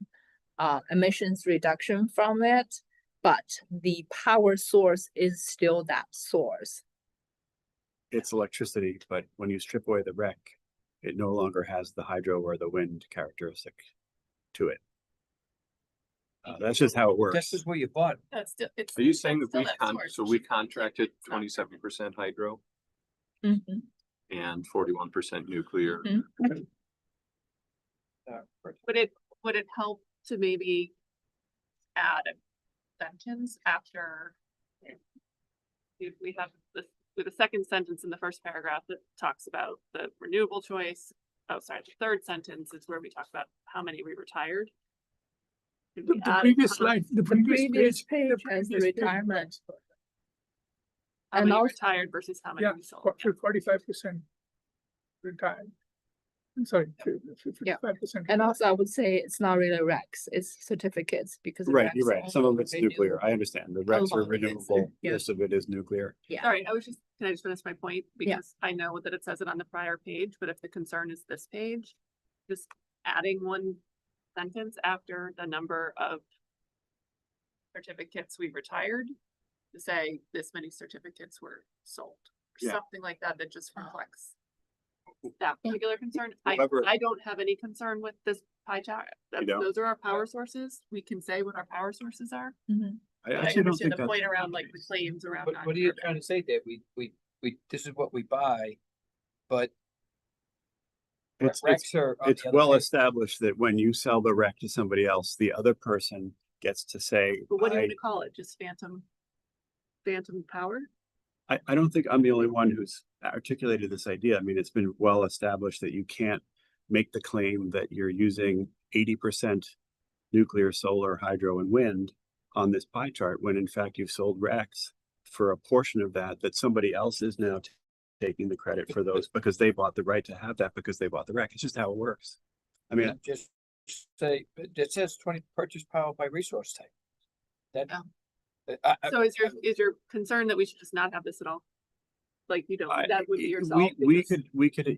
Speaker 13: emissions reduction from it, but the power source is still that source.
Speaker 4: It's electricity, but when you strip away the rec, it no longer has the hydro or the wind characteristic to it. That's just how it works.
Speaker 7: This is where you bought it.
Speaker 2: That's still, it's.
Speaker 1: Are you saying that
Speaker 2: it's still that source.
Speaker 1: we contracted 27% hydro
Speaker 13: Mhm.
Speaker 1: and 41% nuclear?
Speaker 13: Mhm.
Speaker 2: Would it help to maybe add a sentence after? If we have the second sentence in the first paragraph that talks about the renewable choice. Oh, sorry, the third sentence is where we talk about how many we retired. Could we
Speaker 8: The
Speaker 2: add
Speaker 8: previous
Speaker 2: a-
Speaker 8: slide, the
Speaker 13: The previous
Speaker 8: page, the
Speaker 13: page has the
Speaker 8: previous page.
Speaker 13: retirement.
Speaker 2: How
Speaker 13: and
Speaker 2: many
Speaker 13: also-
Speaker 2: retired versus how many
Speaker 8: Yeah,
Speaker 2: we sold?
Speaker 8: 45% retired. I'm sorry, 55%.
Speaker 13: And also I would say it's not really recs, it's certificates because. the
Speaker 4: Right,
Speaker 13: recs
Speaker 4: you're right. Some of it's
Speaker 13: only
Speaker 4: nuclear. I
Speaker 13: renew-
Speaker 4: understand. The recs are
Speaker 13: lot of it is,
Speaker 4: renewable.
Speaker 13: yeah.
Speaker 4: Most of it is nuclear.
Speaker 13: Yeah.
Speaker 2: Sorry, can I just finish my point?
Speaker 13: Yeah.
Speaker 2: Because I know that it says it on the prior page, but if the concern is this page, just adding one sentence after the number of certificates we retired to say this many certificates were sold, or
Speaker 4: Yeah.
Speaker 2: something like that, that just reflects that particular concern.
Speaker 4: Whoever-
Speaker 2: I don't have any concern with this pie chart.
Speaker 4: don't?
Speaker 2: Those are our power sources. We can say what our power sources are.
Speaker 13: Mhm.
Speaker 4: I
Speaker 2: I
Speaker 4: actually don't
Speaker 2: understand
Speaker 4: think
Speaker 2: the point
Speaker 4: that's,
Speaker 2: around like the claims around.
Speaker 7: What are you trying to say, Dave? This is what we buy, but.
Speaker 4: It's-
Speaker 7: recs are on
Speaker 4: it's
Speaker 7: the other
Speaker 4: well
Speaker 7: page.
Speaker 4: established that when you sell the rec to somebody else, the other person gets to say,
Speaker 2: But what do you want to call it? Just phantom power?
Speaker 4: I don't think I'm the only one who's articulated this idea. I mean, it's been well established that you can't make the claim that you're using 80% nuclear, solar, hydro, and wind on this pie chart, when in fact you've sold recs for a portion of that somebody else is now taking the credit for those because they bought the right to have that because they bought the rec. It's just how it works. I mean,
Speaker 7: Just say, it says 20 purchase power by resource type. That.
Speaker 2: Oh.
Speaker 7: I-
Speaker 2: So is your concern that we should just not have this at all? Like you don't, that would be yourself?
Speaker 4: we
Speaker 2: because-
Speaker 4: could,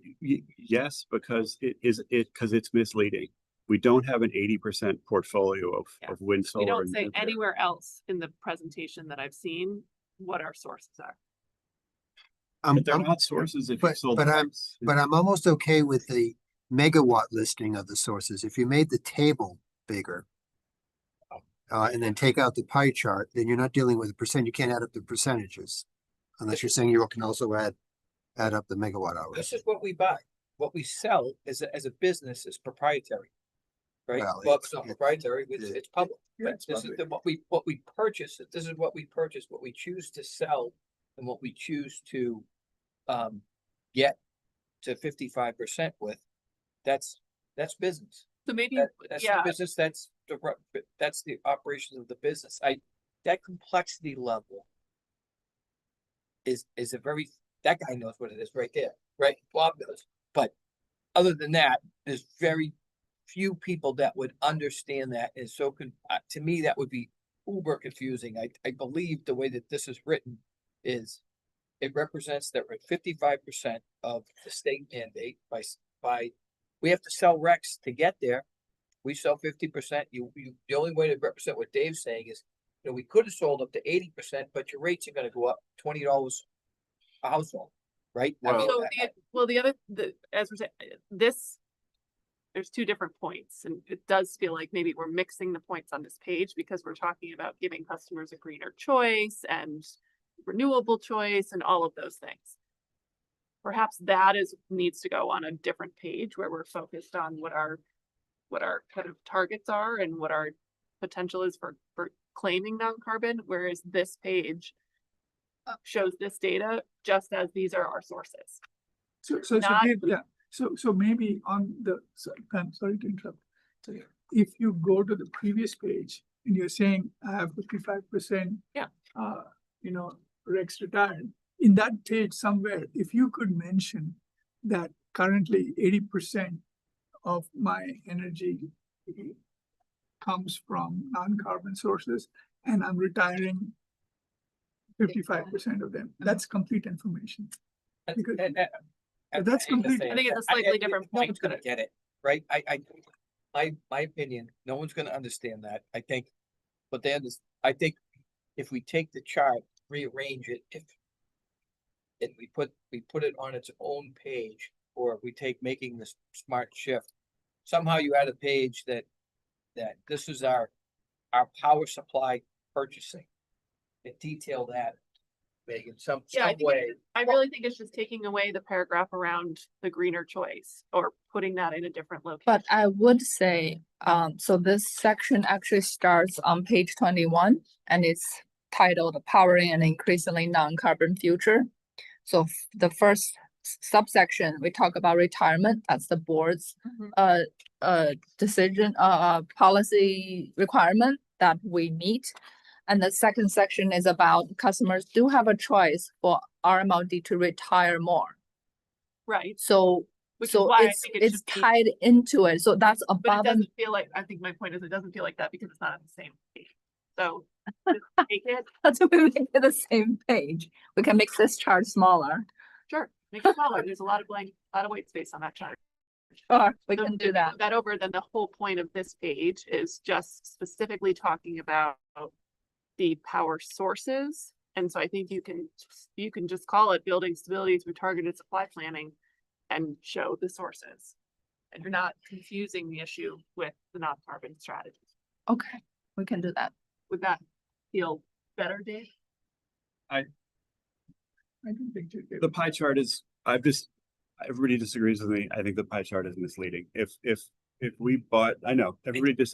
Speaker 4: yes, because because it's misleading. We don't have an 80% portfolio
Speaker 2: Yeah.
Speaker 4: of wind,
Speaker 2: We
Speaker 4: solar.
Speaker 2: don't
Speaker 4: and
Speaker 2: say
Speaker 4: nuclear.
Speaker 2: anywhere else in the presentation that I've seen what our sources are.
Speaker 4: But they're not sources if you
Speaker 3: but-
Speaker 4: sold.
Speaker 3: but I'm-
Speaker 4: recs.
Speaker 3: But I'm almost okay with the megawatt listing of the sources. If you made the table bigger, and then take out the pie chart, then you're not dealing with a percent. You can't add up the percentages. Unless you're saying you can also add up the megawatt hours.
Speaker 7: This is what we buy. What we sell as a business is proprietary. Right?
Speaker 3: Well,
Speaker 7: Well, it's
Speaker 3: it's-
Speaker 7: not
Speaker 3: it's-
Speaker 7: proprietary, it's public.
Speaker 8: Yeah,
Speaker 7: But
Speaker 8: it's
Speaker 7: this is
Speaker 8: public.
Speaker 7: what we purchase, this is what we purchase, what we choose to sell and what we choose to get to 55% with. That's business.
Speaker 2: So maybe,
Speaker 7: That's the
Speaker 2: yeah,
Speaker 7: business, that's the operations of the business. That complexity level is a very, that guy knows what it is right there, right? Bob knows. But other than that, there's very few people that would understand that. And so to me, that would be uber confusing. I believe the way that this is written is it represents that we're at 55% of the state mandate by we have to sell recs to get there. We sell 50%. The only way to represent what Dave's saying is, we could have sold up to 80%, but your rates are gonna go up $20 a household, right? I mean,
Speaker 2: so as we're saying, there's two different points, and it does feel like maybe we're mixing the points on this page because we're talking about giving customers a greener choice and renewable choice and all of those things. Perhaps that needs to go on a different page where we're focused on what our kind of targets are and what our potential is for claiming non-carbon, whereas this page shows this data just as these are our sources.
Speaker 8: So
Speaker 2: Not-
Speaker 8: Dave, yeah, so maybe on the, I'm sorry to interrupt. So if you go to the previous page and you're saying I have 55%.
Speaker 2: Yeah.
Speaker 8: Rex retired, in that page somewhere, if you could mention that currently 80% of my energy comes from non-carbon sources and I'm retiring 55% of them, that's complete information. Because that's complete.
Speaker 2: I think it's a slightly different
Speaker 7: No
Speaker 2: point,
Speaker 7: one's gonna
Speaker 2: but-
Speaker 7: get it, right? My opinion, no one's gonna understand that, I think. But then, I think if we take the chart, rearrange it, if we put it on its own page, or if we take making this smart shift, somehow you add a page that this is our power supply purchasing. And detail that, Megan, some way.
Speaker 2: I really think it's just taking away the paragraph around the greener choice or putting that in a different location.
Speaker 13: But I would say, so this section actually starts on page 21 and it's titled Powering an Increasingly Non-Carbon Future. So the first subsection, we talk about retirement, that's the board's decision, policy requirement that we meet. And the second section is about customers do have a choice for RMLD to retire more.
Speaker 2: Right,
Speaker 13: So,
Speaker 2: which is
Speaker 13: so
Speaker 2: why I
Speaker 13: it's,
Speaker 2: think it
Speaker 13: it's
Speaker 2: should be,
Speaker 13: tied into it. So that's
Speaker 2: but it
Speaker 13: above and
Speaker 2: doesn't feel like, I think my point is it doesn't feel like that because it's not on the same page. So just take it,
Speaker 13: that's what we make it the same page. We can make this chart smaller.
Speaker 2: sure, make it smaller. There's a lot of white space on that chart.
Speaker 13: Sure, we
Speaker 2: So
Speaker 13: can
Speaker 2: if
Speaker 13: do
Speaker 2: you
Speaker 13: that.
Speaker 2: move that over, then the whole point of this page is just specifically talking about the power sources. And so I think you can just call it building stability through targeted supply planning and show the sources. And you're not confusing the issue with the non-carbon strategy.
Speaker 13: Okay, we can do that.
Speaker 2: Would that feel better, Dave?
Speaker 8: I don't think you did.
Speaker 4: The pie chart is, everybody disagrees with me. I think the pie chart is misleading. If we bought, I know, everybody
Speaker 7: It's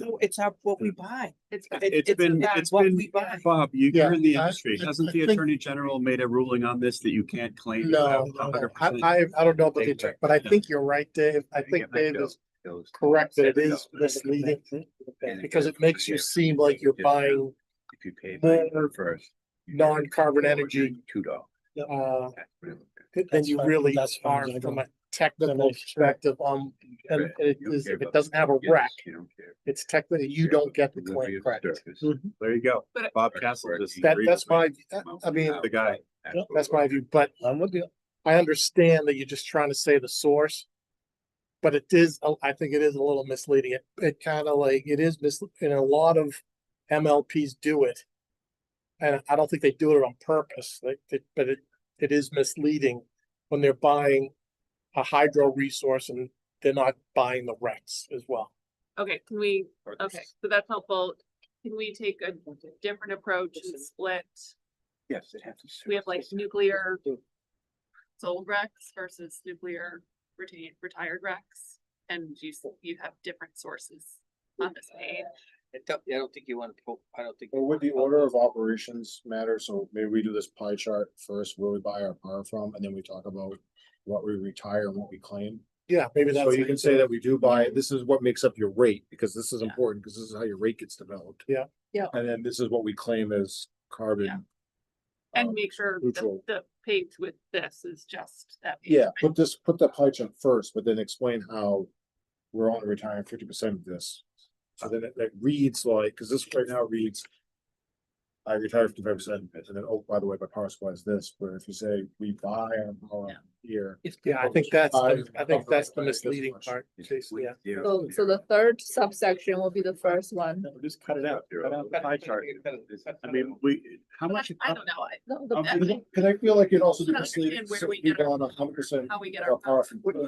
Speaker 7: what we buy.
Speaker 2: It's
Speaker 4: It's been,
Speaker 7: what we buy.
Speaker 4: Bob, you're in the
Speaker 10: Yeah,
Speaker 4: industry.
Speaker 10: I
Speaker 4: Hasn't the
Speaker 10: think-
Speaker 4: Attorney General made a ruling on this that you can't claim? you have
Speaker 10: No,
Speaker 4: 100%?
Speaker 10: I don't know about the,
Speaker 1: Exactly.
Speaker 10: but I think you're right, Dave. I think Dave is correct that it is misleading. Because it makes you seem like you're buying
Speaker 1: If you pay
Speaker 10: more
Speaker 1: first.
Speaker 10: non-carbon energy,
Speaker 1: $2.
Speaker 10: than you really
Speaker 5: That's fine,
Speaker 10: are
Speaker 5: I
Speaker 10: from
Speaker 5: don't-
Speaker 10: a technical perspective, and it is, if it doesn't have a wreck, it's technically, you don't get the claim.
Speaker 7: Correct.
Speaker 4: There you go.
Speaker 2: But-
Speaker 4: Bob Castle just.
Speaker 10: That's my, I mean,
Speaker 4: The guy.
Speaker 10: that's my view, but
Speaker 5: I'm with you.
Speaker 10: I understand that you're just trying to say the source. But it is, I think it is a little misleading. It kind of like, it is and a lot of MLPs do it. And I don't think they do it on purpose, but it is misleading when they're buying a hydro resource and they're not buying the RECs as well.
Speaker 2: Okay, okay, so that's helpful. Can we take a different approach and split?
Speaker 1: Yes, it has to.
Speaker 2: We have like nuclear sold Recs versus nuclear retired Recs. And you have different sources on this page.
Speaker 7: I don't think you want to, I don't think.
Speaker 5: Well, would the order of operations matter? So maybe we do this pie chart first, where we buy our power from, and then we talk about what we retire and what we claim.
Speaker 10: Yeah, maybe
Speaker 5: So
Speaker 10: that's.
Speaker 5: you can say that we do buy, this is what makes up your rate, because this is
Speaker 2: Yeah.
Speaker 5: important, because this is how your rate gets developed.
Speaker 10: Yeah.
Speaker 13: Yeah.
Speaker 5: And then this is what we claim as carbon.
Speaker 2: Yeah. And
Speaker 5: um,
Speaker 2: make sure
Speaker 5: neutral.
Speaker 2: the page with this is just that. page.
Speaker 5: Yeah, put the pie chart first, but then explain how we're only retiring 50% of this. So then it reads like, because this right now reads, I retire 55%, and then, oh, by the way, my power supply is this, but if you say we buy our power here.
Speaker 10: Yeah, I think that's the
Speaker 5: Five,
Speaker 10: misleading
Speaker 5: much.
Speaker 10: part, Jason, yeah.
Speaker 13: So the third subsection will be the first one.
Speaker 4: Just cut it out. Cut out the pie chart. I mean, how much?
Speaker 2: I don't know.
Speaker 13: No, the-
Speaker 5: Cause I feel like it also be
Speaker 2: I don't
Speaker 5: misleading,
Speaker 2: understand where
Speaker 5: so
Speaker 2: we
Speaker 5: we
Speaker 2: get our-
Speaker 5: go on 100%.
Speaker 2: How we get
Speaker 5: of
Speaker 2: our.
Speaker 5: power from.
Speaker 3: Well,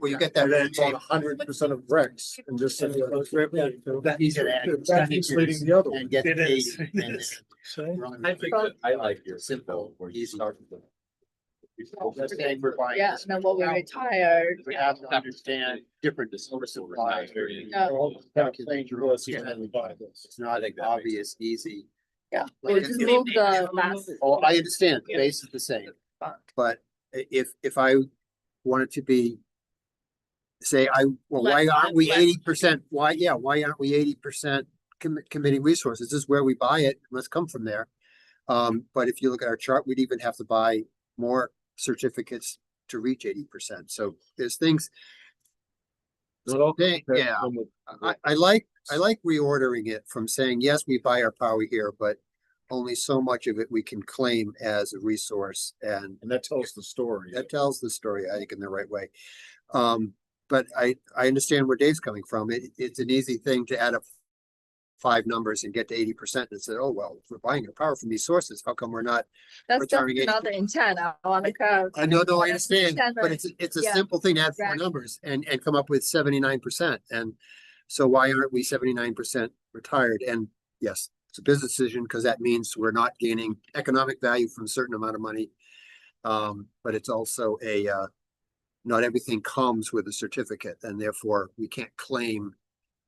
Speaker 3: you get that.
Speaker 5: And then it's on 100% of Rex and just. That's misleading the other one.
Speaker 3: And get
Speaker 10: It
Speaker 3: paid.
Speaker 10: is.
Speaker 3: And
Speaker 10: So,
Speaker 1: I think that I like your simple where you start with
Speaker 13: Yeah, and then what we retired.
Speaker 5: We have to understand different sources of supply.
Speaker 3: It's not an obvious, easy.
Speaker 13: Yeah, we just moved the last.
Speaker 3: Oh, I understand, the base is the same, but if I wanted to be. Say, well, why aren't we 80%? Why aren't we 80% committee resources? This is where we buy it, it must come from there. But if you look at our chart, we'd even have to buy more certificates to reach 80%. So there's things. Yeah, I like reordering it from saying, yes, we buy our power here, but only so much of it we can claim as a resource, and
Speaker 5: that tells the story.
Speaker 3: That tells the story, I think, in the right way. But I understand where Dave's coming from. It's an easy thing to add up 5 numbers and get to 80% and say, oh, well, if we're buying our power from these sources, how come we're not?
Speaker 13: That's
Speaker 3: retiring
Speaker 13: not the intent. I want to.
Speaker 3: I know, I understand, but it's a
Speaker 13: Yeah,
Speaker 3: simple thing to add 4
Speaker 13: exactly.
Speaker 3: numbers and come up with 79%. And so why aren't we 79% retired? And yes, it's a business decision because that means we're not gaining economic value from a certain amount of money. But it's also not everything comes with a certificate, and therefore we can't claim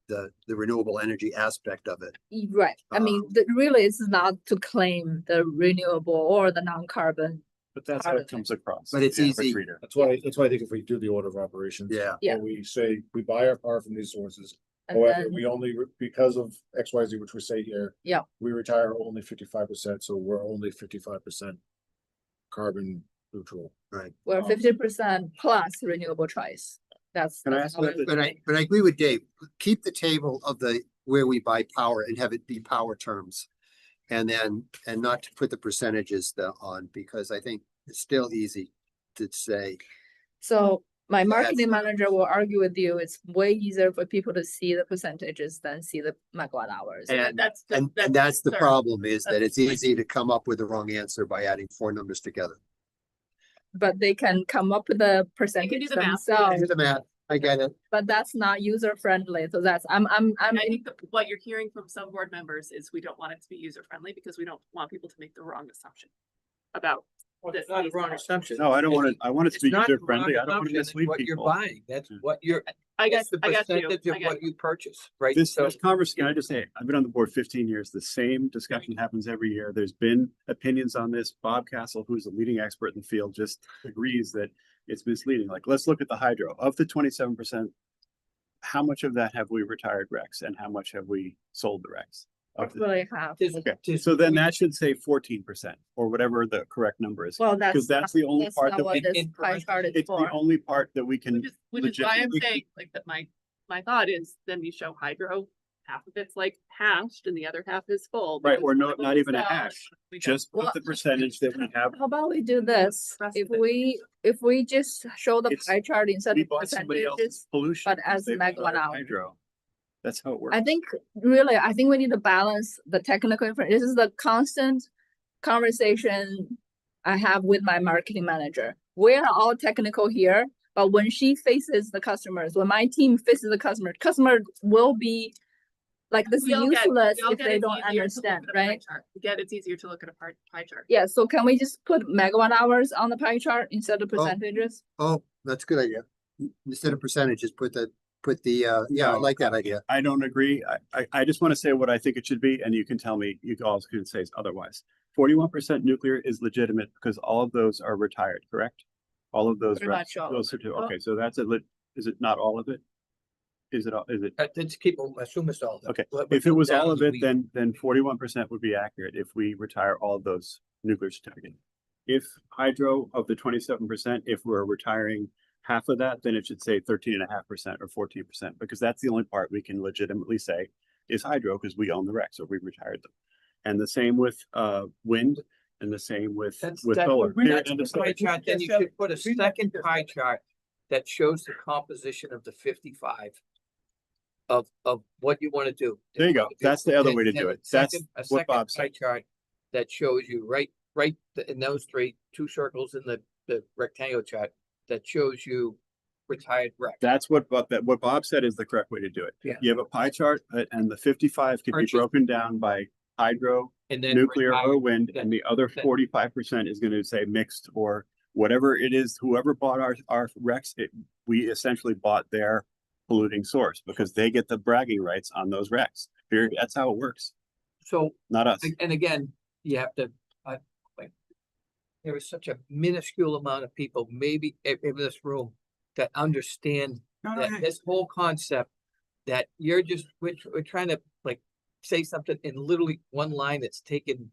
Speaker 3: the renewable energy aspect of it.
Speaker 13: Right. I mean, really, it's not to claim the renewable or the non-carbon.
Speaker 4: But that's
Speaker 13: Part
Speaker 4: how
Speaker 13: of
Speaker 4: it comes across.
Speaker 3: But it's
Speaker 4: to the average
Speaker 3: easy.
Speaker 4: reader.
Speaker 5: That's why I think if we do the order of operations.
Speaker 3: Yeah.
Speaker 13: Yeah.
Speaker 5: and we say we buy our power from these sources.
Speaker 13: And
Speaker 5: However,
Speaker 13: then,
Speaker 5: we only, because of XYZ, which we say here.
Speaker 13: Yeah.
Speaker 5: We retire only 55%, so we're only 55% carbon neutral.
Speaker 3: Right.
Speaker 13: we're 50% plus renewable choice. That's.
Speaker 4: Can I
Speaker 13: that's
Speaker 4: ask
Speaker 13: how
Speaker 4: about
Speaker 13: we-
Speaker 3: But I agree with Dave. Keep the table of where we buy power and have it be power terms. And not to put the percentages on, because I think it's still easy to say.
Speaker 13: So my
Speaker 3: That's-
Speaker 13: marketing manager will argue with you, it's way easier for people to see the percentages than see the megawatt hours.
Speaker 3: And
Speaker 2: That's
Speaker 3: that's the
Speaker 2: sir.
Speaker 3: problem, is that
Speaker 2: That's
Speaker 3: it's easy to come up with the wrong answer by adding 4 numbers together.
Speaker 13: But they can come up with the percentage
Speaker 2: the math.
Speaker 13: themselves,
Speaker 3: Do the math, I get it.
Speaker 13: but that's not user friendly. So that's, I
Speaker 2: think what you're hearing from some board members is we don't want it to be user friendly because we don't want people to make the wrong assumption about.
Speaker 7: It's not a wrong assumption.
Speaker 4: No, I don't want it, I want it to
Speaker 7: It's
Speaker 4: be
Speaker 7: not
Speaker 4: user
Speaker 7: the
Speaker 4: friendly.
Speaker 7: wrong
Speaker 4: I don't want to
Speaker 7: assumption, it's
Speaker 4: mislead
Speaker 7: what you're
Speaker 4: people.
Speaker 7: buying. That's what you're,
Speaker 2: I guess,
Speaker 7: the
Speaker 2: I got you.
Speaker 7: percentage
Speaker 2: I
Speaker 7: of
Speaker 2: got
Speaker 7: what you purchase, right?
Speaker 4: This
Speaker 7: So
Speaker 4: conversation, can I just say, I've been on the board 15 years. The same discussion happens every year. There's been opinions on this. Bob Castle, who's a leading expert in the field, just agrees that it's misleading. Like, let's look at the hydro. Of the 27%, how much of that have we retired RECs and how much have we sold the RECs?
Speaker 13: really have.
Speaker 4: Okay, so then that should say 14% or whatever the correct number is.
Speaker 13: Well,
Speaker 4: Because that's the only part
Speaker 13: not
Speaker 4: that
Speaker 13: what
Speaker 4: we,
Speaker 13: this pie chart is
Speaker 4: it's the
Speaker 13: for.
Speaker 4: only part that we can.
Speaker 2: Which is why I'm
Speaker 4: legitimately-
Speaker 2: saying, like, that my thought is, then you show hydro, half of it's like hashed and the other half is full.
Speaker 4: Right,
Speaker 2: because
Speaker 4: or no,
Speaker 2: whatever
Speaker 4: not
Speaker 2: we
Speaker 4: even a
Speaker 2: sell,
Speaker 4: hash,
Speaker 2: we don't-
Speaker 4: just put
Speaker 13: Well,
Speaker 4: the percentage that we have.
Speaker 13: How about we do this?
Speaker 2: Rest
Speaker 13: If
Speaker 2: of it.
Speaker 13: we just show the
Speaker 4: It's-
Speaker 13: pie chart instead
Speaker 4: We
Speaker 13: of
Speaker 4: bought somebody else's
Speaker 13: percentages,
Speaker 4: pollution.
Speaker 13: but as
Speaker 4: they
Speaker 13: megawatt
Speaker 4: retired
Speaker 13: hour.
Speaker 4: Hydro. That's how it works.
Speaker 13: I think really, I think we need to balance the technical information. This is the constant conversation I have with my marketing manager. We're all technical here, but when she faces the customers, when my team faces the customer will be like, this is
Speaker 2: We all get-
Speaker 13: useless
Speaker 2: we all
Speaker 13: if
Speaker 2: get
Speaker 13: they
Speaker 2: it's
Speaker 13: don't
Speaker 2: easier to look
Speaker 13: understand,
Speaker 2: at a pie
Speaker 13: right?
Speaker 2: chart. We get it's easier to look at a pie chart.
Speaker 13: Yeah, so can we just put megawatt hours on the pie chart instead of percentages?
Speaker 3: Oh, that's a good idea. Instead of percentages, put the, yeah, I
Speaker 4: No,
Speaker 3: like that idea.
Speaker 4: I don't agree. I just want to say what I think it should be, and you can tell me, you all can say otherwise. 41% nuclear is legitimate because all of those are retired, correct? All of those.
Speaker 13: Pretty much all of
Speaker 4: Those are two. Okay, so that's is it not all of it? Is it, is it?
Speaker 7: let's keep, assume it's all. of it.
Speaker 4: Okay,
Speaker 7: What
Speaker 4: if it was
Speaker 7: down
Speaker 4: all of
Speaker 7: is
Speaker 4: it,
Speaker 7: we-
Speaker 4: then 41% would be accurate if we retire all of those nuclear certificates. If hydro of the 27%, if we're retiring half of that, then it should say 13.5% or 14%, because that's the only part we can legitimately say is hydro, because we own the RECs or we retired them. And the same with wind, and the same with solar. Period, end of story.
Speaker 7: Pie chart, then you should put a second pie chart that shows the composition of the 55 of what you want to do.
Speaker 4: There you go. That's the other way to do it. That's
Speaker 7: A
Speaker 4: what
Speaker 7: second
Speaker 4: Bob
Speaker 7: pie
Speaker 4: said.
Speaker 7: chart that shows you right in those two circles in the rectangle chart that shows you retired rec.
Speaker 4: That's what Bob said is the correct way to do it.
Speaker 7: Yeah.
Speaker 4: You have a pie chart, and the 55 can be
Speaker 7: Purchase.
Speaker 4: broken down by hydro,
Speaker 7: And then
Speaker 4: nuclear or
Speaker 7: retired,
Speaker 4: wind,
Speaker 7: then-
Speaker 4: and the other
Speaker 7: then-
Speaker 4: 45% is going to say mixed or whatever it is, whoever bought our recs, we essentially bought their polluting source because they get the bragging rights on those recs. Period. That's how it works,
Speaker 7: So,
Speaker 4: not us.
Speaker 7: and again, you have to, like, there is such a minuscule amount of people, maybe in this room, that understand that this whole concept, that you're just, we're trying to like say something in literally one line that's taken.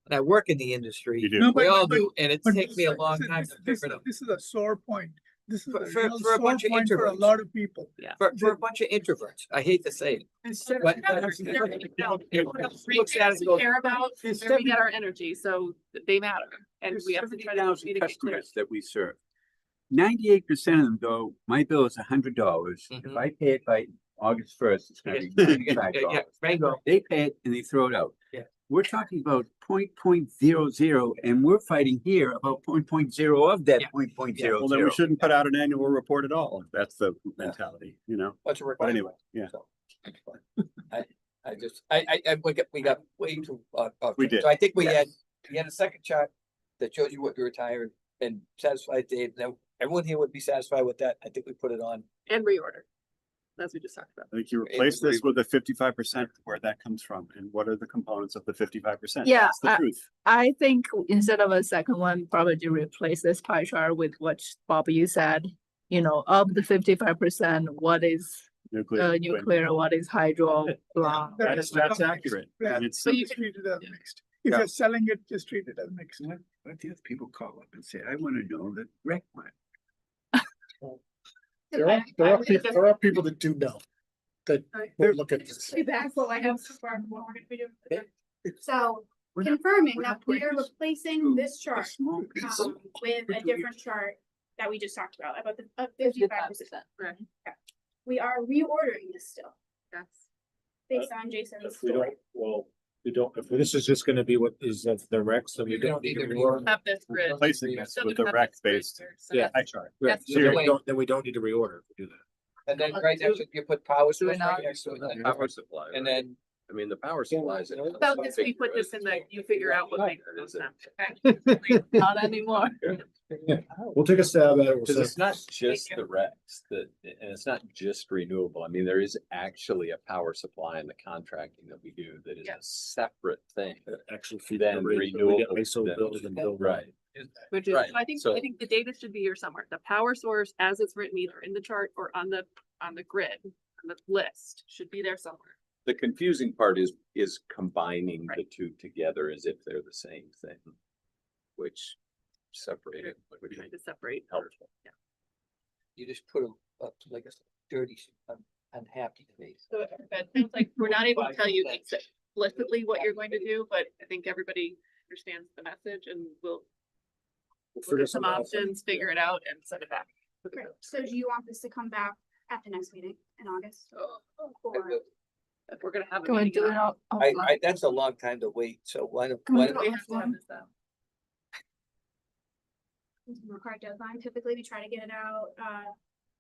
Speaker 7: And I work in the industry,
Speaker 4: You do.
Speaker 8: No,
Speaker 7: we
Speaker 8: but-
Speaker 7: all
Speaker 8: but-
Speaker 7: do, and it
Speaker 8: but
Speaker 7: takes me a long
Speaker 8: this-
Speaker 7: time to
Speaker 8: this-
Speaker 7: figure it out.
Speaker 8: This is a sore point. This is
Speaker 7: For-
Speaker 8: a
Speaker 7: for-
Speaker 8: real
Speaker 7: for a
Speaker 8: sore
Speaker 7: bunch of
Speaker 8: point for a
Speaker 7: introverts.
Speaker 8: lot of people.
Speaker 7: For a bunch of introverts, I hate to say it. But-
Speaker 2: Looks at it, care about where we get our energy, so they matter, and we have to try to communicate clearly.
Speaker 12: Customers that we serve. 98% of them go, my bill is $100. If
Speaker 7: Mhm.
Speaker 12: I pay it by August 1st, it's gonna be
Speaker 7: Yeah,
Speaker 12: $95.
Speaker 7: bingo.
Speaker 12: They pay it and they throw it out.
Speaker 7: Yeah.
Speaker 12: We're talking about 0.00, and we're fighting here about 0.0 of that
Speaker 7: Yeah.
Speaker 12: 0.000.
Speaker 4: Well, then we shouldn't put out an annual report at all. If that's the mentality,
Speaker 7: What's a
Speaker 4: But
Speaker 7: requirement?
Speaker 4: anyway, yeah.
Speaker 7: So, we got way too.
Speaker 4: We did.
Speaker 7: So I think we had a second chart that shows you what you're retired and satisfied Dave. Now, everyone here would be satisfied with that. I think we put it on.
Speaker 2: And reorder, as we just talked about.
Speaker 4: I think you replace this with a 55%, where that comes from, and what are the components of the 55%?
Speaker 13: Yeah,
Speaker 4: That's the truth.
Speaker 13: I think instead of a second one, probably to replace this pie chart with what Bob you said, you know, of the 55%, what is nuclear, what is hydro, blah.
Speaker 4: That's accurate.
Speaker 8: Yeah.
Speaker 4: And it's,
Speaker 2: So you
Speaker 8: Just
Speaker 2: can-
Speaker 8: treat it as mixed. If
Speaker 4: Yeah.
Speaker 8: you're selling it, just treat it as mixed.
Speaker 12: What if people call up and say, I wanna know the rec one?
Speaker 10: There are people that do know. That will look at this.
Speaker 14: That's what I have so far, what we're gonna be doing. So confirming that we are replacing this chart with a different chart that we just talked about the 55%.
Speaker 2: Right.
Speaker 14: We are reordering this still,
Speaker 2: Yes.
Speaker 14: based on Jason's
Speaker 5: If we don't,
Speaker 14: story.
Speaker 5: well, we don't, if this is just gonna be what is of the recs, then we
Speaker 7: You don't
Speaker 5: don't need
Speaker 7: need
Speaker 5: to
Speaker 7: to
Speaker 5: reorder.
Speaker 2: Have this grid.
Speaker 4: replacing this with the rec-based
Speaker 5: Yeah.
Speaker 4: pie chart.
Speaker 5: Right,
Speaker 2: That's
Speaker 5: so
Speaker 7: the
Speaker 5: then
Speaker 7: way-
Speaker 5: then we don't need to reorder if we do that.
Speaker 7: And then right next to you put power
Speaker 13: Do it
Speaker 7: source
Speaker 13: now.
Speaker 7: right next to it.
Speaker 1: Power supply.
Speaker 7: And
Speaker 1: right?
Speaker 7: then
Speaker 1: I mean, the power supplies.
Speaker 2: So this, we put this in the, you figure out what makes the most sense, okay?
Speaker 13: Not anymore.
Speaker 5: We'll take a stab at it. We'll
Speaker 1: Because
Speaker 5: say,
Speaker 1: it's not just
Speaker 2: you.
Speaker 1: the recs and it's not just renewable. I mean, there is actually a power supply in the contracting that we do that is
Speaker 2: Yeah.
Speaker 1: a separate thing.
Speaker 5: actually feed
Speaker 1: Then
Speaker 5: the rate, so we get
Speaker 1: renewable,
Speaker 5: ISO
Speaker 1: then-
Speaker 5: bills and bill.
Speaker 1: Right.
Speaker 2: Which is,
Speaker 1: Right,
Speaker 2: I think,
Speaker 1: so-
Speaker 2: I think the data should be here somewhere. The power source as it's written either in the chart or on the grid, on the list, should be there somewhere.
Speaker 1: The confusing part is combining the
Speaker 2: Right.
Speaker 1: two together as if they're the same thing, which separated.
Speaker 2: We're trying to separate.
Speaker 1: Helpful.
Speaker 2: Yeah.
Speaker 7: you just put a like a dirty, unhappy face.
Speaker 2: So it feels like we're not able to tell you explicitly what you're going to do, but I think everybody understands the message and we'll look
Speaker 5: figure
Speaker 2: at some
Speaker 5: something out.
Speaker 2: options, figure it out and send it back.
Speaker 14: Great. So do you want this to come back at the next meeting in August? Or
Speaker 2: If we're gonna have a
Speaker 13: Can we
Speaker 2: meeting.
Speaker 13: do
Speaker 2: in
Speaker 13: it
Speaker 2: August.
Speaker 13: all?
Speaker 7: I, that's a long time to wait, so why don't,
Speaker 13: Can we
Speaker 7: why
Speaker 13: do
Speaker 7: don't,
Speaker 2: We have to have this out.
Speaker 14: required deadline, typically we try to get it out,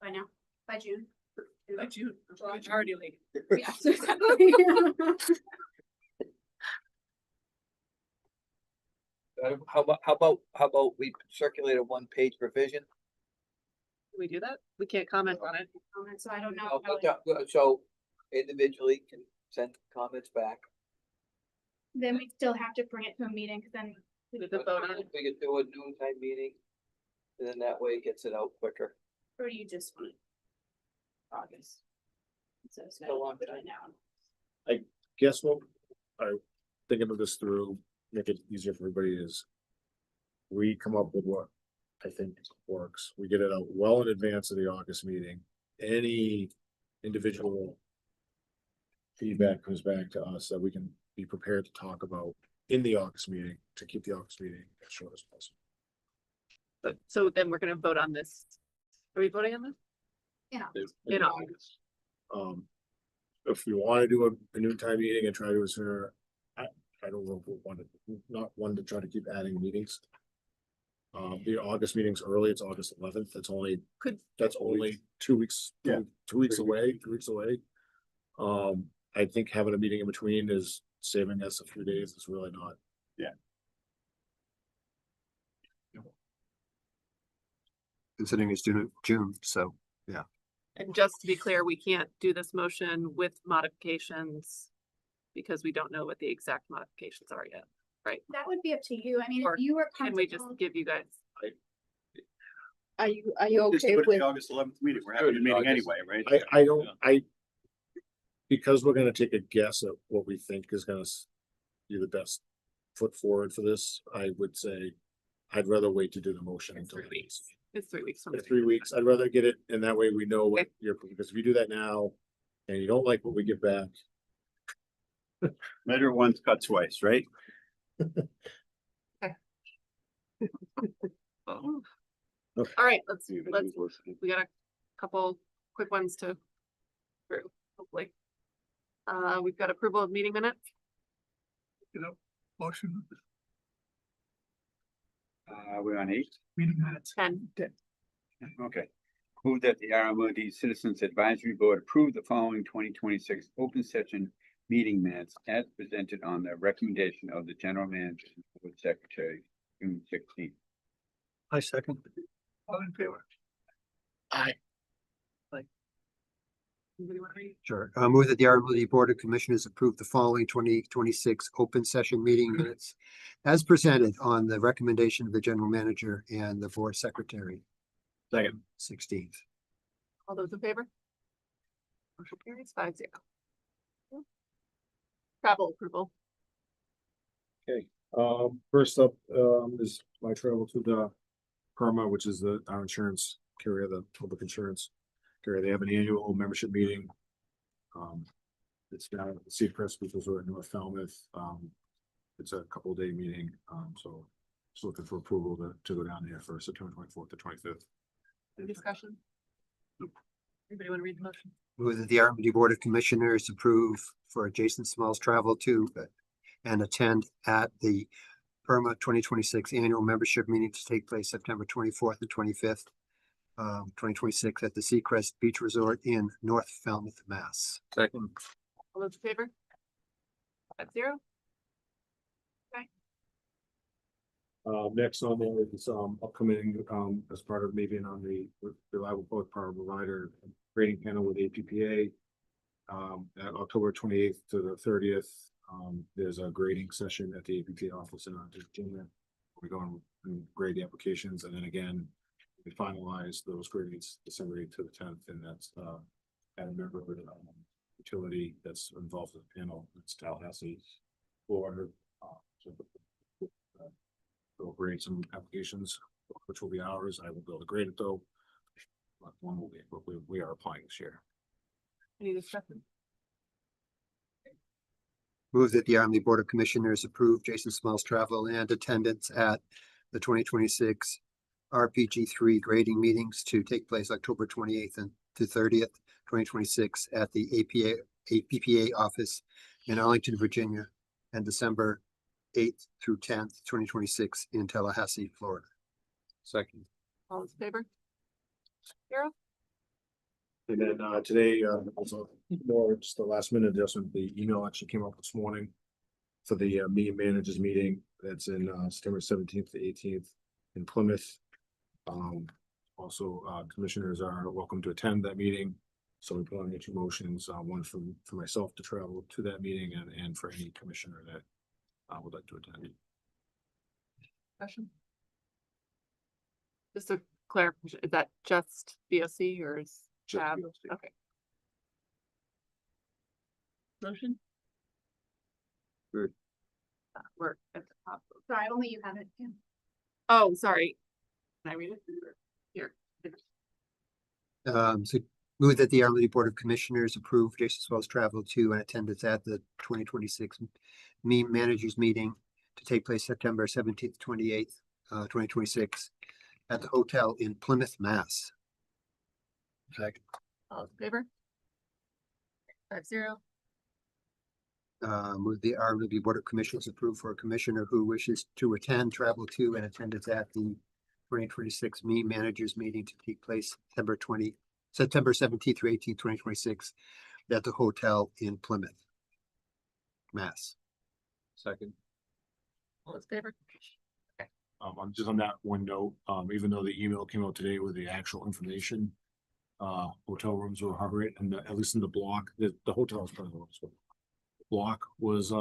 Speaker 14: by now, by June.
Speaker 2: By June, it's already late.
Speaker 14: Yeah, so exactly.
Speaker 7: how about we circulate a one-page revision?
Speaker 2: Can we do that? We can't comment on it.
Speaker 14: So I don't know. how it-
Speaker 7: So individually can send comments back.
Speaker 14: Then we still have to bring it to a meeting, cause then
Speaker 2: We did the vote on it.
Speaker 7: We could do a noontime meeting. And then that way it gets it out quicker.
Speaker 14: or you just want it August. So it's
Speaker 7: a long
Speaker 14: right
Speaker 7: time.
Speaker 14: now.
Speaker 5: Guess what? I'm thinking of this through, make it easier for everybody is. We come up with what I think works. We get it out well in advance of the August meeting. Any individual feedback comes back to us that we can be prepared to talk about in the August meeting, to keep the August meeting as short as possible.
Speaker 2: So then we're gonna vote on this. Are we voting on this? In August.
Speaker 5: If we want to do a noontime meeting and try to do it sooner, I don't know if we want to, not one to try to keep adding meetings. The August meeting's early, it's August 11th, that's only 2 weeks,
Speaker 4: Yeah.
Speaker 5: 2 weeks away, 3 weeks away. I think having a meeting in between is saving us a few days, it's really not.
Speaker 3: considering it's due in June, so.
Speaker 2: And just to be clear, we can't do this motion with modifications because we don't know what the exact modifications are yet.
Speaker 14: That would be up to you. I mean,
Speaker 2: Or
Speaker 14: if you were
Speaker 2: Can we just
Speaker 14: comfortable.
Speaker 2: give you guys?
Speaker 13: Are you
Speaker 4: Just
Speaker 13: okay
Speaker 4: go to
Speaker 13: with?
Speaker 4: the August 11th meeting. We're having a meeting
Speaker 1: August.
Speaker 4: anyway, right?
Speaker 5: I don't, because we're gonna take a guess at what we think is gonna be the best foot forward for this, I would say I'd rather wait to do the motion
Speaker 2: It's
Speaker 5: until.
Speaker 2: 3 weeks. It's 3 weeks from
Speaker 5: For
Speaker 2: today.
Speaker 5: 3 weeks, I'd rather get it, and that way we know what
Speaker 2: Okay.
Speaker 5: you're, because if you do that now and you don't like what we get back,
Speaker 4: Measure once, cut twice, right?
Speaker 2: Oh.
Speaker 5: Okay.
Speaker 2: All right, we got a couple quick ones to through, hopefully. We've got approval of meeting minutes.
Speaker 8: Motion,
Speaker 12: We're on 8.
Speaker 8: meeting minutes.
Speaker 2: 10.
Speaker 12: Okay. Move that the RMLD Citizens Advisory Board approve the following 2026 open session meeting minutes as presented on the recommendation of the General Manager and Board Secretary, June 16th.
Speaker 3: I second.
Speaker 8: All in favor?
Speaker 2: Anybody want to read?
Speaker 3: Sure. Move that the RMLD Board of Commissioners approve the following 2026 open session meeting minutes as presented on the recommendation of the General Manager and the Board Secretary,
Speaker 4: Second.
Speaker 3: 16th.
Speaker 2: All those in favor? Motion carries 5-0. Travel approval.
Speaker 5: first up, is my travel to the PERMA, which is our insurance carrier, the public insurance carrier. They have an annual membership meeting. It's down at the Seacrest, which is in North Falmouth. It's a couple day meeting, so just looking for approval to go down there for September 24th to 25th.
Speaker 2: Any discussion? Anybody want to read the motion?
Speaker 3: Move that the RMLD Board of Commissioners approve for Jason Small's travel to and attend at the PERMA 2026 annual membership meeting to take place September 24th and 25th, 2026 at the Seacrest Beach Resort in North Falmouth, Mass.
Speaker 1: Second.
Speaker 2: All those in favor? 5-0.
Speaker 5: Next on there is upcoming as part of maybe on the reliable public power provider rating panel with APPA. At October 28th to the 30th, there's a grading session at the APPA office in Virginia. We go and grade the applications, and then again, we finalize those grades December 8th to the 10th, and that's at a member of the utility that's involved with the panel. It's Tallahassee, Florida. We'll grade some applications, which will be ours. I will be able to grade it though. But one will be, but we are applying this year.
Speaker 2: Any discussion?
Speaker 3: Move that the RMLD Board of Commissioners approve Jason Small's travel and attendance at the 2026 RPG3 grading meetings to take place October 28th and to 30th, 2026 at the APPA office in Arlington, Virginia, and December 8th through 10th, 2026 in Tallahassee, Florida.
Speaker 1: Second.
Speaker 2: All those in favor? 0.
Speaker 5: And then today, also more just the last minute adjustment, the email actually came up this morning for the meeting managers meeting that's in September 17th to 18th in Plymouth. Also, commissioners are welcome to attend that meeting. So we put on the 2 motions, one for myself to travel to that meeting and for any commissioner that would like to attend.
Speaker 2: Discussion? Just a clarification, is that just BOC or is
Speaker 5: Just
Speaker 2: Tab?
Speaker 5: BOC.
Speaker 2: Okay. Motion?
Speaker 1: Good.
Speaker 2: We're at the top.
Speaker 14: Sorry, only you have it. Yeah.
Speaker 2: Oh, sorry. Can I read it? Here.
Speaker 3: So move that the RMLD Board of Commissioners approve Jason Small's travel to and attendance at the 2026 meme managers meeting to take place September 17th, 28th, 2026 at the hotel in Plymouth, Mass. Second.
Speaker 2: All in favor? 5-0.
Speaker 3: Move the RMLD Board of Commissioners approve for a commissioner who wishes to attend, travel to, and attendance at the 2026 meme managers meeting to take place September 17th through 18th, 2026 at the hotel in Plymouth, Mass.
Speaker 1: Second.
Speaker 2: All in favor?
Speaker 5: just on that one note, even though the email came out today with the actual information, hotel rooms were Harbor, and at least in the block, the hotel is probably block was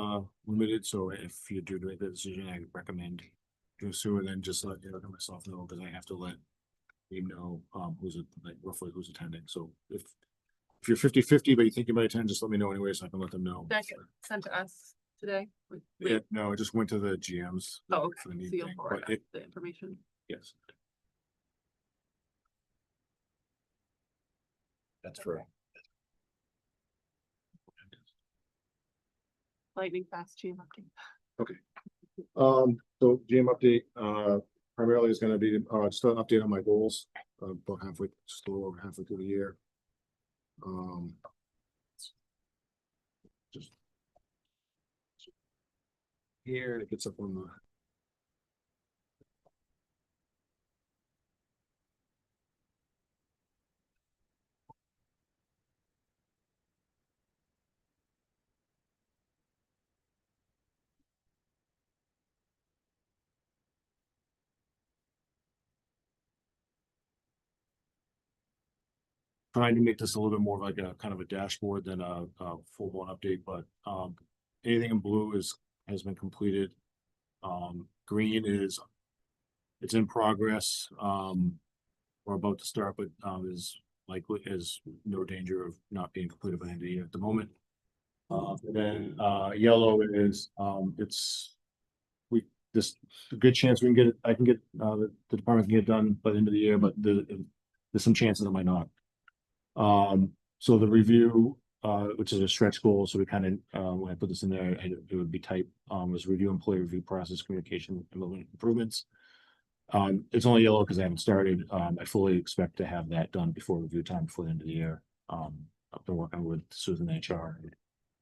Speaker 5: limited. So if you do make that decision, I recommend do sooner than just let myself know, because I have to let you know who's like roughly who's attending. So if you're 50-50, but you think you might attend, just let me know anyway, so I can let them know.
Speaker 2: That get sent to us today?
Speaker 5: Yeah, no, it just went to the GMs.
Speaker 2: Oh,
Speaker 5: for the
Speaker 2: okay. So
Speaker 5: meeting,
Speaker 2: you'll forward
Speaker 5: but
Speaker 2: us the information.
Speaker 5: yes. That's for.
Speaker 2: Lightning fast GM update.
Speaker 5: Okay. So GM update, primarily is gonna be, just an update on my goals, about halfway, just a little over halfway through the year. Just. Here, it gets up on the. Trying to make this a little bit more like a kind of a dashboard than a full-blown update, but anything in blue has been completed. Green it's in progress. We're about to start, but is likely is no danger of not being completed by the end of the year at the moment. And then yellow is there's a good chance we can get it. I can get the department can get it done by the end of the year, but there's some chances it might not. So the review, which is a stretch goal, so we kind of when I put this in there, it would be type was review employee review process communication improvements. It's only yellow because I haven't started. I fully expect to have that done before review time before the end of the year. I've been working with Susan HR,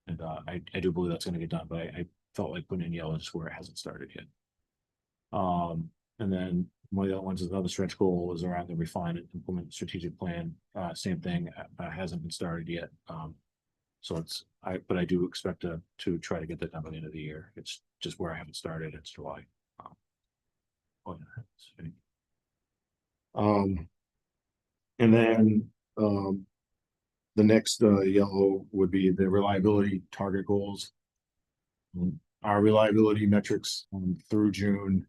Speaker 5: and I do believe that's going to get done, but I felt like putting in yellow just where it hasn't started yet. And then one of the other ones is another stretch goal is around the refine and implement strategic plan. Same thing, hasn't been started yet. So but I do expect to try to get that done by the end of the year. It's just where I haven't started. It's July. And then the next yellow would be the reliability target goals. Our reliability metrics through June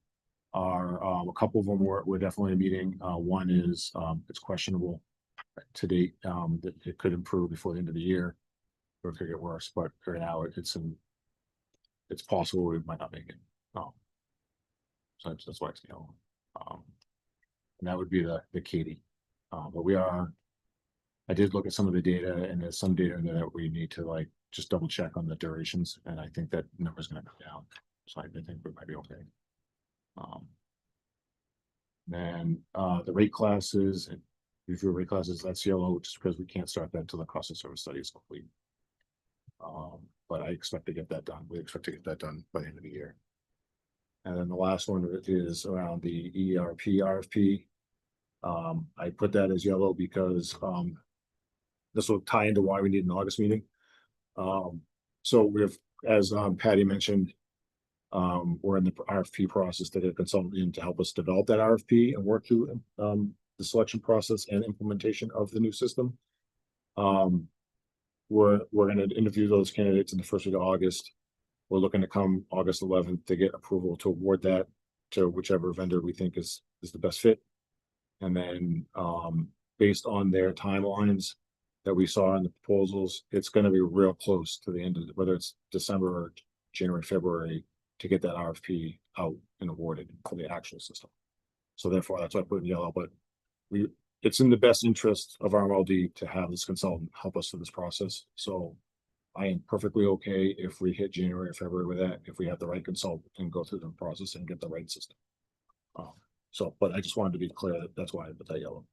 Speaker 5: are a couple of them we're definitely meeting. One is it's questionable to date that it could improve before the end of the year, or it could get worse. But right now it's possible we might not make it. So that's why it's yellow. And that would be the Katie. But I did look at some of the data, and there's some data in there that we need to like just double check on the durations, and I think that number is going to come down. So I think we might be okay. Then the rate classes and review rate classes, that's yellow just because we can't start that until the cost of service study is complete. But I expect to get that done. We expect to get that done by the end of the year. And then the last one is around the ERP RFP. I put that as yellow because this will tie into why we need an August meeting. So as Patty mentioned, we're in the RFP process to get a consultant in to help us develop that RFP and work through the selection process and implementation of the new system. We're going to interview those candidates in the first week of August. We're looking to come August 11th to get approval to award that to whichever vendor we think is the best fit. And then based on their timelines that we saw in the proposals, it's going to be real close to the end of whether it's December or January, February to get that RFP out and awarded for the actual system. So therefore, that's why I put in yellow. But it's in the best interest of RMLD to have this consultant help us through this process. So I am perfectly okay if we hit January or February with that, if we have the right consultant and go through the process and get the right system. But I just wanted to be clear that that's why I put that yellow.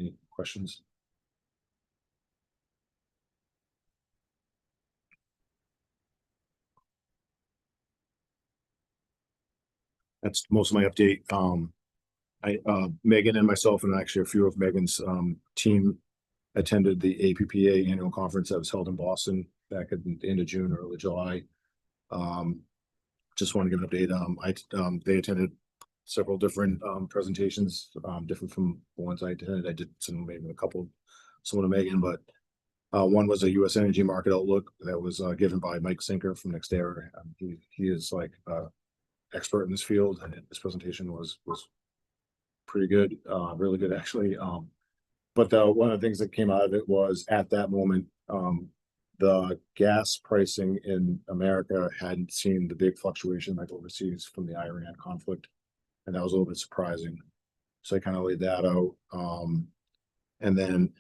Speaker 5: Any questions? That's most of my update. Megan and myself, and actually a few of Megan's team attended the APPA annual conference that was held in Boston back at the end of June, early July. just want to give an update. They attended several different presentations, different from the ones I attended. I did some, maybe a couple, similar to Megan, but one was a U.S. energy market outlook that was given by Mike Sinker from NextEra. He is like expert in this field, and his presentation was pretty good, really good actually. But one of the things that came out of it was at that moment, the gas pricing in America hadn't seen the big fluctuation like overseas from the Iran conflict, and that was a little bit surprising. So I kind of laid that out. And then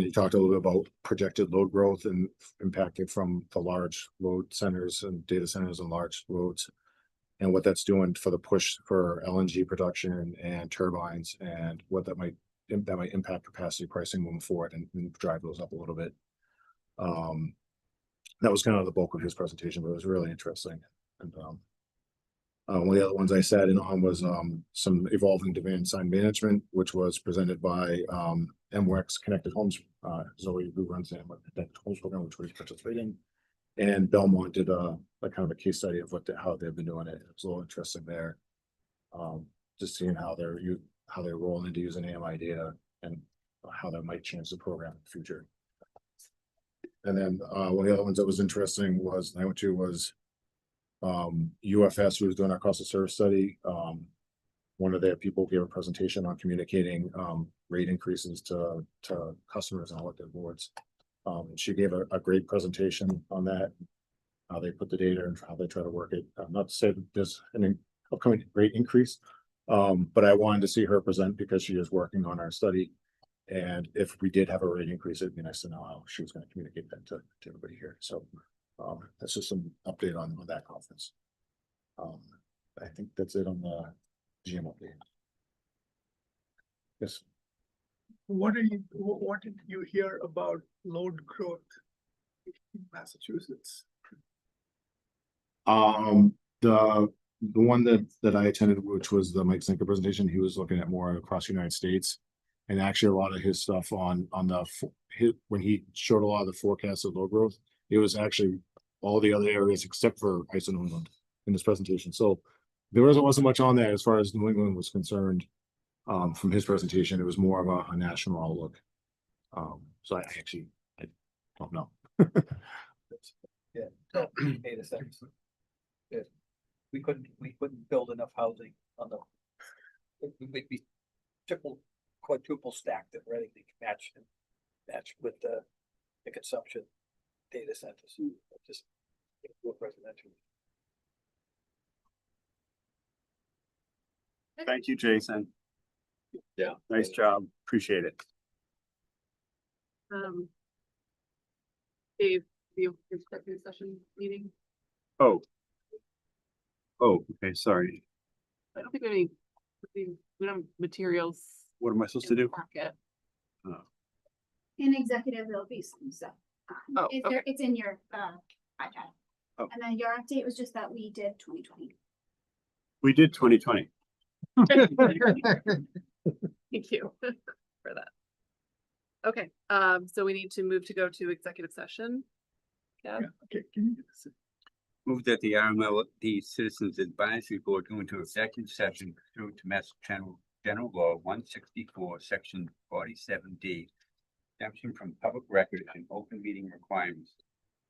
Speaker 5: you talked a little bit about projected load growth and impacted from the large load centers and data centers and large loads, and what that's doing for the push for LNG production and turbines, and what that might impact capacity pricing moving forward and drive those up a little bit. That was kind of the bulk of his presentation, but it was really interesting. And one of the other ones I sat in on was some evolving demand side management, which was presented by MWEX Connected Homes, Zoe, who runs the Connected Homes program, which we participate in. And Belmont did a kind of a case study of how they've been doing it. It was a little interesting there. Just seeing how they're rolling into using AMI data and how that might change the program in the future. And then one of the other ones that was interesting was UFS, who was doing our cost of service study. One of their people gave a presentation on communicating rate increases to customers and elected boards. She gave a great presentation on that, how they put the data and how they try to work it. Not to say that there's an upcoming rate increase, but I wanted to see her present because she is working on our study. And if we did have a rate increase, it'd be nice to know how she was going to communicate that to everybody here. So that's just some update on that conference. I think that's it on the GM update. Yes.
Speaker 8: What did you hear about load growth in Massachusetts?
Speaker 5: The one that I attended, which was the Mike Sinker presentation, he was looking at more across the United States, and actually a lot of his stuff when he showed a lot of the forecasts of load growth, it was actually all the other areas except for ISO New England in this presentation. So there wasn't much on that as far as New England was concerned. From his presentation, it was more of a national outlook. So I don't know.
Speaker 7: Yeah, data centers. Yeah. We couldn't build enough housing on the, we'd be quadruple stacked and ready to match with the consumption data centers. Just residential.
Speaker 4: Thank you, Jason.
Speaker 1: Yeah.
Speaker 4: Nice job. Appreciate it.
Speaker 2: Dave, your executive session meeting.
Speaker 4: Oh, okay, sorry.
Speaker 2: I don't think we don't have materials.
Speaker 4: What am I supposed
Speaker 2: in
Speaker 4: to
Speaker 2: the
Speaker 4: do?
Speaker 2: packet.
Speaker 14: In executive, there'll be some stuff.
Speaker 2: Oh, okay.
Speaker 14: It's in your iPad.
Speaker 4: Oh.
Speaker 14: And then your update was just that we did 2020.
Speaker 4: We did 2020.
Speaker 2: Thank you for that. Okay, so we need to move to go to executive session. Yeah.
Speaker 8: Okay, can you get this?
Speaker 12: Move that the RMLD Citizens Advisory Board go into executive session pursuant to Mass General Law 164, Section 47D, exemption from public record and open meeting requirements.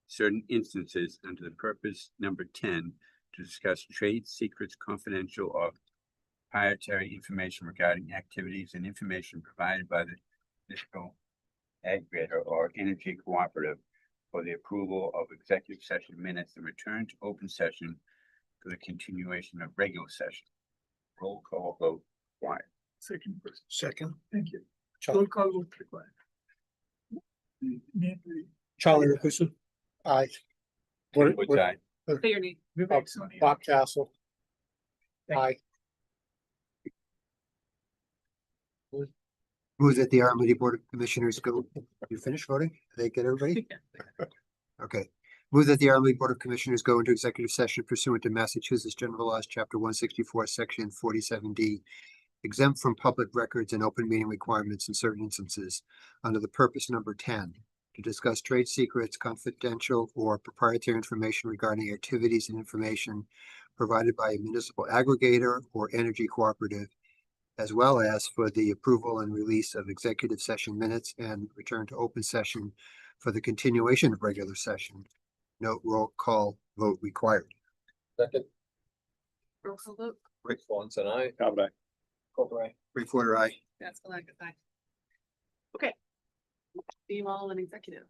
Speaker 12: Certain instances under the purpose number 10 to discuss trade secrets, confidential or proprietary information regarding activities and information provided by the municipal aggregator or energy cooperative for the approval of executive session minutes and return to open session for the continuation of regular session. Roll call vote required.
Speaker 8: Second person.
Speaker 10: Second.
Speaker 8: Thank you. Roll call vote required.
Speaker 10: Charlie Rakusa. Aye.
Speaker 1: Which I,
Speaker 2: Say your name.
Speaker 8: Vivek Sonia.
Speaker 10: Bob Castle. Aye.
Speaker 3: Move that the RMLD Board of Commissioners go, you finished voting? Did they get everybody? Okay. Move that the RMLD Board of Commissioners go into executive session pursuant to Massachusetts General Laws, Chapter 164, Section 47D, exempt from public records and open meeting requirements in certain instances under the purpose number 10 to discuss trade secrets, confidential or proprietary information regarding activities and information provided by a municipal aggregator or energy cooperative, as well as for the approval and release of executive session minutes and return to open session for the continuation of regular session. Note roll call vote required.
Speaker 1: Second,
Speaker 2: Roll call vote.
Speaker 1: Rick Swanson, I.
Speaker 4: How about
Speaker 7: Corporate.
Speaker 3: Reporter, aye.
Speaker 2: That's the like, okay. See you all in executive.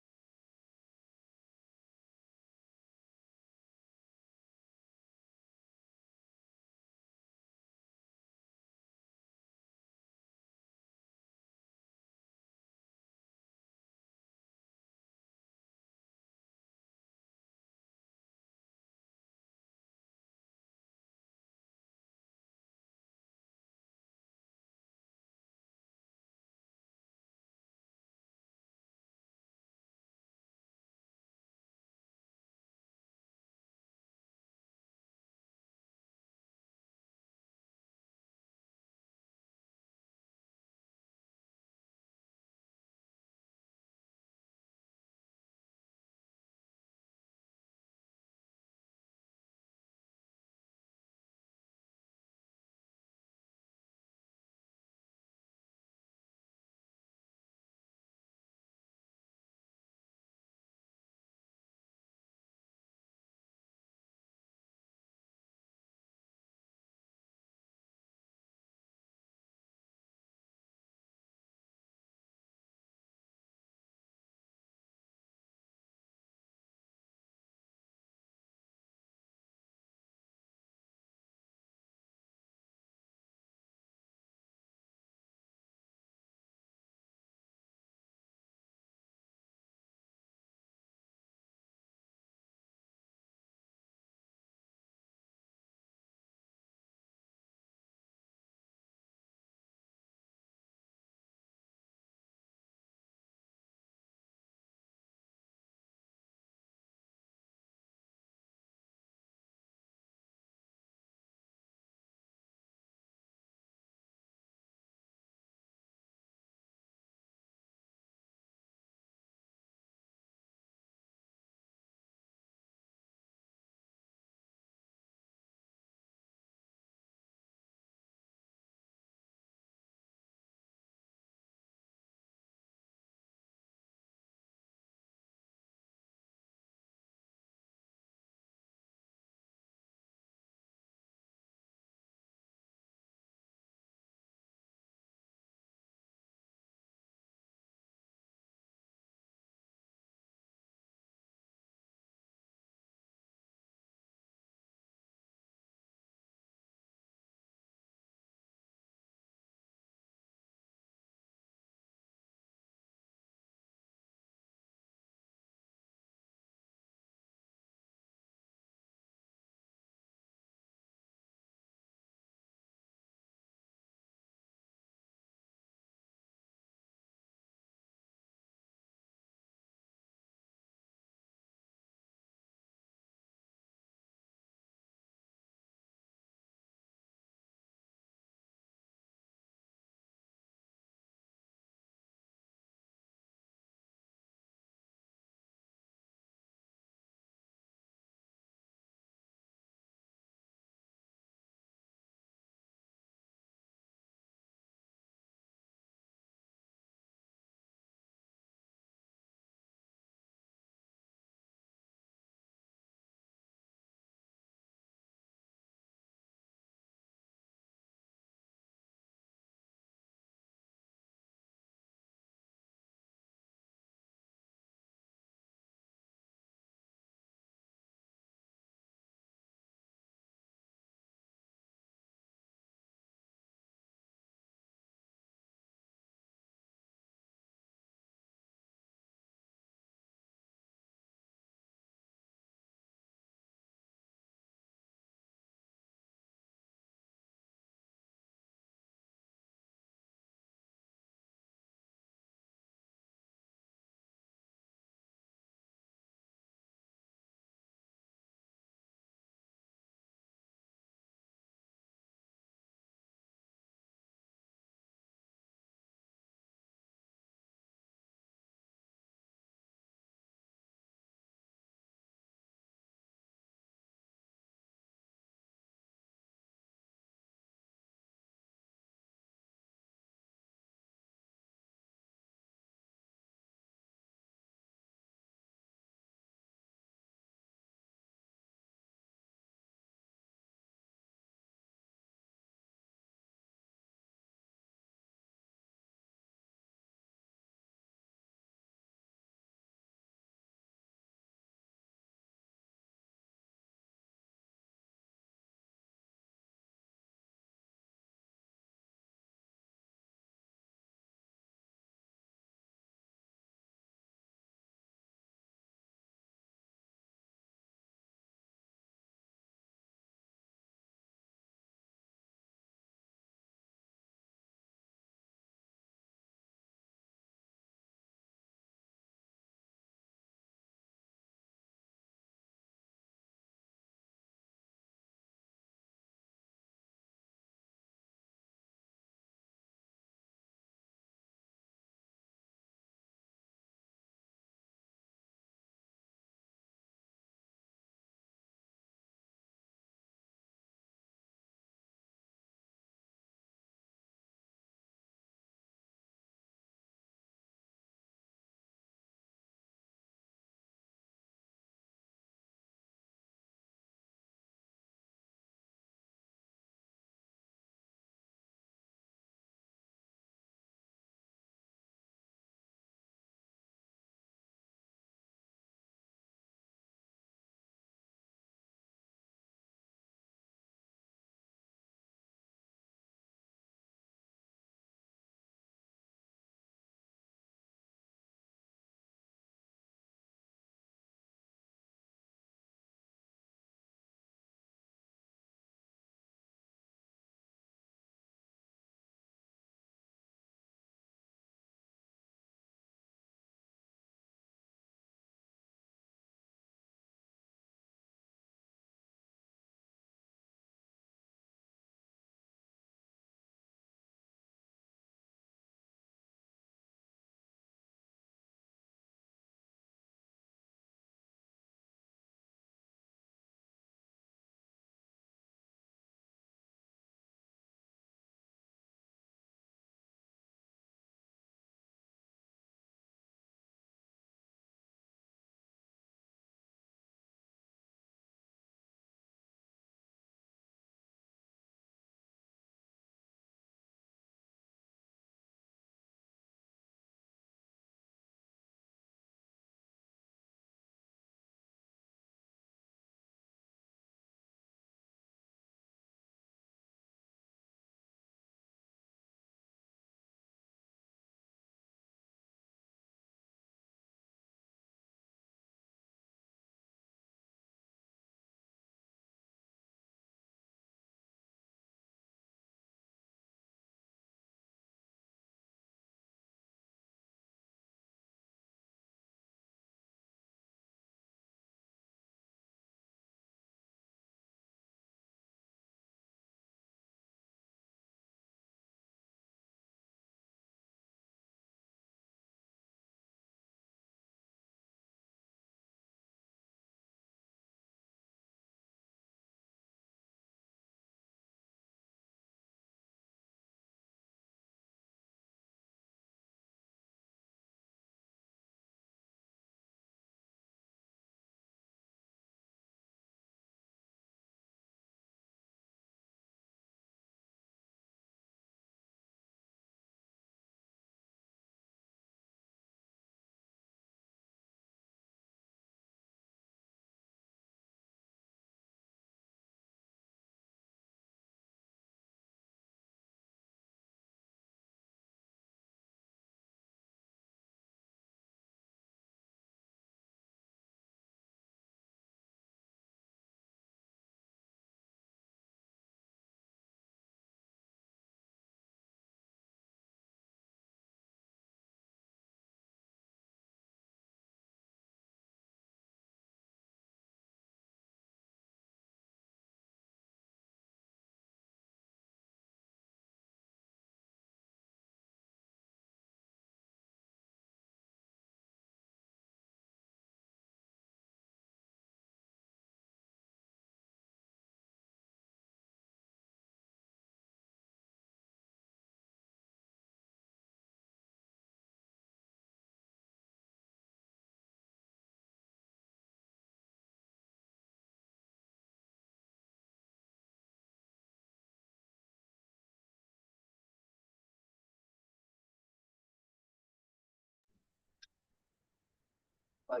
Speaker 10: I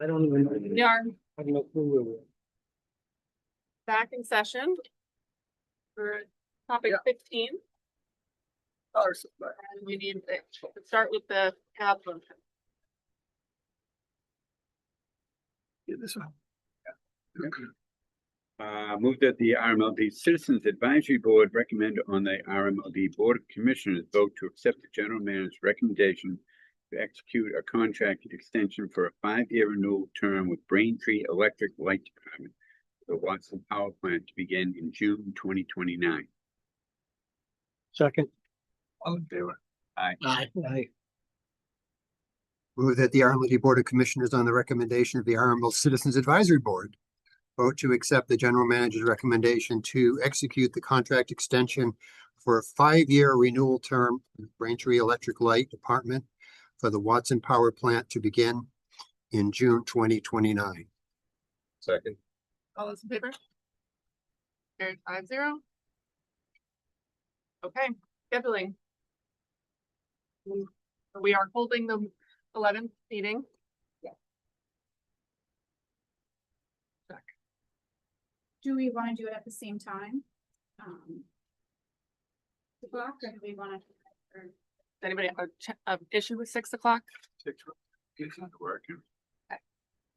Speaker 10: don't even know.
Speaker 2: We are
Speaker 10: I have no clue where we're.
Speaker 2: back in session for topic 15. And we need to start with the tab motion.
Speaker 12: This one. Move that the RMLD Citizens Advisory Board recommend on the RMLD Board of Commissioners vote to accept the general manager's recommendation to execute a contract extension for a 5-year renewal term with Braintree Electric Light Department, the Watson Power Plant, to begin in June 2029.
Speaker 10: Second.
Speaker 8: All in favor?
Speaker 10: Aye.
Speaker 3: Move that the RMLD Board of Commissioners, on the recommendation of the RMLD Citizens Advisory Board, vote to accept the general manager's recommendation to execute the contract extension for a 5-year renewal term with Braintree Electric Light Department for the Watson Power Plant to begin in June 2029.
Speaker 1: Second.
Speaker 2: All those in favor? Carried 5-0. Okay, scheduling. We are holding the 11th meeting.
Speaker 14: Do we wanna do it at the same time? O'clock, or do we wanna?
Speaker 2: Does anybody have a issue with 6 o'clock?
Speaker 12: It's not working.
Speaker 2: All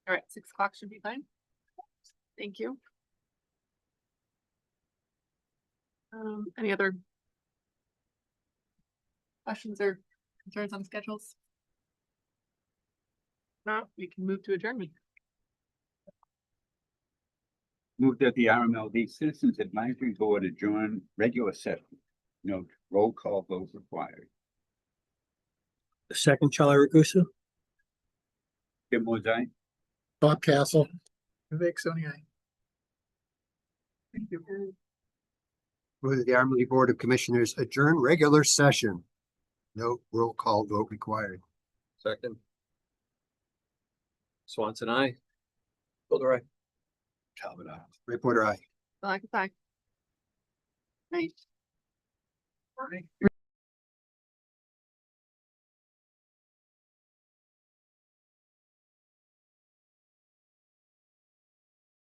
Speaker 2: right, 6 o'clock should be fine. Thank you. Any other questions or concerns on schedules? No, we can move to adjournment.
Speaker 12: Move that the RMLD Citizens Advisory Board adjourn regular session. Note, roll call vote required.
Speaker 10: The second, Charlie Ragusa.
Speaker 12: Kim was I.
Speaker 10: Bob Castle.
Speaker 8: Vivek Soni, aye. Thank you.
Speaker 3: Move that the RMLD Board of Commissioners adjourn regular session. No roll call vote required.
Speaker 1: Second. Swanson, aye. Builder, aye.
Speaker 12: Talbot, aye.
Speaker 3: Reporter, aye.
Speaker 2: Bye. Night.